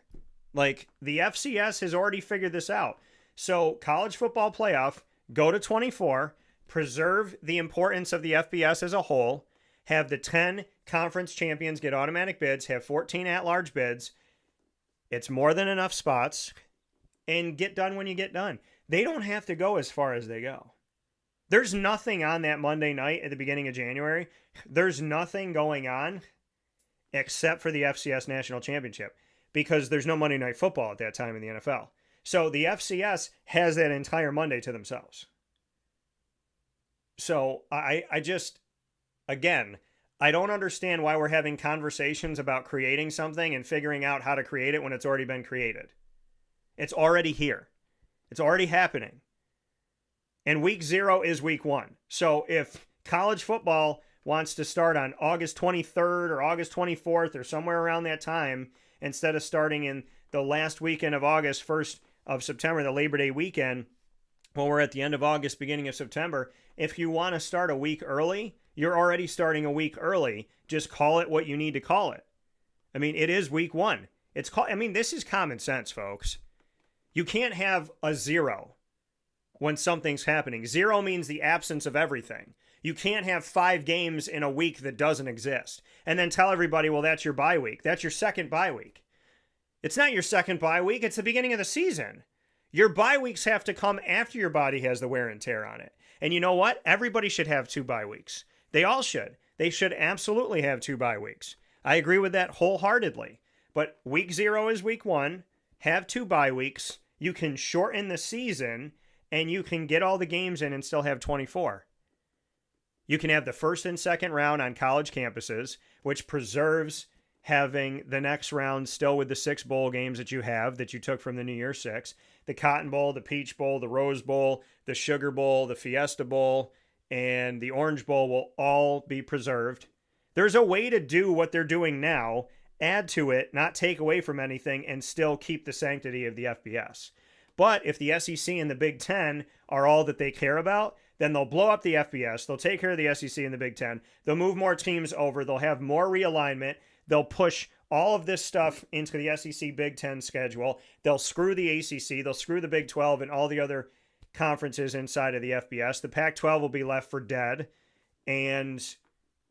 Like, the FCS has already figured this out. So, college football playoff, go to 24, preserve the importance of the FBS as a whole, have the 10 conference champions get automatic bids, have 14 at-large bids. It's more than enough spots, and get done when you get done. They don't have to go as far as they go. There's nothing on that Monday night at the beginning of January. There's nothing going on except for the FCS National Championship because there's no Monday Night Football at that time in the NFL. So the FCS has that entire Monday to themselves. So I just, again, I don't understand why we're having conversations about creating something and figuring out how to create it when it's already been created. It's already here. It's already happening. And week 0 is week 1. So if college football wants to start on August 23rd or August 24th or somewhere around that time, instead of starting in the last weekend of August, 1st of September, the Labor Day weekend, when we're at the end of August, beginning of September, if you want to start a week early, you're already starting a week early. Just call it what you need to call it. I mean, it is week 1. This is common sense, folks. You can't have a 0 when something's happening. 0 means the absence of everything. You can't have 5 games in a week that doesn't exist and then tell everybody, well, that's your bye week. That's your second bye week. It's not your second bye week. It's the beginning of the season. Your bye weeks have to come after your body has the wear and tear on it. And you know what? Everybody should have 2 bye weeks. They all should. They should absolutely have 2 bye weeks. I agree with that wholeheartedly. But week 0 is week 1. Have 2 bye weeks. You can shorten the season and you can get all the games in and still have 24. You can have the first and second round on college campuses, which preserves having the next round still with the 6 bowl games that you have that you took from the New Year's 6. The Cotton Bowl, the Peach Bowl, the Rose Bowl, the Sugar Bowl, the Fiesta Bowl, and the Orange Bowl will all be preserved. There's a way to do what they're doing now, add to it, not take away from anything, and still keep the sanctity of the FBS. But if the SEC and the Big Ten are all that they care about, then they'll blow up the FBS. They'll take care of the SEC and the Big Ten. They'll move more teams over. They'll have more realignment. They'll push all of this stuff into the SEC Big Ten schedule. They'll screw the ACC. They'll screw the Big 12 and all the other conferences inside of the FBS. The Pac-12 will be left for dead. And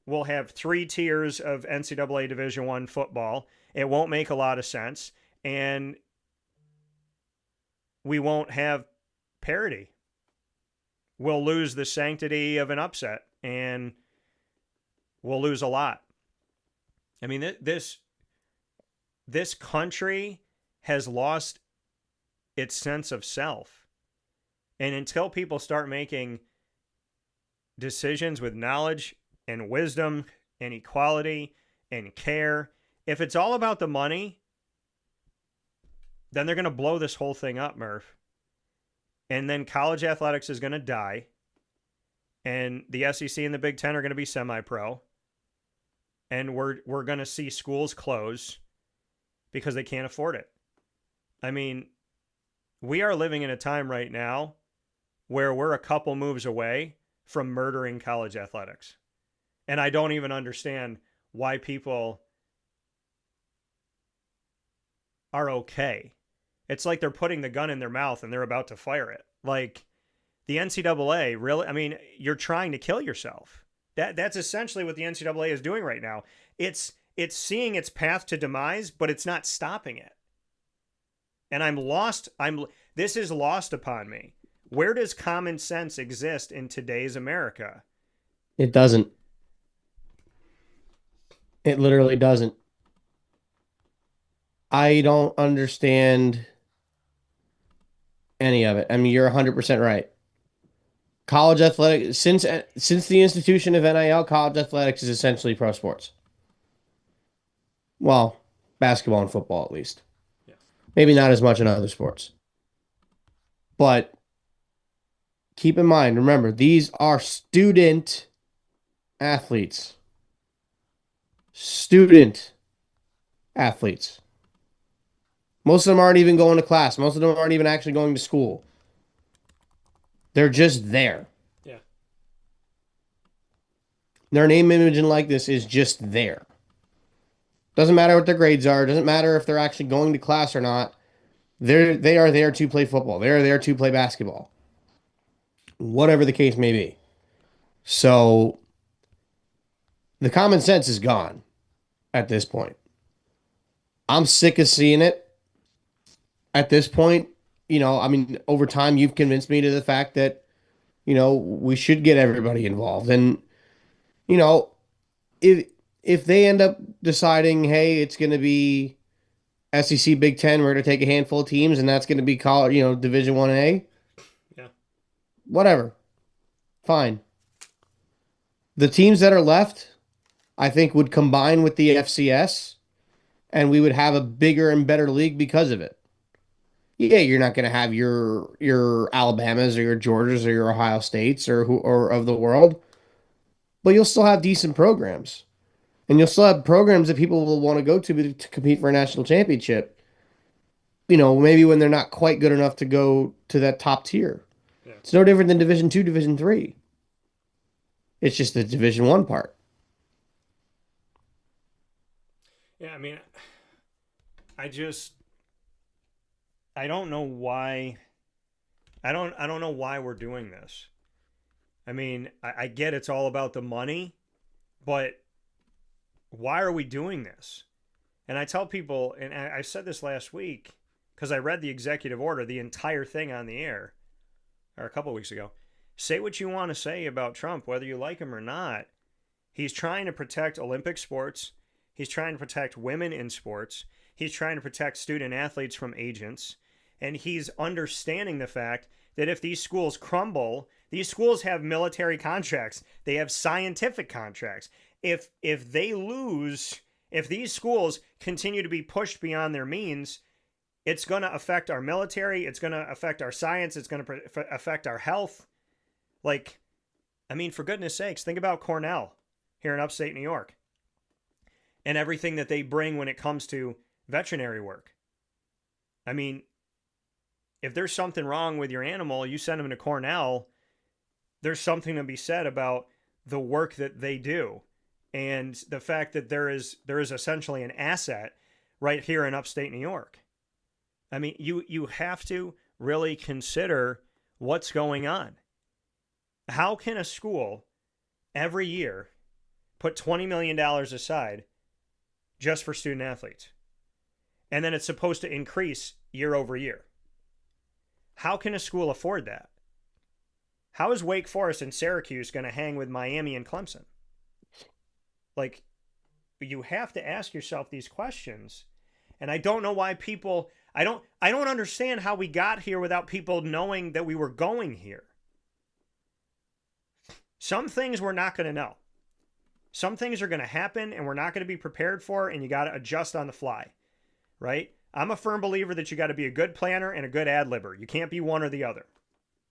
we'll have 3 tiers of NCAA Division I football. It won't make a lot of sense. And we won't have parity. We'll lose the sanctity of an upset. And we'll lose a lot. I mean, this country has lost its sense of self. And until people start making decisions with knowledge and wisdom and equality and care, if it's all about the money, then they're going to blow this whole thing up, Murph. And then college athletics is going to die. And the SEC and the Big Ten are going to be semi-pro. And we're going to see schools close because they can't afford it. I mean, we are living in a time right now where we're a couple moves away from murdering college athletics. And I don't even understand why people are okay. It's like they're putting the gun in their mouth and they're about to fire it. Like, the NCAA, really, I mean, you're trying to kill yourself. That's essentially what the NCAA is doing right now. It's seeing its path to demise, but it's not stopping it. And I'm lost. This is lost upon me. Where does common sense exist in today's America? It doesn't. It literally doesn't. I don't understand any of it. I mean, you're 100% right. College athletics, since the institution of NIL, college athletics is essentially pro sports. Well, basketball and football at least. Yeah. Maybe not as much in other sports. But keep in mind, remember, these are student athletes. Student athletes. Most of them aren't even going to class. Most of them aren't even actually going to school. They're just there. Yeah. Their name, image, and likeness is just there. Doesn't matter what their grades are. Doesn't matter if they're actually going to class or not. They are there to play football. They are there to play basketball. Whatever the case may be. So the common sense is gone at this point. I'm sick of seeing it. At this point, you know, I mean, over time, you've convinced me to the fact that, you know, we should get everybody involved. And, you know, if they end up deciding, hey, it's going to be SEC Big Ten, we're going to take a handful of teams, and that's going to be college, you know, Division 1A. Yeah. Whatever. Fine. The teams that are left, I think, would combine with the FCS, and we would have a bigger and better league because of it. Yeah, you're not going to have your Alabamas or your Georgias or your Ohio States or of the world, but you'll still have decent programs, and you'll still have programs that people will want to go to compete for a national championship. You know, maybe when they're not quite good enough to go to that top tier. Yeah. It's no different than Division 2, Division 3. It's just the Division 1 part. Yeah, I mean, I don't know why. I don't know why we're doing this. I mean, I get it's all about the money, but why are we doing this? And I tell people, and I said this last week because I read the executive order, the entire thing on the air, or a couple weeks ago. Say what you want to say about Trump, whether you like him or not. He's trying to protect Olympic sports. He's trying to protect women in sports. He's trying to protect student athletes from agents. And he's understanding the fact that if these schools crumble, these schools have military contracts. They have scientific contracts. If they lose, if these schools continue to be pushed beyond their means, it's going to affect our military. It's going to affect our science. It's going to affect our health. Like, I mean, for goodness sakes, think about Cornell here in upstate New York and everything that they bring when it comes to veterinary work. I mean, if there's something wrong with your animal, you send them to Cornell, there's something to be said about the work that they do and the fact that there is essentially an asset right here in upstate New York. I mean, you have to really consider what's going on. How can a school every year put $20 million aside just for student athletes? And then it's supposed to increase year over year. How can a school afford that? How is Wake Forest and Syracuse going to hang with Miami and Clemson? Like, you have to ask yourself these questions. And I don't know why people I don't understand how we got here without people knowing that we were going here. Some things we're not going to know. Some things are going to happen and we're not going to be prepared for, and you got to adjust on the fly, right? I'm a firm believer that you got to be a good planner and a good ad-libber. You can't be one or the other.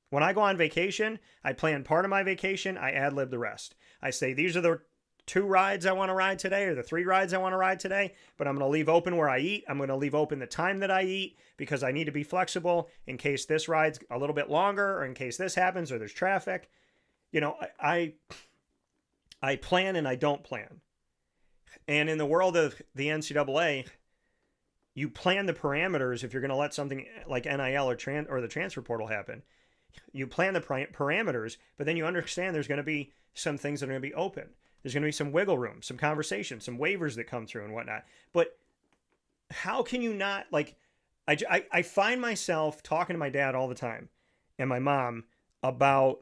When I go on vacation, I plan part of my vacation, I ad-lib the rest. I say, these are the 2 rides I want to ride today or the 3 rides I want to ride today, but I'm going to leave open where I eat. I'm going to leave open the time that I eat because I need to be flexible in case this ride's a little bit longer or in case this happens or there's traffic. You know, I plan and I don't plan. And in the world of the NCAA, you plan the parameters if you're going to let something like NIL or the transfer portal happen. You plan the parameters, but then you understand there's going to be some things that are going to be open. There's going to be some wiggle room, some conversation, some waivers that come through and whatnot. But how can you not, like, I find myself talking to my dad all the time and my mom about,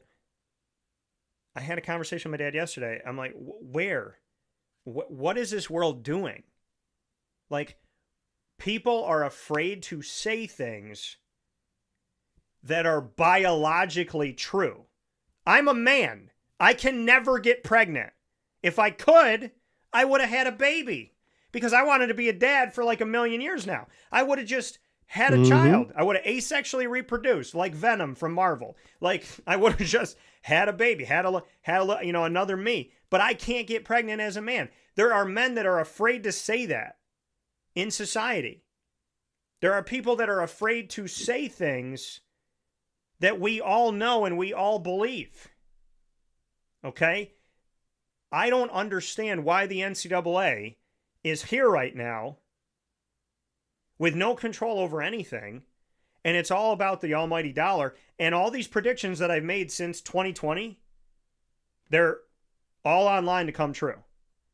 I had a conversation with my dad yesterday. I'm like, where? What is this world doing? Like, people are afraid to say things that are biologically true. I'm a man. I can never get pregnant. If I could, I would have had a baby because I wanted to be a dad for like 1 million years now. I would have just had a child. I would have asexually reproduced like Venom from Marvel. Like, I would have just had a baby, had a another me. But I can't get pregnant as a man. There are men that are afraid to say that in society. There are people that are afraid to say things that we all know and we all believe. Okay? I don't understand why the NCAA is here right now with no control over anything, and it's all about the almighty dollar. And all these predictions that I've made since 2020, they're all online to come true.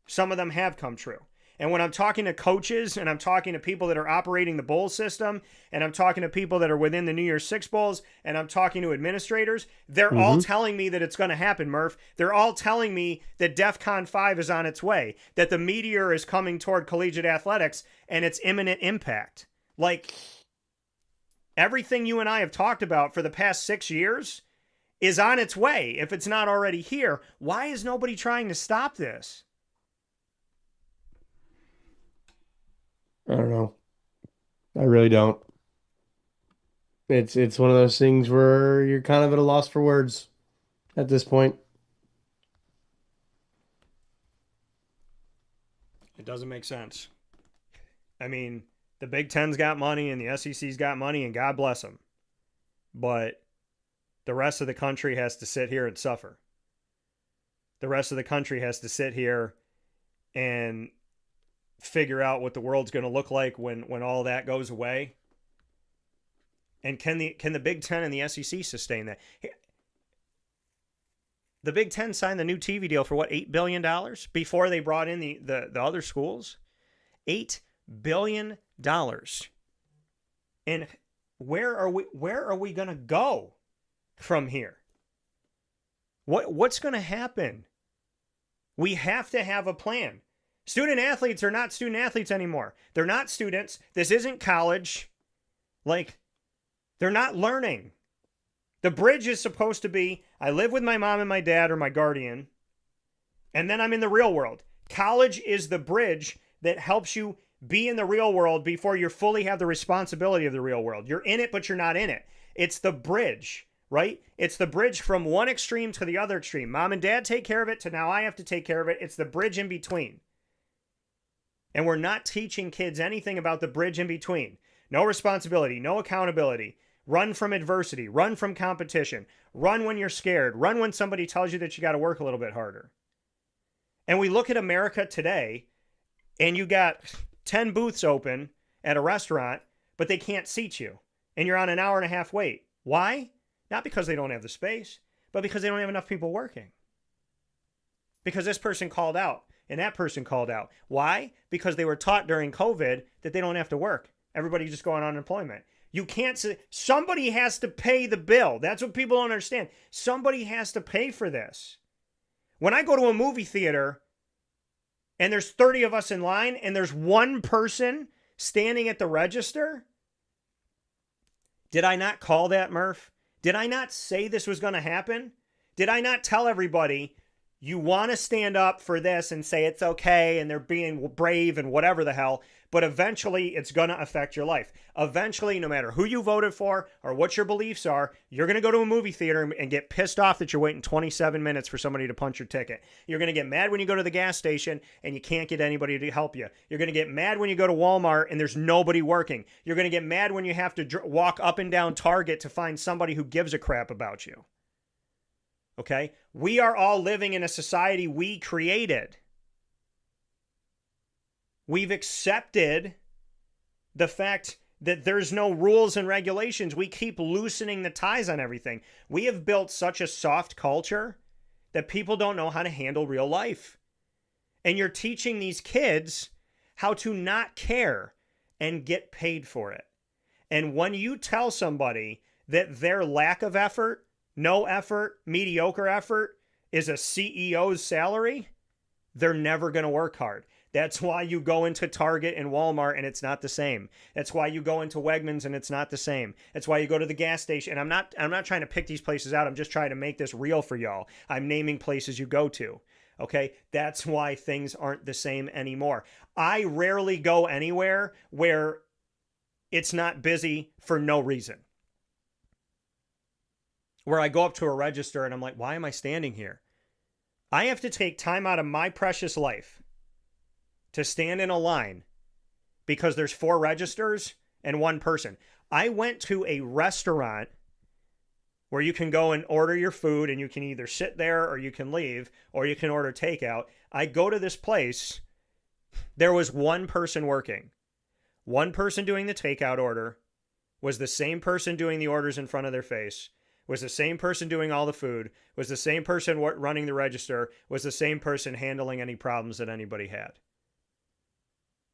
Some of them have come true. And when I'm talking to coaches and I'm talking to people that are operating the bowl system and I'm talking to people that are within the New Year's Six Bowls and I'm talking to administrators, they're all telling me that it's going to happen, Murph. They're all telling me that DEFCON 5 is on its way, that the meteor is coming toward collegiate athletics and its imminent impact. Like, everything you and I have talked about for the past 6 years is on its way. If it's not already here, why is nobody trying to stop this? I don't know. I really don't. It's one of those things where you're kind of at a loss for words at this point. It doesn't make sense. I mean, the Big Ten's got money and the SEC's got money, and God bless them. But the rest of the country has to sit here and suffer. The rest of the country has to sit here and figure out what the world's going to look like when all that goes away. And can the Big Ten and the SEC sustain that? The Big Ten signed the new TV deal for what, $8 billion before they brought in the other schools? $8 billion. And where are we going to go from here? What's going to happen? We have to have a plan. Student athletes are not student athletes anymore. They're not students. This isn't college. Like, they're not learning. The bridge is supposed to be, I live with my mom and my dad or my guardian, and then I'm in the real world. College is the bridge that helps you be in the real world before you fully have the responsibility of the real world. You're in it, but you're not in it. It's the bridge, right? It's the bridge from one extreme to the other extreme. Mom and dad take care of it to now I have to take care of it. It's the bridge in between. And we're not teaching kids anything about the bridge in between. No responsibility, no accountability. Run from adversity, run from competition, run when you're scared, run when somebody tells you that you got to work a little bit harder. And we look at America today, and you got 10 booths open at a restaurant, but they can't seat you. And you're on an hour and a half wait. Why? Not because they don't have the space, but because they don't have enough people working. Because this person called out. And that person called out. Why? Because they were taught during COVID that they don't have to work. Everybody's just going on unemployment. You can't say, somebody has to pay the bill. That's what people don't understand. Somebody has to pay for this. When I go to a movie theater and there's 30 of us in line and there's one person standing at the register, Did I not call that, Murph? Did I not say this was going to happen? Did I not tell everybody, you want to stand up for this and say it's okay and they're being brave and whatever the hell, but eventually it's going to affect your life. Eventually, no matter who you voted for or what your beliefs are, you're going to go to a movie theater and get pissed off that you're waiting 27 minutes for somebody to punch your ticket. You're going to get mad when you go to the gas station and you can't get anybody to help you. You're going to get mad when you go to Walmart and there's nobody working. You're going to get mad when you have to walk up and down Target to find somebody who gives a crap about you. Okay? We are all living in a society we created. We've accepted the fact that there's no rules and regulations. We keep loosening the ties on everything. We have built such a soft culture that people don't know how to handle real life. And you're teaching these kids how to not care and get paid for it. And when you tell somebody that their lack of effort, no effort, mediocre effort is a CEO's salary, they're never going to work hard. That's why you go into Target and Walmart and it's not the same. That's why you go into Wegmans and it's not the same. That's why you go to the gas station. And I'm not trying to pick these places out. I'm just trying to make this real for y'all. I'm naming places you go to. Okay? That's why things aren't the same anymore. I rarely go anywhere where it's not busy for no reason. Where I go up to a register and I'm like, why am I standing here? I have to take time out of my precious life to stand in a line because there's 4 registers and 1 person. I went to a restaurant where you can go and order your food and you can either sit there or you can leave or you can order takeout. I go to this place. There was 1 person working. 1 person doing the takeout order was the same person doing the orders in front of their face, was the same person doing all the food, was the same person running the register, was the same person handling any problems that anybody had.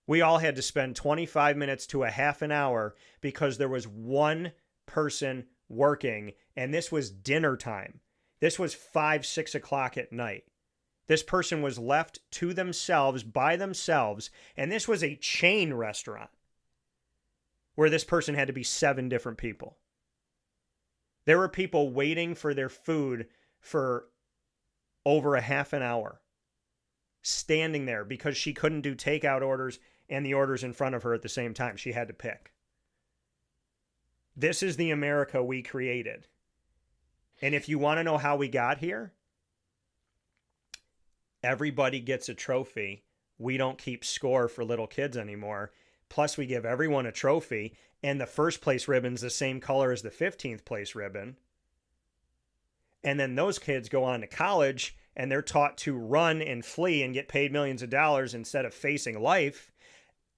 We all had to spend 25 minutes to a half an hour because there was 1 person working, and this was dinner time. This was 5, 6 o'clock at night. This person was left to themselves, by themselves, and this was a chain restaurant where this person had to be 7 different people. There were people waiting for their food for over a half an hour, standing there because she couldn't do takeout orders and the orders in front of her at the same time. She had to pick. This is the America we created. And if you want to know how we got here, everybody gets a trophy. We don't keep score for little kids anymore. Plus, we give everyone a trophy, and the first place ribbon's the same color as the 15th place ribbon. And then those kids go on to college, and they're taught to run and flee and get paid millions of dollars instead of facing life.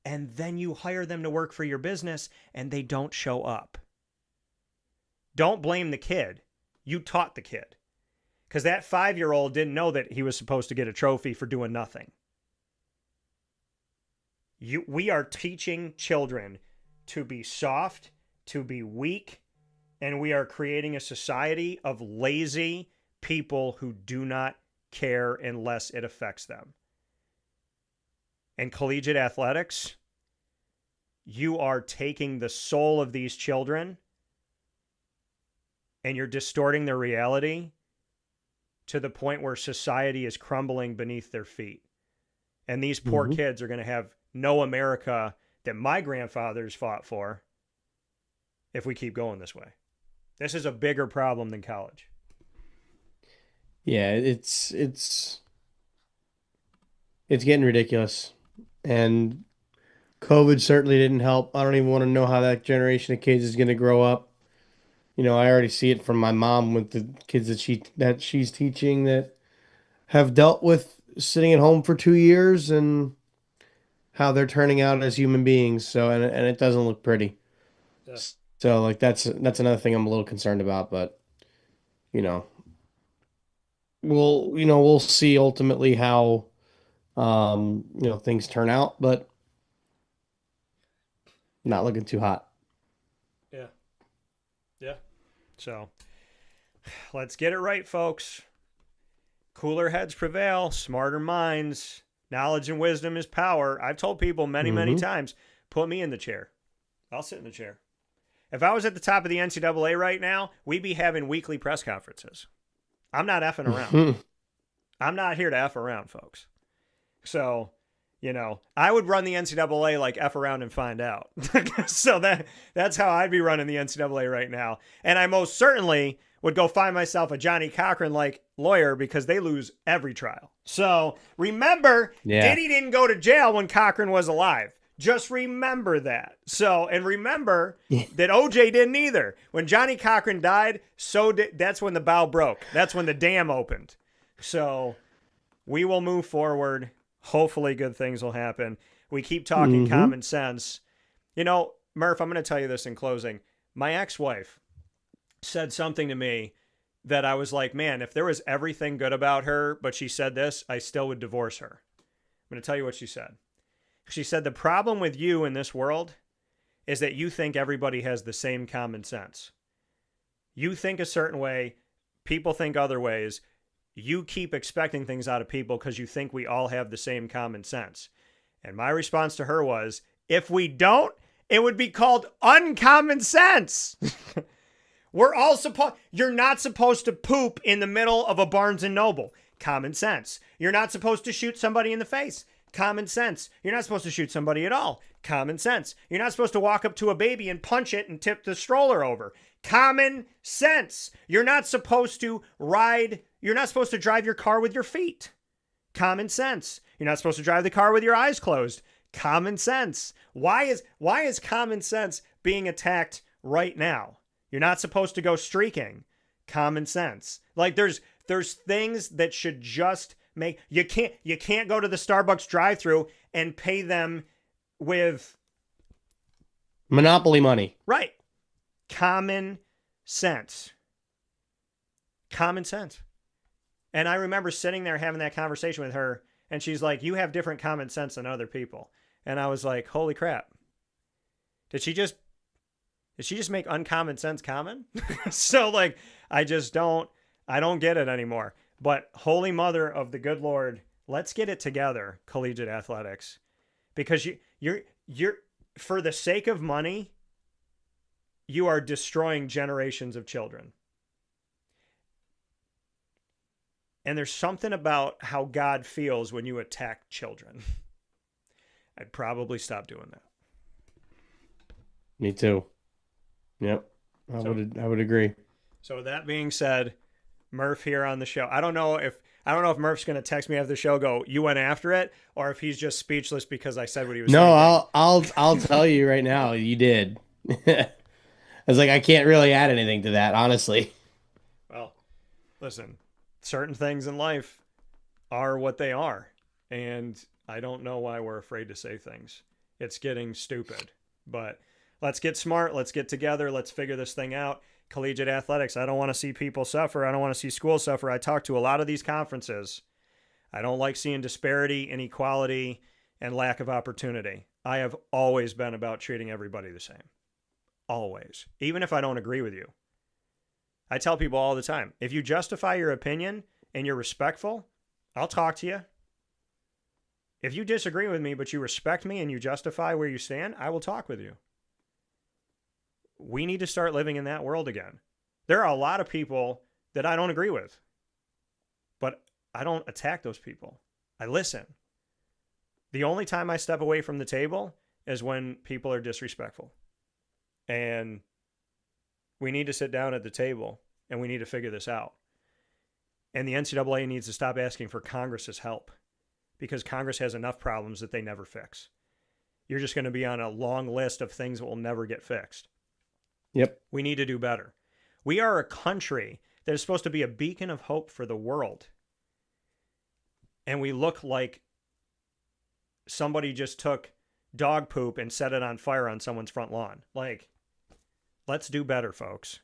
And then you hire them to work for your business, and they don't show up. Don't blame the kid. You taught the kid. Because that 5-year-old didn't know that he was supposed to get a trophy for doing nothing. We are teaching children to be soft, to be weak, and we are creating a society of lazy people who do not care unless it affects them. And collegiate athletics, you are taking the soul of these children and you're distorting their reality to the point where society is crumbling beneath their feet. And these poor kids are going to have no America that my grandfathers fought for if we keep going this way. This is a bigger problem than college. Yeah, it's getting ridiculous. And COVID certainly didn't help. I don't even want to know how that generation of kids is going to grow up. You know, I already see it from my mom with the kids that she's teaching that have dealt with sitting at home for 2 years and how they're turning out as human beings. So, and it doesn't look pretty. Yeah. So, like, that's another thing I'm a little concerned about. But, we'll see ultimately how things turn out, but not looking too hot. Yeah. So let's get it right, folks. Cooler heads prevail, smarter minds. Knowledge and wisdom is power. I've told people many, many times, put me in the chair. I'll sit in the chair. If I was at the top of the NCAA right now, we'd be having weekly press conferences. I'm not effing around. I'm not here to F around, folks. So, I would run the NCAA like F around and find out. So that's how I'd be running the NCAA right now. And I most certainly would go find myself a Johnny Cochran-like lawyer because they lose every trial. So remember, Diddy didn't go to jail when Cochran was alive. Just remember that. So, and remember that OJ didn't either. When Johnny Cochran died, that's when the bow broke. That's when the dam opened. So we will move forward. Hopefully good things will happen. We keep talking common sense. Murph, I'm going to tell you this in closing. My ex-wife said something to me that I was like, man, if there was everything good about her, but she said this, I still would divorce her. I'm going to tell you what she said. She said, the problem with you in this world is that you think everybody has the same common sense. You think a certain way, people think other ways. You keep expecting things out of people because you think we all have the same common sense. And my response to her was, if we don't, it would be called uncommon sense. You're not supposed to poop in the middle of a Barnes and Noble. Common sense. You're not supposed to shoot somebody in the face. Common sense. You're not supposed to shoot somebody at all. Common sense. You're not supposed to walk up to a baby and punch it and tip the stroller over. Common sense. You're not supposed to drive your car with your feet. Common sense. You're not supposed to drive the car with your eyes closed. Common sense. Why is common sense being attacked right now? You're not supposed to go streaking. Common sense. Like there's things that should just make you can't go to the Starbucks drive-thru and pay them with Monopoly money. Right. Common sense. Common sense. And I remember sitting there having that conversation with her, and she's like, you have different common sense than other people. And I was like, holy crap. Did she just make uncommon sense common? So like, I don't get it anymore. But Holy Mother of the good Lord, let's get it together, collegiate athletics. Because you're for the sake of money, you are destroying generations of children. And there's something about how God feels when you attack children. I'd probably stop doing that. Me too. Yep. I would agree. So with that being said, Murph here on the show. I don't know if Murph's going to text me after the show, go, you went after it, or if he's just speechless because I said what he was saying. No, I'll tell you right now, you did. I was like, I can't really add anything to that, honestly. Well, listen, certain things in life are what they are, and I don't know why we're afraid to say things. It's getting stupid, but let's get smart. Let's get together. Let's figure this thing out. Collegiate athletics. I don't want to see people suffer. I don't want to see schools suffer. I talk to a lot of these conferences. I don't like seeing disparity, inequality, and lack of opportunity. I have always been about treating everybody the same. Always. Even if I don't agree with you. I tell people all the time, if you justify your opinion and you're respectful, I'll talk to you. If you disagree with me, but you respect me and you justify where you stand, I will talk with you. We need to start living in that world again. There are a lot of people that I don't agree with, but I don't attack those people. I listen. The only time I step away from the table is when people are disrespectful. And we need to sit down at the table and we need to figure this out. And the NCAA needs to stop asking for Congress's help because Congress has enough problems that they never fix. You're just going to be on a long list of things that will never get fixed. Yep. We need to do better. We are a country that is supposed to be a beacon of hope for the world. And we look like somebody just took dog poop and set it on fire on someone's front lawn. Like, let's do better, folks.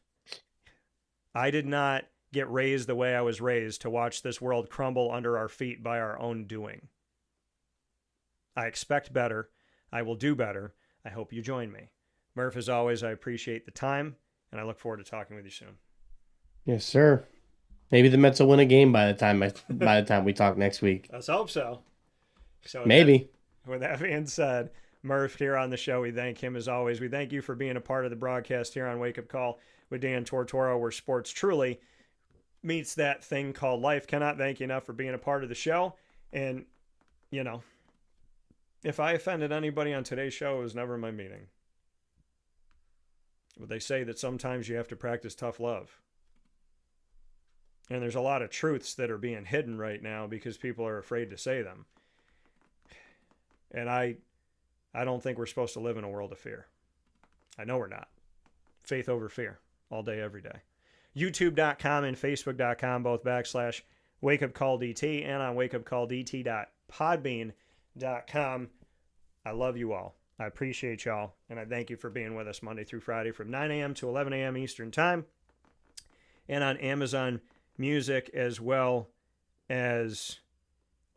I did not get raised the way I was raised to watch this world crumble under our feet by our own doing. I expect better. I will do better. I hope you join me. Murph, as always, I appreciate the time, and I look forward to talking with you soon. Yes, sir. Maybe the Mets will win a game by the time we talk next week. Let's hope so. Maybe. With that being said, Murph here on the show. We thank him as always. We thank you for being a part of the broadcast here on Wake Up Call with Dan Tortora, where sports truly meets that thing called life. Cannot thank you enough for being a part of the show. And, you know, if I offended anybody on today's show, it was never my meaning. But they say that sometimes you have to practice tough love. And there's a lot of truths that are being hidden right now because people are afraid to say them. And I don't think we're supposed to live in a world of fear. I know we're not. Faith over fear, all day, every day. YouTube.com and Facebook.com, both /WakeUpCallDT, and on WakeUpCallDT.podbean.com. I love you all. I appreciate y'all, and I thank you for being with us Monday through Friday from 9 a.m. to 11 a.m. Eastern Time, and on Amazon Music as well as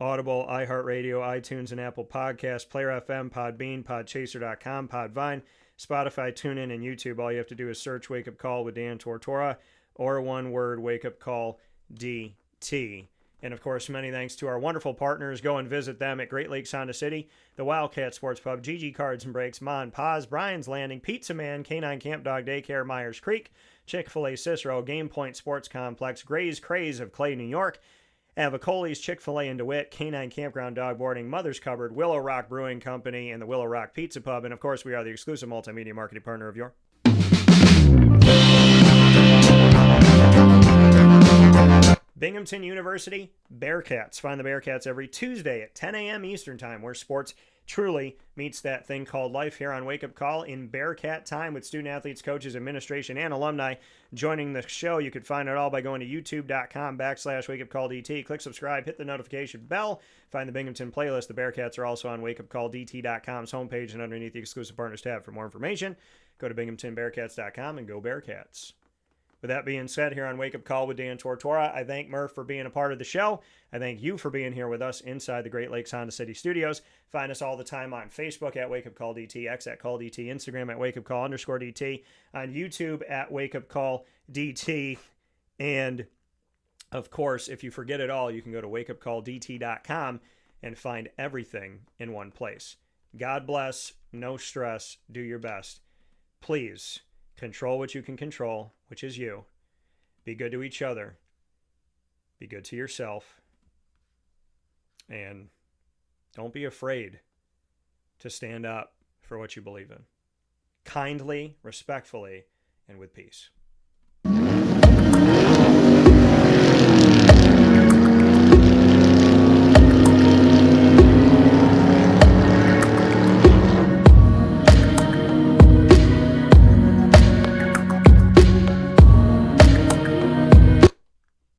Audible, iHeartRadio, iTunes, and Apple Podcasts, Player FM, Podbean, Podchaser.com, Podvine, Spotify, TuneIn, and YouTube. All you have to do is search Wake Up Call with Dan Tortora, or one word, Wake Up Call DT. And, of course, many thanks to our wonderful partners. Go and visit them at Great Lakes Honda City, the Wildcat Sports Pub, GG Cards and Breaks, Mon Paz, Brian's Landing, Pizza Man, Canine Camp Dog Daycare, Myers Creek, Chick-fil-A Cicero, Game Point Sports Complex, Gray's Craze of Clay, New York, Avicoli's, Chick-fil-A in DeWitt, Canine Campground Dog Boarding, Mother's Cupboard, Willow Rock Brewing Company, and the Willow Rock Pizza Pub. And, of course, we are the exclusive multimedia marketing partner of your Binghamton University Bearcats. Find the Bearcats every Tuesday at 10 a.m. Eastern Time, where sports truly meets that thing called life, here on Wake Up Call in Bearcat time, with student athletes, coaches, administration, and alumni joining the show. You can find it all by going to youtube.com/WakeUpCallDT. Click subscribe, hit the notification bell, find the Binghamton playlist. The Bearcats are also on WakeUpCallDT.com's homepage and underneath the exclusive partners tab. For more information, go to BinghamtonBearcats.com and go Bearcats. With that being said, here on Wake Up Call with Dan Tortora, I thank Murph for being a part of the show. I thank you for being here with us inside the Great Lakes Honda City Studios. Find us all the time on Facebook at Wake Up Call DT, X at Call DT, Instagram at Wake Up Call _DT, on YouTube at Wake Up Call DT. And, of course, if you forget it all, you can go to WakeUpCallDT.com and find everything in one place. God bless, no stress, do your best. Please, control what you can control, which is you. Be good to each other. Be good to yourself. And don't be afraid to stand up for what you believe in. Kindly, respectfully, and with peace.